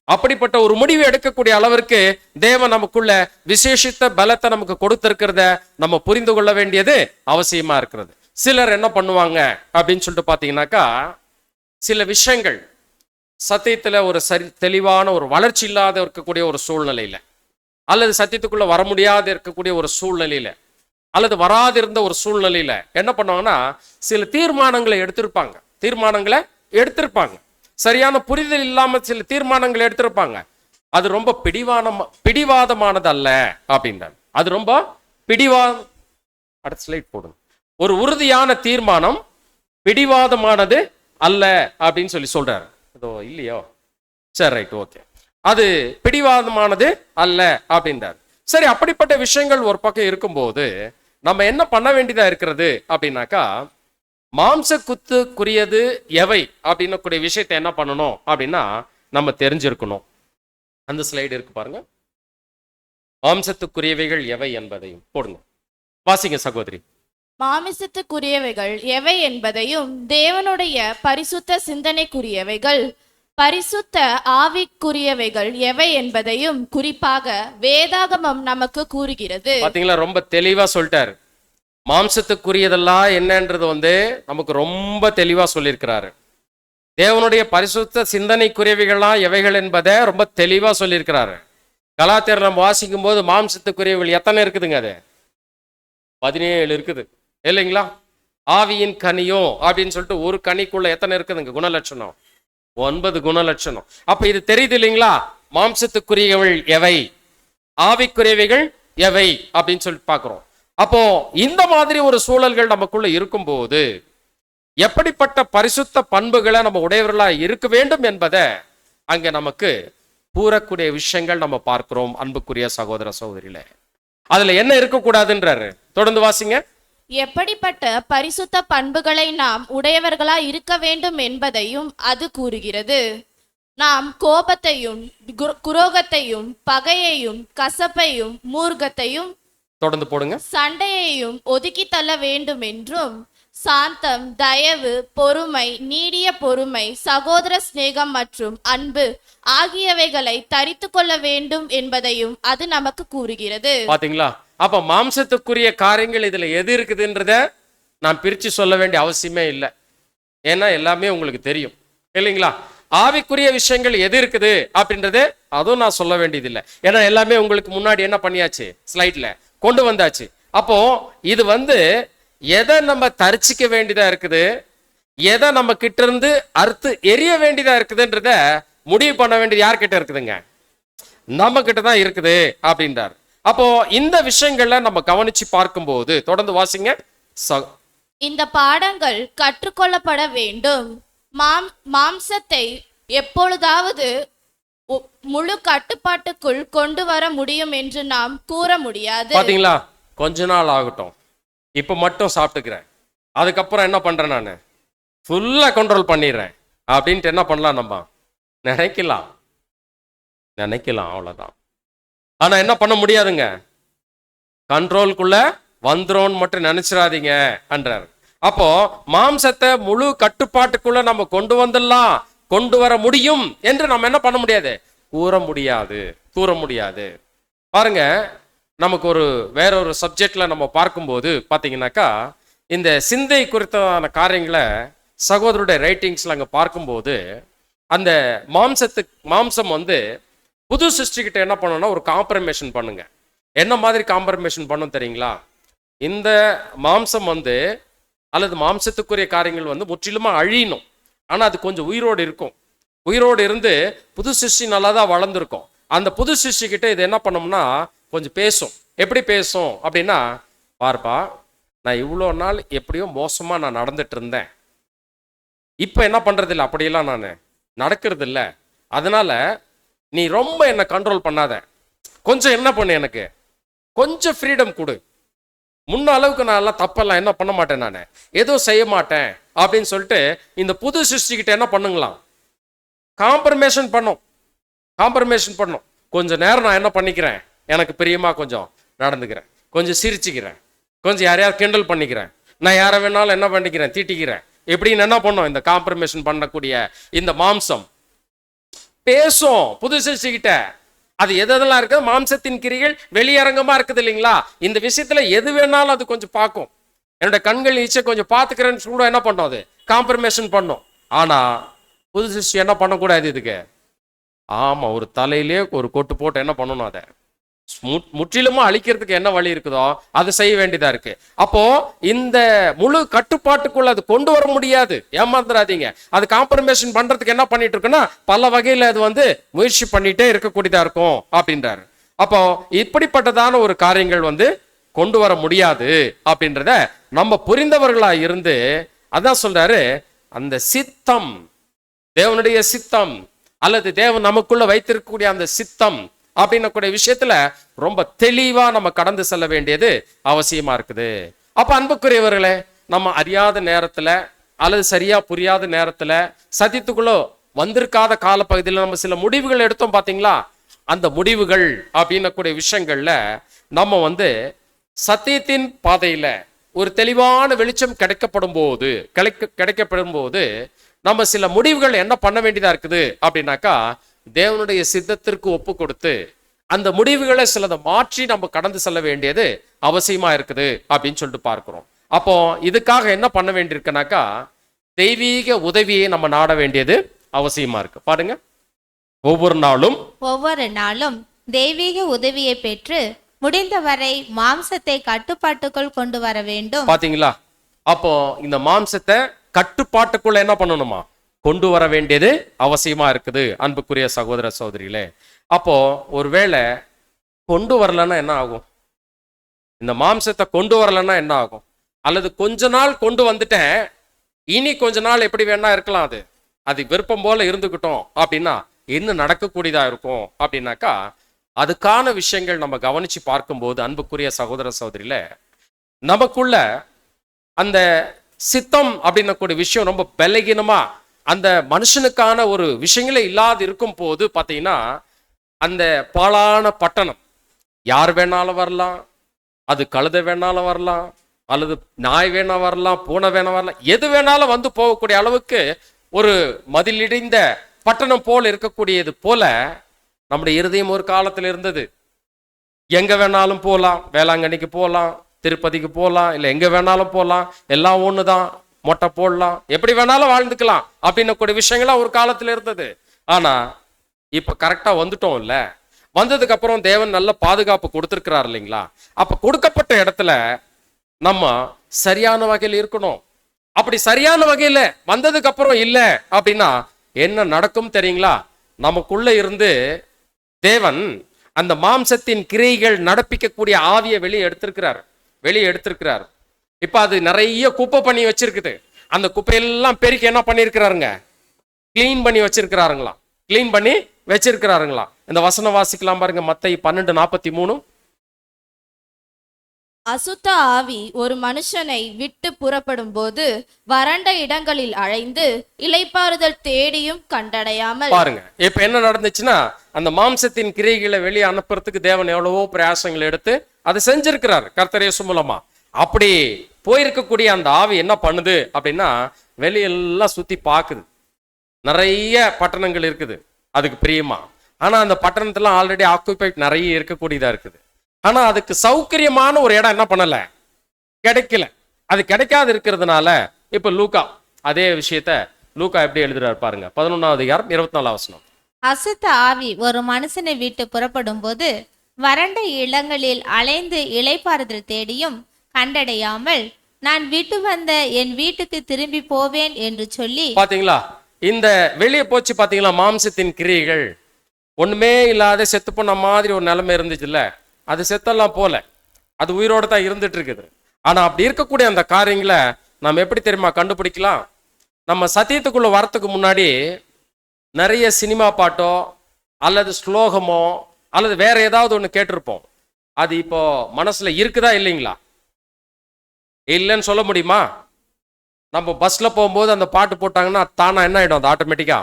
அப்படிப்பட்ட ஒரு முடிவு எடுக்கக்கூடிய அளவிற்கு தேவன் நமக்குள்ள விசேஷித்த பலத்தை நமக்கு கொடுத்திருக்கிறத நம்ம புரிந்து கொள்ள வேண்டியது அவசியமா இருக்கிறது. சிலர் என்ன பண்ணுவாங்க அப்படின்னு சொல்லிட்டு பாத்தீங்கன்னாக்கா, சில விஷயங்கள் சத்தியத்துல ஒரு தெளிவான ஒரு வளர்ச்சி இல்லாத இருக்கக்கூடிய ஒரு சூழ்நிலையில, அல்லது சத்தியத்துக்குள்ள வர முடியாத இருக்கக்கூடிய ஒரு சூழ்நிலையில, அல்லது வராதிருந்த ஒரு சூழ்நிலையில என்ன பண்ணுவாங்கன்னா, சில தீர்மானங்களை எடுத்திருப்பாங்க. சரியான புரிதல் இல்லாம சில தீர்மானங்களை எடுத்திருப்பாங்க. அது ரொம்ப பிடிவாதமானது அல்ல அப்படின்றாங்க. அது ரொம்ப அடுத்த ஸ்லைட் போடுங்க. ஒரு உறுதியான தீர்மானம் பிடிவாதமானது அல்ல அப்படின்னு சொல்றாரு. அதோ இல்லையோ, சரி, ரைட், ஓகே. அது பிடிவாதமானது அல்ல அப்படின்றார். சரி, அப்படிப்பட்ட விஷயங்கள் ஒரு பக்கம் இருக்கும்போது நம்ம என்ன பண்ண வேண்டியதா இருக்கிறது அப்படின்னாக்கா, மாம்சக்குத்துக்குரியது எவை அப்படின்னக்கூடிய விஷயத்தை என்ன பண்ணணும் அப்படின்னா நம்ம தெரிஞ்சிருக்கணும். அந்த ஸ்லைடு இருக்கு பாருங்க, மாம்சத்துக்குரியவைகள் எவை என்பதையும் போடுங்க, வாசிங்க சகோதரி. மாமிசத்துக்குரியவைகள் எவை என்பதையும், தேவனுடைய பரிசுத்த சிந்தனைக்குரியவைகள் பரிசுத்த ஆவிக்குரியவைகள் எவை என்பதையும் குறிப்பாக வேதாகமம் நமக்கு கூறுகிறது. பாத்தீங்களா, ரொம்ப தெளிவா சொல்லிட்டாரு. மாம்சத்துக்குரியதெல்லாம் என்னன்றது நமக்கு ரொம்ப தெளிவா சொல்லியிருக்கிறாரு. தேவனுடைய பரிசுத்த சிந்தனைக்குரியவைகள்லாம் எவைகள் என்பதை ரொம்ப தெளிவா சொல்லியிருக்கிறாரு. கலாத்தியர் நம்ம வாசிக்கும் போது மாம்சத்துக்குரியவைகள் எத்தனை இருக்குதுங்க, அது 17 இருக்குது இல்லைங்களா? ஆவியின் கனியோ அப்படின்னு சொல்லிட்டு ஒரு கனிக்குள்ள எத்தனை இருக்குதுங்க குணலட்சணம்? 9 குணலட்சணம். அப்ப இது தெரியுது இல்லைங்களா? மாம்சத்துக்குரியவள் எவை, ஆவிக்குரியவைகள் எவை அப்படின்னு சொல்லிட்டு பார்க்கிறோம். அப்போ இந்த மாதிரி ஒரு சூழல்கள் நமக்குள்ள இருக்கும்போது எப்படிப்பட்ட பரிசுத்த பண்புகளை நம்ம உடையவர்களா இருக்க வேண்டும் என்பதை அங்க நமக்கு கூறக்கூடிய விஷயங்கள் நம்ம பார்க்கிறோம். அன்புக்குரிய சகோதர சகோதரிகளே, அதுல என்ன இருக்கக்கூடாதுன்றாரு. தொடர்ந்து வாசிங்க. எப்படிப்பட்ட பரிசுத்த பண்புகளை நாம் உடையவர்களா இருக்க வேண்டும் என்பதையும் அது கூறுகிறது. நாம் கோபத்தையும் குரோகத்தையும் பகையையும் கசப்பையும் மூர்க்கத்தையும் தொடர்ந்து போடுங்க. சண்டையையும் ஒதுக்கி தள்ள வேண்டும் என்றும், சாந்தம், தயவு, பொறுமை, நீடிய பொறுமை, சகோதர சிநேகம் மற்றும் அன்பு ஆகியவைகளை தரித்து கொள்ள வேண்டும் என்பதையும் அது நமக்கு கூறுகிறது. பாத்தீங்களா? அப்ப மாம்சத்துக்குரிய காரியங்கள் இதுல எது இருக்குதுன்றத நான் பிரிச்சு சொல்ல வேண்டிய அவசியமே இல்லை. ஏன்னா எல்லாமே உங்களுக்கு தெரியும் இல்லைங்களா? ஆவிக்குரிய விஷயங்கள் எது இருக்குது அப்படின்றது அதுவும் நான் சொல்ல வேண்டியது இல்லை. ஏன்னா எல்லாமே உங்களுக்கு முன்னாடி என்ன பண்ணியாச்சு, ஸ்லைட்ல கொண்டு வந்தாச்சு. அப்போ இது எதை நம்ம தரிசிக்க வேண்டியதா இருக்குது, எதை நம்ம கிட்ட இருந்து அறுத்து எரிய வேண்டியதா இருக்குதுன்றத முடிவு பண்ண வேண்டியது யார்கிட்ட இருக்குதுங்க? நம்ம கிட்ட தான் இருக்குது அப்படின்றார். அப்போ இந்த விஷயங்கள்ல நம்ம கவனிச்சு பார்க்கும்போது தொடர்ந்து வாசிங்க. இந்த பாடங்கள் கற்றுக்கொள்ளப்பட வேண்டும். மாம்சத்தை எப்பொழுதாவது முழு கட்டுப்பாட்டுக்குள் கொண்டு வர முடியும் என்று நாம் கூற முடியாது. பாத்தீங்களா? கொஞ்ச நாள் ஆகட்டும், இப்ப மட்டும் சாப்பிட்டுக்கிறேன், அதுக்கப்புறம் என்ன பண்றேன், நான் ஃபுல்லா கண்ட்ரோல் பண்ணிடுறேன் அப்படின்ட்டு என்ன பண்ணலாம்? நம்ம நினைக்கலாம் அவ்வளவுதான். ஆனா என்ன பண்ண முடியாதுங்க. கண்ட்ரோலுக்குள்ள வந்துரும் மட்டும் நினைச்சிடாதீங்க என்றார். அப்போ மாம்சத்தை முழு கட்டுப்பாட்டுக்குள்ள நம்ம கொண்டு வர முடியும் என்று நம்ம என்ன பண்ண முடியாது, கூற முடியாது. பாருங்க, நமக்கு வேற ஒரு சப்ஜெக்ட்ல நம்ம பார்க்கும்போது பாத்தீங்கன்னாக்கா, இந்த சிந்தை குறித்தான காரியங்களை சகோதரருடைய ரைட்டிங்ஸ்ல அங்க பார்க்கும்போது, அந்த மாம்சம் புது சிருஷ்டிகிட்ட என்ன பண்ணணும்னா ஒரு காம்ப்ரமைஷன் பண்ணுங்க. என்ன மாதிரி காம்ப்ரமைஷன் பண்ணும் தெரியுங்களா? இந்த மாம்சம் அல்லது மாம்சத்துக்குரிய காரியங்கள் முற்றிலுமா அழியணும். ஆனா அது கொஞ்சம் உயிரோடு இருக்கும். உயிரோடு இருந்து புது சிருஷ்டி நல்லா தான் வளர்ந்துருக்கும். அந்த புது சிருஷ்டி கிட்ட இது என்ன பண்ணோம்னா கொஞ்சம் பேசும். எப்படி பேசும் அப்படின்னா, பார்ப்பா, நான் இவ்வளோ நாள் எப்படியோ மோசமா நான் நடந்துட்டு இருந்தேன், இப்ப என்ன பண்றது இல்லை, அப்படியெல்லாம் நான் நடக்கிறது இல்லை. அதனால நீ ரொம்ப என்னை கண்ட்ரோல் பண்ணாத, கொஞ்சம் என்ன பண்ணு, எனக்கு கொஞ்சம் ஃப்ரீடம் கொடு. முன்ன அளவுக்கு நான் எல்லாம் தப்பெல்லாம் என்ன பண்ண மாட்டேன், நான் எதுவும் செய்ய மாட்டேன் அப்படின்னு சொல்லிட்டு இந்த புது சிருஷ்டிகிட்ட என்ன பண்ணுங்களாம், காம்ப்ரமைஷன் பண்ணும். கொஞ்ச நேரம் நான் என்ன பண்ணிக்கிறேன், எனக்கு பிரியமா கொஞ்சம் நடந்துக்கிறேன், கொஞ்சம் சிரிச்சுக்கிறேன், கொஞ்சம் யாரையாவது கிண்டல் பண்ணிக்கிறேன், நான் யாரை வேணாலும் என்ன பண்ணிக்கிறேன், தீட்டிக்கிறேன். எப்படின்னு என்ன பண்ணும், இந்த காம்ப்ரமைஷன் பண்ணக்கூடிய இந்த மாம்சம் பேசும் புது சிருஷ்டிகிட்ட. அது எதெல்லாம் இருக்குது, மாம்சத்தின் கிரிகள் வெளியரங்கமா இருக்குது இல்லைங்களா? இந்த விஷயத்துல எது வேணாலும் அது கொஞ்சம் பார்க்கும். என்னோட கண்கள் ஈச்சை கொஞ்சம் பார்த்துக்கிறேன்னு கூட என்ன பண்ணும், அது காம்ப்ரமைஷன் பண்ணும். ஆனா புது சிருஷ்டி என்ன பண்ணக்கூடாது இதுக்கு. ஆமா, ஒரு தலையிலே ஒரு கொட்டு போட்டு என்ன பண்ணணும், அதை முற்றிலுமா அழிக்கிறதுக்கு என்ன வழி இருக்குதோ அது செய்ய வேண்டியதா இருக்கு. அப்போ இந்த முழு கட்டுப்பாட்டுக்குள்ள அது கொண்டு வர முடியாது, ஏமாந்துடாதீங்க. அது காம்ப்ரமைஷன் பண்றதுக்கு என்ன பண்ணிட்டு இருக்குன்னா பல வகையில அது முயற்சி பண்ணிட்டே இருக்கக்கூடியதா இருக்கும் அப்படின்றாரு. அப்போ இப்படிப்பட்டதான ஒரு காரியங்கள் கொண்டு வர முடியாது அப்படின்றத நம்ம புரிந்தவர்களா இருந்து அதான் சொல்றாரு, அந்த சித்தம், தேவனுடைய சித்தம் அல்லது தேவன் நமக்குள்ள வைத்திருக்கக்கூடிய அந்த சித்தம் அப்படின்னக்கூடிய விஷயத்துல ரொம்ப தெளிவா நம்ம கடந்து செல்ல வேண்டியது அவசியமா இருக்குது. அப்ப அன்புக்குரியவர்களே, நம்ம அறியாத நேரத்துல அல்லது சரியா புரியாத நேரத்துல சத்தியத்துக்குள்ள வந்திருக்காத காலப்பகுதியில் நம்ம சில முடிவுகள் எடுத்தோம் பாத்தீங்களா? அந்த முடிவுகள் அப்படின்னக்கூடிய விஷயங்கள்ல நம்ம சத்தியத்தின் பாதையில ஒரு தெளிவான வெளிச்சம் கிடைக்கப்படும் போது நம்ம சில முடிவுகள் என்ன பண்ண வேண்டியதா இருக்குது அப்படின்னாக்கா, தேவனுடைய சித்தத்திற்கு ஒப்பு கொடுத்து அந்த முடிவுகளை சிலதை மாற்றி நம்ம கடந்து செல்ல வேண்டியது அவசியமா இருக்குது அப்படின்னு சொல்லிட்டு பார்க்கிறோம். அப்போ இதுக்காக என்ன பண்ண வேண்டியிருக்குனாக்கா, தெய்வீக உதவியை நம்ம நாட வேண்டியது அவசியமா இருக்கு. பாருங்க, ஒவ்வொரு நாளும் தெய்வீக உதவியை பெற்று முடிந்தவரை மாம்சத்தை கட்டுப்பாட்டுக்குள் கொண்டு வர வேண்டும். பாத்தீங்களா? அப்போ இந்த மாம்சத்தை கட்டுப்பாட்டுக்குள்ள என்ன பண்ணணுமா? கொண்டு வர வேண்டியது அவசியமா இருக்குது அன்புக்குரிய சகோதர சகோதரிகளே. அப்போ ஒருவேளை கொண்டு வரலன்னா என்ன ஆகும்? இந்த மாம்சத்தை கொண்டு வரலன்னா என்ன ஆகும்? அல்லது கொஞ்ச நாள் கொண்டு வந்துட்டேன், இனி கொஞ்ச நாள் எப்படி வேணா இருக்கலாம், அது விருப்பம் போல இருந்துக்கிட்டோம் அப்படின்னா என்ன நடக்கக்கூடியதா இருக்கும் அப்படின்னாக்கா, அதுக்கான விஷயங்கள் நம்ம கவனிச்சு பார்க்கும்போது அன்புக்குரிய சகோதர சகோதரியில நமக்குள்ள அந்த சித்தம் அப்படின்னக்கூடிய விஷயம் ரொம்ப பலகீனமா அந்த மனுஷனுக்கான ஒரு விஷயங்களே இல்லாது இருக்கும் போது பார்த்தீங்கன்னா, அந்த பாழான பட்டணம் யார் வேணாலும் வரலாம், அது கழுதை வேணாலும் வரலாம், அல்லது நாய் வேணா வரலாம், பூனை வேணா வரலாம், எது வேணாலும் வந்து போகக்கூடிய அளவுக்கு ஒரு மதிலிடிந்த பட்டணம் போல இருக்கக்கூடியது போல நம்முடைய இருதயம் ஒரு காலத்தில் இருந்தது. எங்க வேணாலும் போகலாம், வேளாங்கண்ணிக்கு போகலாம், திருப்பதிக்கு போகலாம், இல்லை எங்க வேணாலும் போகலாம், எல்லாம் ஒண்ணுதான், மொட்டை போடலாம், எப்படி வேணாலும் வாழ்ந்துக்கலாம் அப்படின்னக்கூடிய விஷயங்கள்லாம் ஒரு காலத்துல இருந்தது. ஆனா இப்ப கரெக்டா வந்துட்டோம் இல்ல, வந்ததுக்கு அப்புறம் தேவன் நல்ல பாதுகாப்பு கொடுத்திருக்கிறார் இல்லைங்களா? அப்ப கொடுக்கப்பட்ட இடத்துல நம்ம சரியான வகையில் இருக்கணும். அப்படி சரியான வகையில வந்ததுக்கு அப்புறம் இல்ல அப்படின்னா என்ன நடக்கும் தெரியுங்களா? நமக்குள்ள இருந்து தேவன் அந்த மாம்சத்தின் கிரியைகள் நடப்பிக்கக்கூடிய ஆவியை வெளியே எடுத்திருக்கிறார். இப்ப அது நிறைய குப்பை பண்ணி வச்சிருக்குது. அந்த குப்பையெல்லாம் பெருக்கி என்ன பண்ணிருக்கிறாருங்க? கிளீன் பண்ணி வச்சிருக்கிறாருங்களா? இந்த வசனம் வாசிக்கலாம் பாருங்க, மத்தேயு 12:43. அசுத்த ஆவி ஒரு மனுஷனை விட்டு புறப்படும் போது வறண்ட இடங்களில் அலைந்து இளைப்பாறுதல் தேடியும் கண்டடையாமல். பாருங்க இப்ப என்ன நடந்துச்சுன்னா, அந்த மாம்சத்தின் கிரியைகளை வெளியே அனுப்புறதுக்கு தேவன் எவ்வளவோ பிரயாசங்கள் எடுத்து அதை செஞ்சிருக்கிறார் கர்த்தர் இயேசு மூலமா. அப்படி போயிருக்கக்கூடிய அந்த ஆவி என்ன பண்ணுது அப்படின்னா, வெளியெல்லாம் சுத்தி பாக்குது. நிறைய பட்டணங்கள் இருக்குது அதுக்கு பிரியமா. ஆனா அந்த பட்டணத்துல ஆல்ரெடி ஆக்குபைட் நிறைய இருக்கக்கூடியதா இருக்குது. ஆனா அதுக்கு சௌகரியமான ஒரு இடம் என்ன பண்ணல, கிடைக்கல. அது கிடைக்காது இருக்கிறதுனால இப்ப லூக்கா அதே விஷயத்த லூக்கா எப்படி எழுதுறாரு பாருங்க, 11:24. அசுத்த ஆவி ஒரு மனுஷனை விட்டு புறப்படும் போது வறண்ட இடங்களில் அலைந்து இளைப்பாறுதல் தேடியும் கண்டடையாமல் நான் விட்டு வந்த என் வீட்டுக்கு திரும்பி போவேன் என்று சொல்லி. பாத்தீங்களா? இந்த வெளியே போச்சு பாத்தீங்களா? மாம்சத்தின் கிரியைகள் ஒண்ணுமே இல்லாத செத்து போன மாதிரி ஒரு நிலைமை இருந்துச்சுல்ல, அது செத்தெல்லாம் போல, அது உயிரோட தான் இருந்துட்டு இருக்குது. ஆனா அப்படி இருக்கக்கூடிய அந்த காரியங்களை நம்ம எப்படி தெரியுமா கண்டுபிடிக்கலாம்? நம்ம சத்தியத்துக்குள்ள வரத்துக்கு முன்னாடி நிறைய சினிமா பாட்டோ அல்லது ஸ்லோகமோ அல்லது வேற ஏதாவது ஒன்று கேட்டிருப்போம். அது இப்போ மனசுல இருக்குதா இல்லைங்களா? இல்லைன்னு சொல்ல முடியுமா? நம்ம பஸ்ல போகும்போது அந்த பாட்டு போட்டாங்கன்னா தானா என்ன ஆயிடும்? அது ஆட்டோமேட்டிக்கா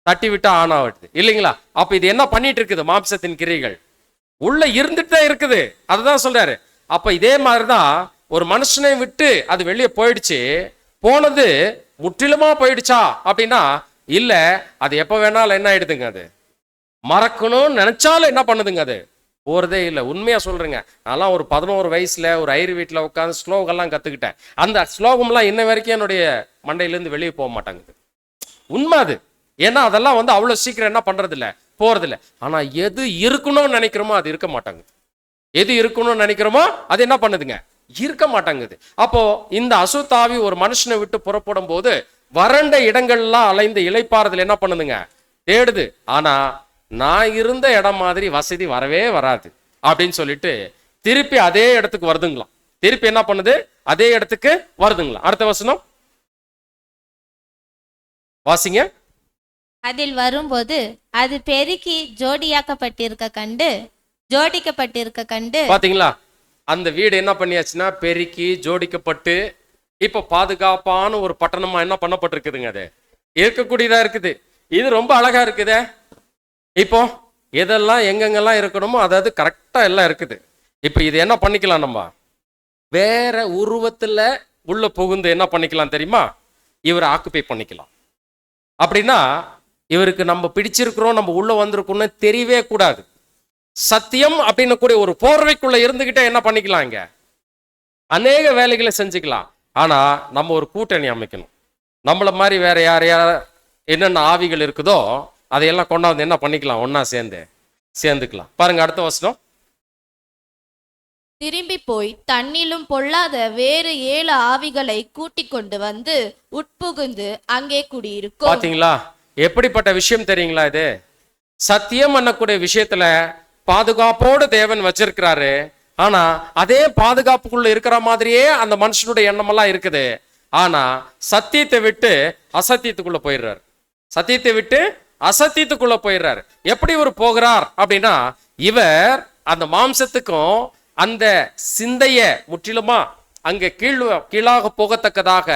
தட்டி விட்டா ஆன் ஆகுது இல்லைங்களா? அப்ப இது என்ன பண்ணிட்டு இருக்குது? மாம்சத்தின் கிரியைகள் உள்ள இருந்துட்டு தான் இருக்குது. அதுதான் சொல்றாரு. அப்ப இதே மாதிரிதான் ஒரு மனுஷனை விட்டு அது வெளியே போயிடுச்சு. போனது முற்றிலுமா போயிடுச்சா அப்படின்னா இல்ல, அது எப்ப வேணாலும் என்ன ஆயிடுதுங்க, அது மறக்கணும்னு நினைச்சாலும் என்ன பண்ணுதுங்க, அது போறதே இல்லை. உண்மையா சொல்றேங்க, நான்லாம் ஒரு 11 வயசுல ஒரு ஐயர் வீட்டில் உட்காந்து ஸ்லோகம்லாம் கத்துக்கிட்டேன். அந்த ஸ்லோகம்லாம் இன்ன வரைக்கும் என்னுடைய மண்டையிலேருந்து வெளியே போக மாட்டாங்குது. உண்மை அது. ஏன்னா அதெல்லாம் வந்து அவ்வளவு சீக்கிரம் என்ன பண்றது இல்லை, போறது இல்லை. ஆனா எது இருக்கணும்னு நினைக்கிறோமோ அது இருக்க மாட்டாங்குது. எது இருக்கணும்னு நினைக்கிறோமோ அது என்ன பண்ணுதுங்க, இருக்க மாட்டாங்குது. அப்போ இந்த அசுத்தாவி ஒரு மனுஷனை விட்டு புறப்படும் போது வறண்ட இடங்கள்லாம் அலைந்து இளைப்பாறுதல் என்ன பண்ணுதுங்க, தேடுது. ஆனா நான் இருந்த இடம் மாதிரி வசதி வரவே வராது அப்படின்னு சொல்லிட்டு திருப்பி அதே இடத்துக்கு வருதுங்களாம். திருப்பி என்ன பண்ணுது, அதே இடத்துக்கு வருதுங்களாம். அடுத்த வசனம் வாசிங்க. அதில் வரும்போது அது பெருக்கி ஜோடிக்கப்பட்டிருக்க கண்டு. பாத்தீங்களா? அந்த வீடு என்ன பண்ணியாச்சுன்னா பெருக்கி ஜோடிக்கப்பட்டு இப்ப பாதுகாப்பான ஒரு பட்டணமா என்ன பண்ணப்பட்டிருக்குதுங்க, அது இருக்கக்கூடியதா இருக்குது. இது ரொம்ப அழகா இருக்குதே. இப்போ எதெல்லாம் எங்கெங்கெல்லாம் இருக்கணுமோ அதாவது கரெக்டா எல்லாம் இருக்குது. இப்ப இது என்ன பண்ணிக்கலாம், நம்ம வேற உருவத்துல உள்ள புகுந்து என்ன பண்ணிக்கலாம் தெரியுமா, இவரை ஆக்குபை பண்ணிக்கலாம். அப்படின்னா இவருக்கு நம்ம பிடிச்சிருக்கிறோம், நம்ம உள்ள வந்திருக்கோம்னு தெரியவே கூடாது. சத்தியம் அப்படின்னு கூடிய ஒரு போர்வைக்குள்ள இருந்துகிட்டே என்ன பண்ணிக்கலாம், இங்க அநேக வேலைகளை செஞ்சுக்கலாம். ஆனா நம்ம ஒரு கூட்டணி அமைக்கணும். நம்மள மாதிரி வேற யார் என்னென்ன ஆவிகள் இருக்குதோ அதையெல்லாம் கொண்டாந்து என்ன பண்ணிக்கலாம், ஒன்னா சேர்ந்துக்கலாம். பாருங்க அடுத்த வசனம். திரும்பி போய் தன்னிலும் பொல்லாத வேறு 7 ஆவிகளை கூட்டிக் கொண்டு வந்து உட்புகுந்து அங்கே குடியிருக்கும். பாத்தீங்களா எப்படிப்பட்ட விஷயம் தெரியுங்களா? இது சத்தியம் பண்ணக்கூடிய விஷயத்துல பாதுகாப்போடு தேவன் வச்சிருக்கிறாரு. ஆனா அதே பாதுகாப்புக்குள்ள இருக்கிற மாதிரியே அந்த மனுஷனுடைய எண்ணமெல்லாம் இருக்குது. ஆனா சத்தியத்தை விட்டு அசத்தியத்துக்குள்ள போயிடுறாரு. சத்தியத்தை விட்டு அசத்தியத்துக்குள்ள போயிடுறாரு. எப்படி இவர் போகிறார் அப்படின்னா, இவர் அந்த மாம்சத்துக்கும் அந்த சிந்தைய முற்றிலுமா அங்க கீழாக போகத்தக்கதாக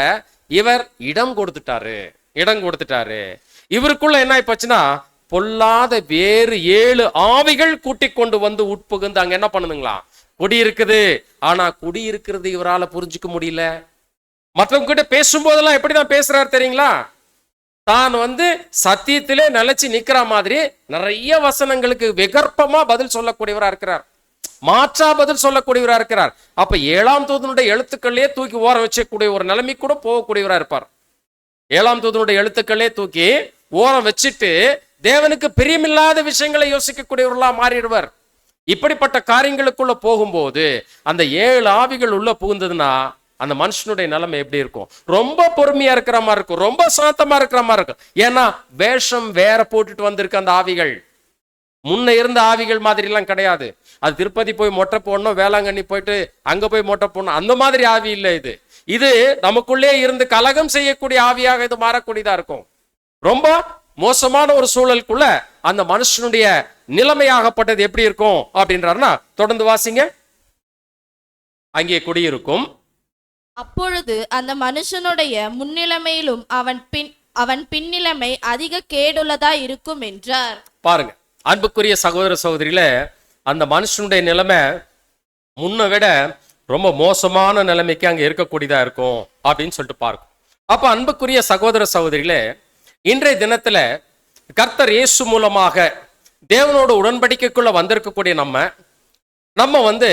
இவர் இடம் கொடுத்துட்டாரு. இவருக்குள்ள என்ன ஆயிப்போச்சுன்னா, பொல்லாத வேறு 7 ஆவிகள் கூட்டிக் கொண்டு வந்து உட்புகுந்து அங்க என்ன பண்ணுதுங்களா, குடி இருக்குது. ஆனா குடி இருக்கிறது இவரால புரிஞ்சுக்க முடியல. மற்றவங்க கிட்ட பேசும்போதெல்லாம் எப்படிதான் பேசுறாரு தெரியுங்களா? தான் வந்து சத்தியத்திலே நிலைச்சு நிக்கிற மாதிரி நிறைய வசனங்களுக்கு விகற்பமா பதில் சொல்லக்கூடியவரா இருக்கிறார். மாற்றா பதில் சொல்லக்கூடியவரா இருக்கிறார். அப்ப 7ஆம் தூதனுடைய எழுத்துக்கள்லயே தூக்கி ஓர வச்சக்கூடிய ஒரு நிலைமை கூட போகக்கூடியவரா இருப்பார். 7ஆம் தூதனுடைய எழுத்துக்களே தூக்கி ஓரம் வச்சுட்டு தேவனுக்கு பிரியமில்லாத விஷயங்களை யோசிக்கக்கூடியவர்களா மாறிடுவார். இப்படிப்பட்ட காரியங்களுக்குள்ள போகும்போது அந்த 7 ஆவிகள் உள்ள புகுந்ததுன்னா அந்த மனுஷனுடைய நிலைமை எப்படி இருக்கும்? ரொம்ப பொறுமையா இருக்கிற மாதிரி இருக்கும், ரொம்ப சாந்தமா இருக்கிற மாதிரி இருக்கும். ஏன்னா வேஷம் வேற போட்டுட்டு வந்திருக்கு அந்த ஆவிகள். முன்ன இருந்த ஆவிகள் மாதிரி எல்லாம் கிடையாது. அது திருப்பதி போய் மொட்டை போடணும், வேளாங்கண்ணி போயிட்டு அங்க போய் மொட்டை போடணும், அந்த மாதிரி ஆவி இல்லை. இது நமக்குள்ளே இருந்து கலகம் செய்யக்கூடிய ஆவியாக இது மாறக்கூடியதா இருக்கும். ரொம்ப மோசமான ஒரு சூழலுக்குள்ள அந்த மனுஷனுடைய நிலைமையாகப்பட்டது எப்படி இருக்கும் அப்படின்றாருன்னா, தொடர்ந்து வாசிங்க. அங்கே குடியிருக்கும். அப்பொழுது அந்த மனுஷனுடைய முன்னிலைமையிலும் அவன் பின்னிலைமை அதிக கேடுள்ளதா இருக்கும் என்றார். பாருங்க அன்புக்குரிய சகோதர சகோதரியில, அந்த மனுஷனுடைய நிலைமை முன்ன விட ரொம்ப மோசமான நிலைமைக்கு அங்க இருக்கக்கூடியதா இருக்கும் அப்படின்னு சொல்லிட்டு பார்க்கும். அப்ப அன்புக்குரிய சகோதர சகோதரிகளே, இன்றைய தினத்துல கர்த்தர் இயேசு மூலமாக தேவனோட உடன்படிக்கைக்குள்ள வந்திருக்கக்கூடிய நம்ம வந்து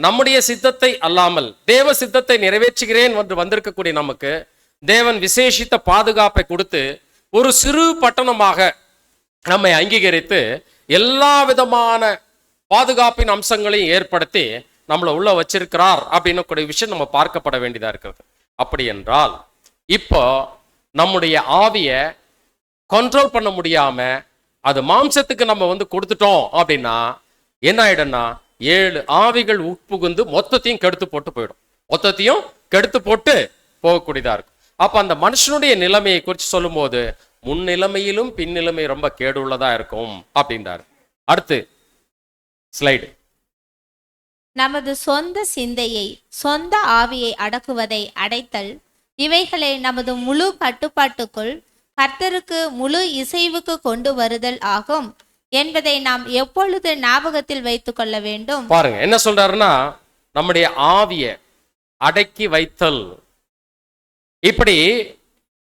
நம்முடைய சித்தத்தை அல்லாமல் தேவ சித்தத்தை நிறைவேற்றுகிறேன் என்று வந்திருக்கக்கூடிய நமக்கு தேவன் விசேஷித்த பாதுகாப்பை கொடுத்து ஒரு சிறு பட்டணமாக நம்மை அங்கீகரித்து எல்லா விதமான பாதுகாப்பின் அம்சங்களையும் ஏற்படுத்தி நம்மளை உள்ள வச்சிருக்கிறார் அப்படின்னு கூடிய விஷயம் நம்ம பார்க்கப்பட வேண்டியதா இருக்கிறது. அப்படி என்றால் இப்போ நம்முடைய ஆவிய கண்ட்ரோல் பண்ண முடியாம அது மாம்சத்துக்கு நம்ம வந்து கொடுத்துட்டோம் அப்படின்னா என்ன ஆயிடும்னா, 7 ஆவிகள் உட்புகுந்து மொத்தத்தையும் கெடுத்து போட்டு போயிடும். மொத்தத்தையும் கெடுத்து போட்டு போகக்கூடியதா இருக்கும். அப்ப அந்த மனுஷனுடைய நிலைமையை குறித்து சொல்லும் போது முன்னிலைமையிலும் பின்னிலைமை ரொம்ப கேடுள்ளதா இருக்கும் அப்படின்றாரு. அடுத்து ஸ்லைடு. நமது சொந்த சிந்தையை, சொந்த ஆவியை அடக்குவதை அடைத்தல், இவைகளை நமது முழு கட்டுப்பாட்டுக்குள் கர்த்தருக்கு முழு இசைவுக்கு கொண்டு வருதல் ஆகும் என்பதை நாம் எப்பொழுது ஞாபகத்தில் வைத்துக் கொள்ள வேண்டும். பாருங்க என்ன சொல்றாருன்னா, நம்முடைய ஆவிய அடக்கி வைத்தல், இப்படி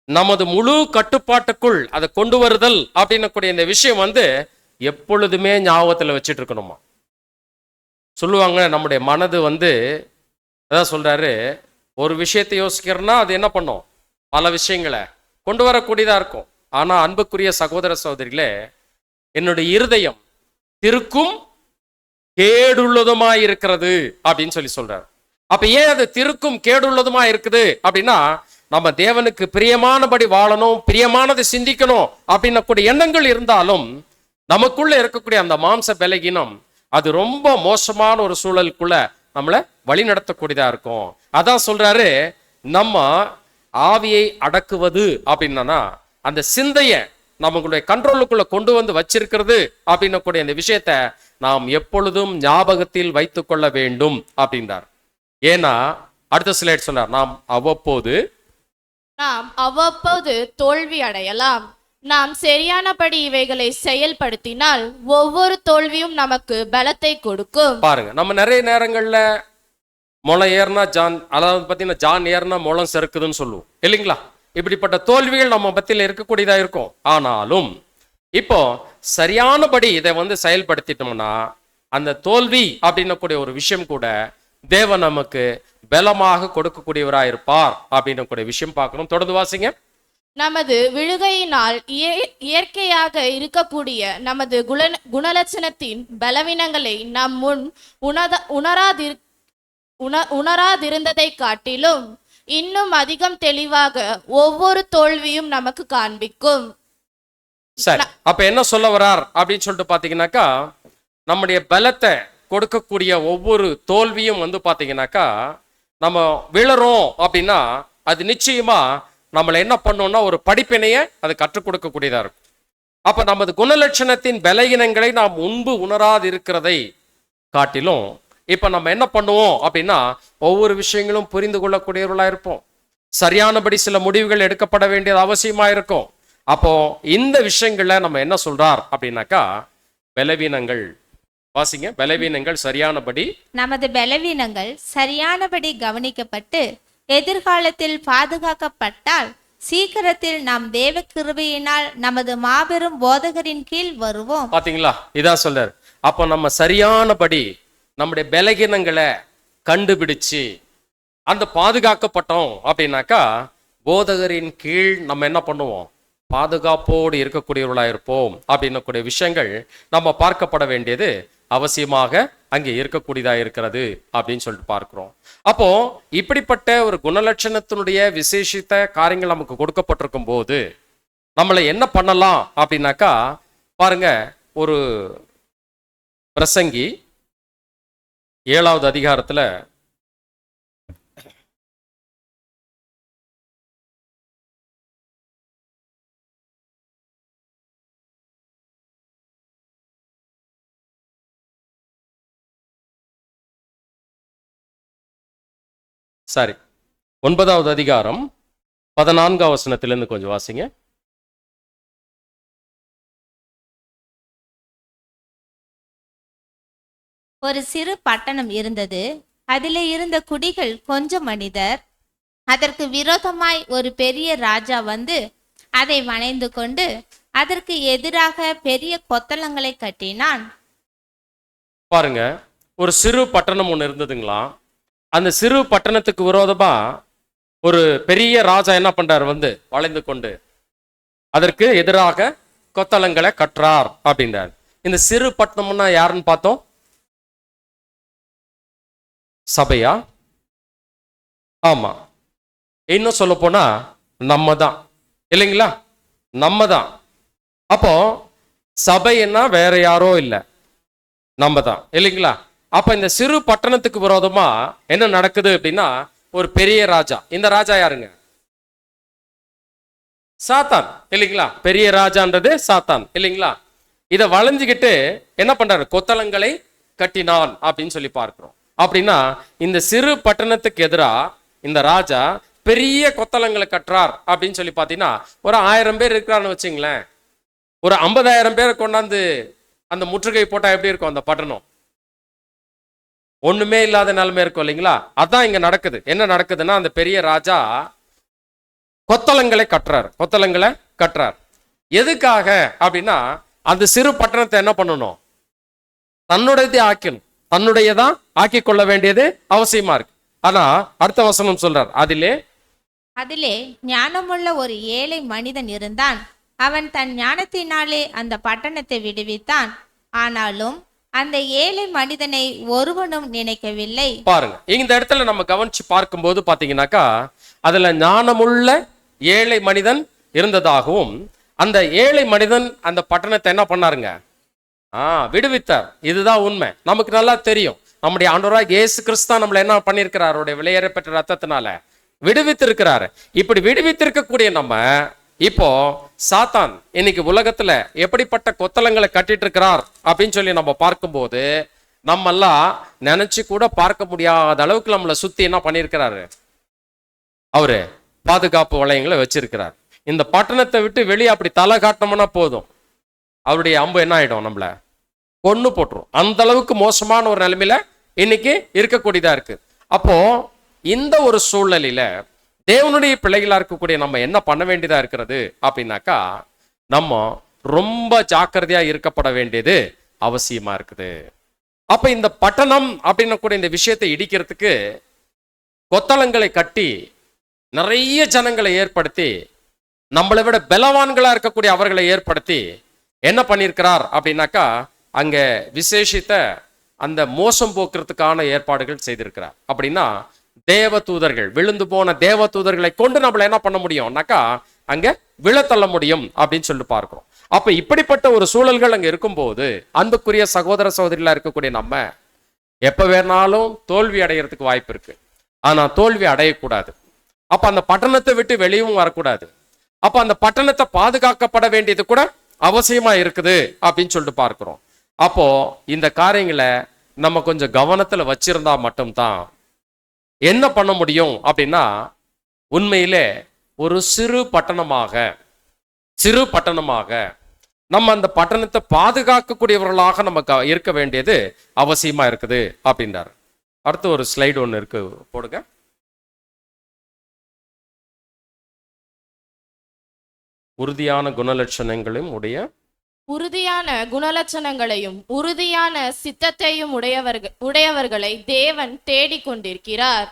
நமது முழு கட்டுப்பாட்டுக்குள் அதை கொண்டு வருதல் அப்படின்னு இந்த விஷயம் வந்து எப்பொழுதுமே ஞாபகத்துல வச்சுட்டு இருக்கணுமா. சொல்லுவாங்க நம்முடைய மனது வந்து அதான் சொல்றாரு, ஒரு விஷயத்தை யோசிக்கிறோன்னா அது என்ன பண்ணும், பல விஷயங்களை கொண்டு வரக்கூடியதா இருக்கும். ஆனா அன்புக்குரிய சகோதர சகோதரிகளே, என்னுடைய இருதயம் திருக்கும் கேடுள்ளதுமா இருக்கிறது அப்படின்னு சொல்றாரு. அப்ப ஏன் அது திருக்கும் கேடுள்ளதுமா இருக்குது அப்படின்னா, நம்ம தேவனுக்கு பிரியமானபடி வாழணும், பிரியமானதை சிந்திக்கணும் அப்படின்னு கூடிய எண்ணங்கள் இருந்தாலும் நமக்குள்ள இருக்கக்கூடிய அந்த மாம்ச பலகீனம் அது ரொம்ப மோசமான ஒரு சூழலுக்குள்ள நம்மளை வழி நடத்தக்கூடியதா இருக்கும். அதான் சொல்றாரு, நம்ம ஆவியை அடக்குவது அப்படின்னா அந்த சிந்தைய நம்மளுடைய கண்ட்ரோலுக்குள்ள கொண்டு வந்து வச்சிருக்கிறது அப்படின்னு கூடிய அந்த விஷயத்த நாம் எப்பொழுதும் ஞாபகத்தில் வைத்துக் கொள்ள வேண்டும் அப்படின்றார். ஏன்னா அடுத்த ஸ்லைட் சொன்னார், நாம் அவ்வப்போது தோல்வி அடையலாம். நாம் சரியானபடி இவைகளை செயல்படுத்தினால் ஒவ்வொரு தோல்வியும் நமக்கு பலத்தை கொடுக்கும். பாருங்க, நம்ம நிறைய நேரங்கள்ல முளம் ஏறினா ஜான், அதாவது பார்த்தீங்கன்னா ஜான் ஏறினா முளம் செருக்குதுன்னு சொல்லுவோம் இல்லைங்களா. இப்படிப்பட்ட தோல்விகள் நம்ம பத்தியில இருக்கக்கூடியதா இருக்கும். ஆனாலும் இப்போ சரியானபடி இதை வந்து செயல்படுத்திட்டோம்னா அந்த தோல்வி அப்படின்னக்கூடிய ஒரு விஷயம் கூட தேவன் நமக்கு பலமாக கொடுக்கக்கூடியவராக இருப்பார் அப்படின்னு கூடிய விஷயம் பார்க்கணும். தொடர்ந்து வாசிங்க. நமது விழுகையினால் இயற்கையாக இருக்கக்கூடிய நமது குணலட்சணத்தின் பலவீனங்களை நம் முன் உணராதிருந்ததை காட்டிலும் இன்னும் அதிகம் தெளிவாக ஒவ்வொரு தோல்வியும் நமக்கு காண்பிக்கும். சரி, அப்ப என்ன சொல்ல வரார் அப்படின்னு சொல்லிட்டு பாத்தீங்கன்னாக்கா, நம்முடைய பலத்தை கொடுக்கக்கூடிய ஒவ்வொரு தோல்வியும் பாத்தீங்கன்னாக்கா, நம்ம விழறோம் அப்படின்னா அது நிச்சயமா நம்மளை என்ன பண்ணோம்னா ஒரு படிப்பினைய அது கற்றுக் கொடுக்கக்கூடியதா இருக்கும். அப்ப நமது குணலட்சணத்தின் பலகீனங்களை நாம் முன்பு உணராது இருக்கிறதை காட்டிலும் இப்ப நம்ம என்ன பண்ணுவோம் அப்படின்னா ஒவ்வொரு விஷயங்களும் புரிந்து கொள்ளக்கூடியவர்களா இருப்போம். சரியானபடி சில முடிவுகள் எடுக்கப்பட வேண்டியது அவசியமா இருக்கும். அப்போ இந்த விஷயங்கள்ல நம்ம என்ன சொல்றார் அப்படின்னாக்கா, பலவீனங்கள், வாசிங்க, பலவீனங்கள் சரியானபடி, நமது பலவீனங்கள் சரியானபடி கவனிக்கப்பட்டு எதிர்காலத்தில் பாதுகாக்கப்பட்டால் சீக்கிரத்தில் நாம் தேவ கிருபையினால் நமது மாபெரும் போதகரின் கீழ் வருவோம். பாத்தீங்களா, இதான் சொல்றாரு. அப்போ நம்ம சரியானபடி நம்முடைய பலகீனங்களை கண்டுபிடிச்சு அந்த பாதுகாக்கப்பட்டோம் அப்படின்னாக்கா போதகரின் கீழ் நம்ம என்ன பண்ணுவோம், பாதுகாப்போடு இருக்கக்கூடியவர்களா இருப்போம் அப்படின்னு கூடிய விஷயங்கள் நம்ம பார்க்கப்பட வேண்டியது அவசியமாக அங்கே இருக்கக்கூடியதா இருக்கிறது அப்படின்னு சொல்லிட்டு பார்க்கிறோம். அப்போ இப்படிப்பட்ட ஒரு குணலட்சணத்தினுடைய விசேஷித்த காரியங்கள் நமக்கு கொடுக்கப்பட்டிருக்கும் போது நம்மளை என்ன பண்ணலாம் அப்படின்னாக்கா, பாருங்க, ஒரு பிரசங்கி 7வது அதிகாரத்துல சாரி 9வது அதிகாரம் 14வது வசனத்திலிருந்து கொஞ்சம் வாசிங்க. ஒரு சிறு பட்டணம் இருந்தது. அதிலே இருந்த குடிகள் கொஞ்சம் மனிதர். அதற்கு விரோதமாய் ஒரு பெரிய ராஜா வந்து அதை வணைந்து கொண்டு அதற்கு எதிராக பெரிய கொத்தளங்களை கட்டினான். பாருங்க, ஒரு சிறு பட்டணம் ஒன்று இருந்ததுங்களா. அந்த சிறு பட்டணத்துக்கு விரோதமா ஒரு பெரிய ராஜா என்ன பண்றார், வளைந்து கொண்டு அதற்கு எதிராக கொத்தளங்களை கட்டுறார் அப்படின்றார். இந்த சிறு பட்டணம்னா யாருன்னு பார்த்தோம், சபையா? ஆமா, இன்னும் சொல்ல போனா நம்ம தான், இல்லைங்களா? நம்ம தான். அப்போ சபைன்னா வேற யாரோ இல்லை, நம்ம தான், இல்லைங்களா? அப்ப இந்த சிறு பட்டணத்துக்கு விரோதமா என்ன நடக்குது அப்படின்னா ஒரு பெரிய ராஜா. இந்த ராஜா யாருங்க? சாத்தான், இல்லைங்களா? பெரிய ராஜான்றது சாத்தான், இல்லைங்களா? இதை வளைஞ்சுக்கிட்டு என்ன பண்றாரு, கொத்தளங்களை கட்டினான் அப்படின்னு சொல்லி பார்க்கிறோம். அப்படின்னா இந்த சிறு பட்டணத்துக்கு எதிராக இந்த ராஜா பெரிய கொத்தளங்களை கட்டுறார் அப்படின்னு சொல்லி பார்த்தீங்கன்னா ஒரு 1000 பேர் இருக்கிறான்னு வச்சுங்களேன். ஒரு 50,000 பேரை கொண்டாந்து அந்த முற்றுகை போட்டா எப்படி இருக்கும் அந்த பட்டணம்? ஒண்ணுமே இல்லாத நிலைமை இருக்கும், இல்லைங்களா? அதான் இங்க நடக்குது. என்ன நடக்குதுன்னா அந்த பெரிய ராஜா கொத்தளங்களை கட்டுறார். எதுக்காக அப்படின்னா அந்த சிறு பட்டணத்தை என்ன பண்ணணும், தன்னுடையதே ஆக்கணும், தன்னுடையதான் ஆக்கி கொள்ள வேண்டியது அவசியமா இருக்கு. ஆனா அடுத்த வசனம் சொல்றார், அதிலே ஞானமுள்ள ஒரு ஏழை மனிதன் இருந்தான். அவன் தன் ஞானத்தினாலே அந்த பட்டணத்தை விடுவித்தான். ஆனாலும் அந்த ஏழை மனிதனை ஒருவனும் நினைக்கவில்லை. பாருங்க, இந்த இடத்துல நம்ம கவனிச்சு பார்க்கும்போது பாத்தீங்கன்னாக்கா அதுல ஞானமுள்ள ஏழை மனிதன் இருந்ததாகவும் அந்த ஏழை மனிதன் அந்த பட்டணத்தை என்ன பண்ணாருங்க, விடுவித்தார். இதுதான் உண்மை. நமக்கு நல்லா தெரியும், நம்முடைய ஆண்டவராகிய இயேசு கிறிஸ்து நம்மள என்ன பண்ணியிருக்கிறார், அவருடைய விலையேறப்பெற்ற ரத்தத்தினால விடுவித்திருக்கிறாரு. இப்படி விடுவித்திருக்கக்கூடிய நம்ம இப்போ சாத்தான் இன்னைக்கு உலகத்துல எப்படிப்பட்ட கொத்தளங்களை கட்டிட்டு இருக்கிறார் அப்படின்னு சொல்லி நம்ம பார்க்கும்போது நம்ம எல்லாம் நினைச்சு கூட பார்க்க முடியாத அளவுக்கு நம்மளை சுத்தி என்ன பண்ணியிருக்கிறாரு, அவரு பாதுகாப்பு வளையங்களை வச்சிருக்கிறார். இந்த பட்டணத்தை விட்டு வெளியே அப்படி தலை காட்டினோம்னா போதும், அவருடைய அம்பு என்ன ஆயிடும், நம்மள கொன்னு போட்டுரும். அந்த அளவுக்கு மோசமான ஒரு நிலைமையில இன்னைக்கு இருக்கக்கூடியதா இருக்கு. அப்போ இந்த ஒரு சூழ்நிலையில தேவனுடைய பிள்ளைகளா இருக்கக்கூடிய நம்ம என்ன பண்ண வேண்டியதா இருக்கிறது அப்படின்னாக்கா, நம்ம ரொம்ப ஜாக்கிரதையா இருக்கப்பட வேண்டியது அவசியமா இருக்குது. அப்ப இந்த பட்டணம் அப்படின்னு கூட இந்த விஷயத்தை இடிக்கிறதுக்கு கொத்தளங்களை கட்டி நிறைய ஜனங்களை ஏற்படுத்தி நம்மளை விட பலவான்களா இருக்கக்கூடிய அவர்களை ஏற்படுத்தி என்ன பண்ணியிருக்கிறார் அப்படின்னாக்கா அங்க விசேஷித்த அந்த மோசம் போக்குறதுக்கான ஏற்பாடுகள் செய்திருக்கிறார். அப்படின்னா தேவ தூதர்கள், விழுந்து போன தேவ தூதர்களை கொண்டு நம்மள என்ன பண்ண முடியும்னாக்கா அங்க விழத்தள்ள முடியும் அப்படின்னு சொல்லிட்டு பார்க்கிறோம். அப்ப இப்படிப்பட்ட ஒரு சூழல்கள் அங்க இருக்கும்போது அன்புக்குரிய சகோதர சகோதரிகளா இருக்கக்கூடிய நம்ம எப்ப வேணாலும் தோல்வி அடைகிறதுக்கு வாய்ப்பு இருக்கு. ஆனா தோல்வி அடையக்கூடாது. அப்ப அந்த பட்டணத்தை விட்டு வெளியும் வரக்கூடாது. அப்ப அந்த பட்டணத்தை பாதுகாக்கப்பட வேண்டியது கூட அவசியமா இருக்குது அப்படின்னு சொல்லிட்டு பார்க்கிறோம். அப்போ இந்த காரியங்களை நம்ம கொஞ்சம் கவனத்துல வச்சிருந்தா மட்டும்தான் என்ன பண்ண முடியும் அப்படின்னா, உண்மையிலே ஒரு சிறு பட்டணமாக நம்ம அந்த பட்டணத்தை பாதுகாக்கக்கூடியவர்களாக நம்ம இருக்க வேண்டியது அவசியமா இருக்குது அப்படின்றார். அடுத்து ஒரு ஸ்லைடு ஒன்று இருக்கு, போடுங்க. உறுதியான குணலட்சணங்களையும் உறுதியான சித்தத்தையும் உடையவர்களை தேவன் தேடிக்கொண்டிருக்கிறார்.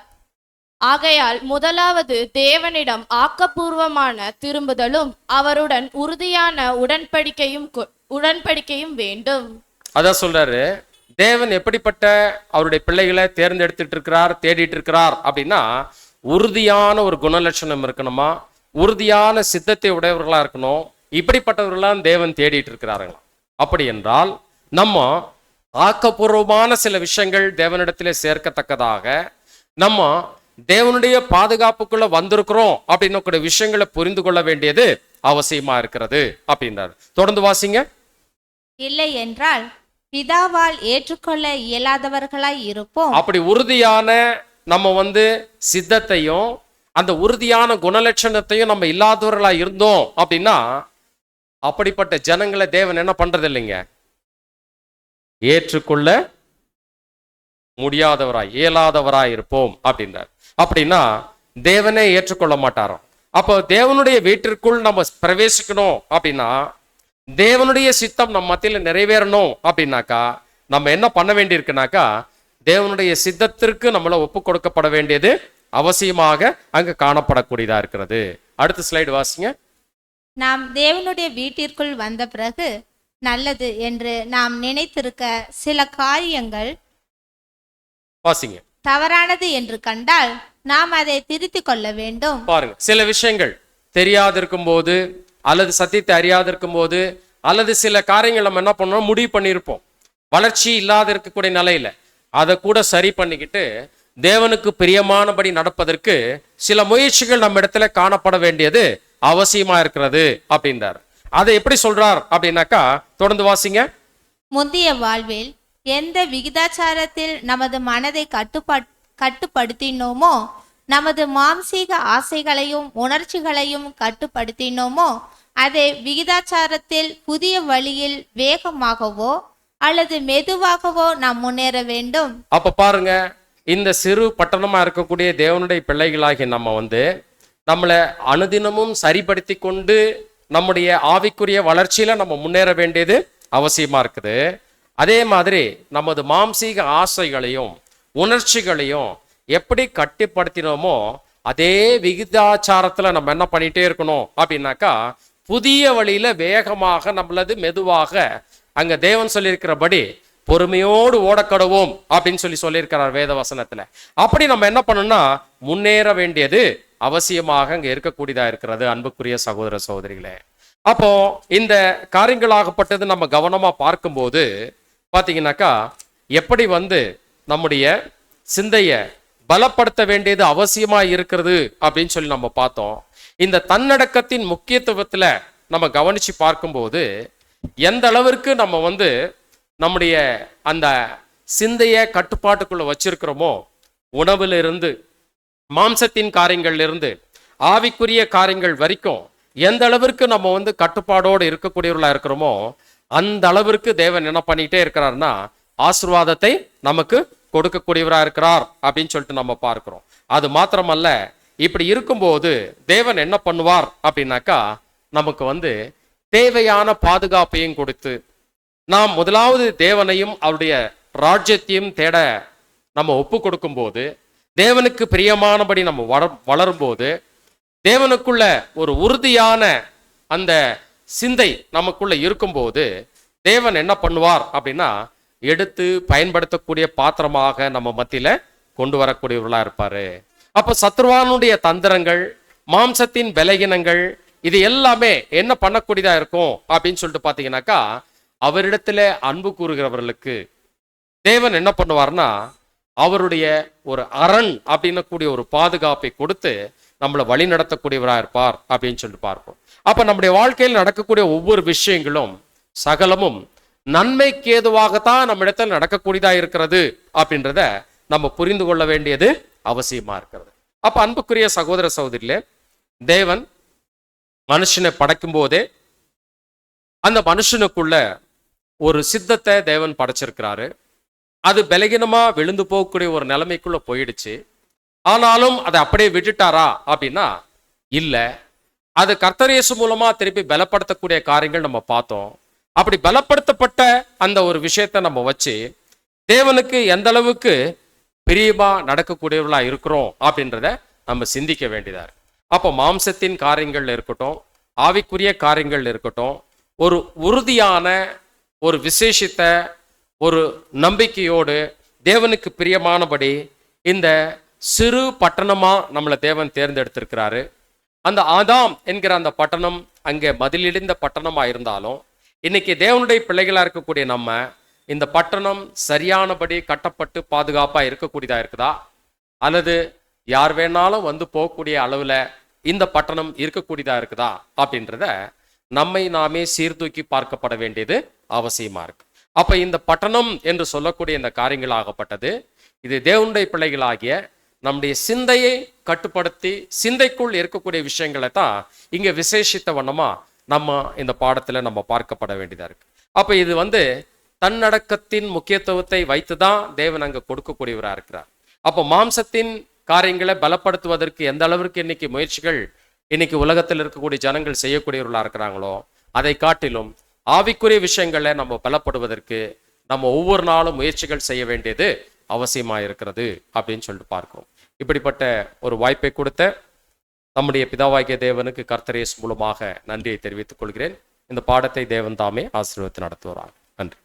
ஆகையால் முதலாவது தேவனிடம் ஆக்கப்பூர்வமான திரும்புதலும் அவருடன் உறுதியான உடன்படிக்கையும் வேண்டும். அதான் சொல்றாரு, தேவன் எப்படிப்பட்ட அவருடைய பிள்ளைகளை தேர்ந்தெடுத்துட்டு இருக்கிறார், தேடிட்டு இருக்கிறார் அப்படின்னா, உறுதியான ஒரு குணலட்சணம் இருக்கணுமா, உறுதியான சித்தத்தை உடையவர்களா இருக்கணும். இப்படிப்பட்டவர்களாம் தேவன் தேடிட்டு இருக்கிறார்களாம். அப்படி என்றால் நம்ம ஆக்கப்பூர்வமான சில விஷயங்கள் தேவனிடத்திலே சேர்க்கத்தக்கதாக நம்ம தேவனுடைய பாதுகாப்புக்குள்ள வந்திருக்கிறோம் அப்படின்னு கூட விஷயங்களை புரிந்து கொள்ள வேண்டியது அவசியமா இருக்கிறது அப்படின்றார். தொடர்ந்து வாசிங்க. இல்லை என்றால் பிதாவால் ஏற்றுக்கொள்ள இயலாதவர்களாய் இருப்போம். அப்படி உறுதியான நம்ம சித்தத்தையும் அந்த உறுதியான குணலட்சணத்தையும் நம்ம இல்லாதவர்களா இருந்தோம் அப்படின்னா, அப்படிப்பட்ட ஜனங்களை தேவன் என்ன பண்றது இல்லைங்க, ஏற்றுக்கொள்ள முடியாதவராய் இயலாதவராய் இருப்போம் அப்படின்றார். அப்படின்னா தேவனே ஏற்றுக்கொள்ள மாட்டாராம். அப்போ தேவனுடைய வீட்டிற்குள் நம்ம பிரவேசிக்கணும் அப்படின்னா, தேவனுடைய சித்தம் நம்ம மத்தியில் நிறைவேறணும் அப்படின்னாக்கா நம்ம என்ன பண்ண வேண்டியிருக்குனாக்கா, தேவனுடைய சித்தத்திற்கு நம்மள ஒப்பு கொடுக்கப்பட வேண்டியது அவசியமாக அங்கு காணப்படக்கூடியதா இருக்கிறது. அடுத்த ஸ்லைடு வாசிங்க. நாம் தேவனுடைய வீட்டிற்குள் வந்த பிறகு நல்லது என்று நாம் நினைத்திருக்க சில காரியங்கள் வாசிங்க தவறானது என்று கண்டால் நாம் அதை திருத்திக் கொள்ள வேண்டும். பாருங்க, சில விஷயங்கள் தெரியாதிருக்கும் போது அல்லது சத்தியத்தை அறியாதிருக்கும் போது அல்லது சில காரியங்கள் நம்ம என்ன பண்ணோம், முடிவு பண்ணியிருப்போம். வளர்ச்சி இல்லாத இருக்கக்கூடிய நிலையில அதை கூட சரி பண்ணிக்கிட்டு தேவனுக்கு பிரியமானபடி நடப்பதற்கு சில முயற்சிகள் நம்ம இடத்துல காணப்பட வேண்டியது அவசியமா இருக்கிறது அப்படின்றார். அதை எப்படி சொல்றார் அப்படின்னாக்கா, தொடர்ந்து வாசிங்க. முந்தைய வாழ்வில் எந்த விகிதாச்சாரத்தில் நமது மனதை கட்டுப்படுத்தினோமோ, நமது மாம்சீக ஆசைகளையும் உணர்ச்சிகளையும் கட்டுப்படுத்தினோமோ, அதை விகிதாச்சாரத்தில் புதிய வழியில் வேகமாகவோ அல்லது மெதுவாகவோ நாம் முன்னேற வேண்டும். அப்ப பாருங்க, இந்த சிறு பட்டணமா இருக்கக்கூடிய தேவனுடைய பிள்ளைகளாகி நம்ம நம்மளை அனுதினமும் சரிப்படுத்தி கொண்டு நம்முடைய ஆவிக்குரிய வளர்ச்சியில நம்ம முன்னேற வேண்டியது அவசியமா இருக்குது. அதே மாதிரி நமது மாம்சீக ஆசைகளையும் உணர்ச்சிகளையும் எப்படி கட்டுப்படுத்தினோமோ அதே விகிதாச்சாரத்துல நம்ம என்ன பண்ணிட்டே இருக்கணும் அப்படின்னாக்கா, புதிய வழியில வேகமாக நம்மளது மெதுவாக அங்க தேவன் சொல்லியிருக்கிறபடி பொறுமையோடு ஓடக்கடுவோம் அப்படின்னு சொல்லியிருக்கிறார் வேத வசனத்துல. அப்படி நம்ம என்ன பண்ணணும்னா முன்னேற வேண்டியது அவசியமாக அங்க இருக்கக்கூடியதா இருக்கிறது. அன்புக்குரிய சகோதர சகோதரிகளே, அப்போ இந்த காரியங்களாகப்பட்டது நம்ம கவனமா பார்க்கும்போது பாத்தீங்கன்னாக்கா, எப்படி நம்முடைய சிந்தைய பலப்படுத்த வேண்டியது அவசியமா இருக்கிறது அப்படின்னு சொல்லி நம்ம பார்த்தோம். இந்த தன்னடக்கத்தின் முக்கியத்துவத்துல நம்ம கவனிச்சு பார்க்கும்போது எந்த அளவிற்கு நம்ம நம்முடைய அந்த சிந்தைய கட்டுப்பாட்டுக்குள்ள வச்சிருக்கிறோமோ, உணவுல இருந்து மாம்சத்தின் காரியங்கள்ல இருந்து ஆவிக்குரிய காரியங்கள் வரைக்கும் எந்த அளவிற்கு நம்ம கட்டுப்பாடோடு இருக்கக்கூடியவர்களா இருக்கிறோமோ, அந்த அளவிற்கு தேவன் என்ன பண்ணிட்டே இருக்கிறார்னா ஆசீர்வாதத்தை நமக்கு கொடுக்கக்கூடியவரா இருக்கிறார் அப்படின்னு சொல்லிட்டு நம்ம பார்க்கிறோம். அது மாத்திரமல்ல, இப்படி இருக்கும்போது தேவன் என்ன பண்ணுவார் அப்படின்னாக்கா, நமக்கு தேவையான பாதுகாப்பையும் கொடுத்து, நாம் முதலாவது தேவனையும் அவருடைய ராஜ்யத்தையும் தேட நம்ம ஒப்பு கொடுக்கும் போது, தேவனுக்கு பிரியமானபடி நம்ம வளரும்போது, தேவனுக்குள்ள ஒரு உறுதியான அந்த சிந்தை நமக்குள்ள இருக்கும்போது தேவன் என்ன பண்ணுவார் அப்படின்னா, எடுத்து பயன்படுத்தக்கூடிய பாத்திரமாக நம்ம மத்தியில கொண்டு வரக்கூடியவர்களா இருப்பாரு. அப்ப சத்ருவானுடைய தந்திரங்கள், மாம்சத்தின் பலகீனங்கள், இது எல்லாமே என்ன பண்ணக்கூடியதா இருக்கும் அப்படின்னு சொல்லிட்டு பாத்தீங்கன்னாக்கா, அவரிடத்துல அன்பு கூறுகிறவர்களுக்கு தேவன் என்ன பண்ணுவார்னா, அவருடைய ஒரு அரண் அப்படின்னு கூடிய ஒரு பாதுகாப்பை கொடுத்து நம்மளை வழி நடத்தக்கூடியவராக இருப்பார் அப்படின்னு சொல்லிட்டு பார்ப்போம். அப்ப நம்முடைய வாழ்க்கையில் நடக்கக்கூடிய ஒவ்வொரு விஷயங்களும் சகலமும் நன்மைக்கு ஏதுவாகத்தான் நம்ம இடத்துல நடக்கக்கூடியதா இருக்கிறது அப்படின்றத நம்ம புரிந்து கொள்ள வேண்டியது அவசியமா இருக்கிறது. அப்ப அன்புக்குரிய சகோதர சகோதரிகளே, தேவன் மனுஷனை படைக்கும் போதே அந்த மனுஷனுக்குள்ள ஒரு சித்தத்தை தேவன் படைச்சிருக்கிறாரு. அது பலகீனமா விழுந்து போகக்கூடிய ஒரு நிலைமைக்குள்ள போயிடுச்சு. ஆனாலும் அதை அப்படியே விட்டுட்டாரா அப்படின்னா இல்ல. அது கர்த்தர் இயேசு மூலமா திருப்பி பலப்படுத்தக்கூடிய காரியங்கள் நம்ம பார்த்தோம். அப்படி பலப்படுத்தப்பட்ட அந்த ஒரு விஷயத்தை நம்ம வச்சு தேவனுக்கு எந்த அளவுக்கு பிரியமா நடக்கக்கூடியவர்களா இருக்கிறோம் அப்படின்றத நம்ம சிந்திக்க வேண்டியதா இருக்கு. அப்போ மாம்சத்தின் காரியங்கள் இருக்கட்டும், ஆவிக்குரிய காரியங்கள் இருக்கட்டும், ஒரு உறுதியான ஒரு விசேஷித்த ஒரு நம்பிக்கையோடு தேவனுக்கு பிரியமானபடி இந்த சிறு பட்டணமா நம்மளை தேவன் தேர்ந்தெடுத்திருக்கிறாரு. அந்த ஆதாம் என்கிற அந்த பட்டணம் அங்கே மதிலிடிந்த பட்டணமா இருந்தாலும் இன்னைக்கு தேவனுடைய பிள்ளைகளா இருக்கக்கூடிய நம்ம இந்த பட்டணம் சரியானபடி கட்டப்பட்டு பாதுகாப்பா இருக்கக்கூடியதா இருக்குதா, அல்லது யார் வேணாலும் வந்து போகக்கூடிய அளவுல இந்த பட்டணம் இருக்கக்கூடியதா இருக்குதா அப்படின்றத நம்மை நாமே சீர்தூக்கி பார்க்கப்பட வேண்டியது அவசியமா இருக்கு. அப்ப இந்த பட்டணம் என்று சொல்லக்கூடிய இந்த காரியங்கள் ஆகப்பட்டது, இது தேவனுடைய பிள்ளைகளாகிய நம்முடைய சிந்தையை கட்டுப்படுத்தி சிந்தைக்குள் இருக்கக்கூடிய விஷயங்களை தான் இங்க விசேஷித்த வண்ணமா நம்ம இந்த பாடத்துல நம்ம பார்க்கப்பட வேண்டியதா இருக்கு. அப்ப இது தன்னடக்கத்தின் முக்கியத்துவத்தை வைத்துதான் தேவன் அங்க கொடுக்கக்கூடியவரா இருக்கிறார். அப்போ மாம்சத்தின் காரியங்களை பலப்படுத்துவதற்கு எந்த அளவிற்கு இன்னைக்கு முயற்சிகள் இன்னைக்கு உலகத்தில் இருக்கக்கூடிய ஜனங்கள் செய்யக்கூடியவர்களா இருக்கிறாங்களோ, அதை காட்டிலும் ஆவிக்குரிய விஷயங்களை நம்ம பலப்படுவதற்கு நம்ம ஒவ்வொரு நாளும் முயற்சிகள் செய்ய வேண்டியது அவசியமா இருக்கிறது அப்படின்னு சொல்லிட்டு பார்க்கிறோம். இப்படிப்பட்ட ஒரு வாய்ப்பை கொடுத்த நம்முடைய பிதாவாகிய தேவனுக்கு கர்த்தர் இயேசு மூலமாக நன்றியை தெரிவித்துக் கொள்கிறேன். இந்த பாடத்தை தேவன் தாமே ஆசீர்வதித்து நடத்துவாராக. நன்றி.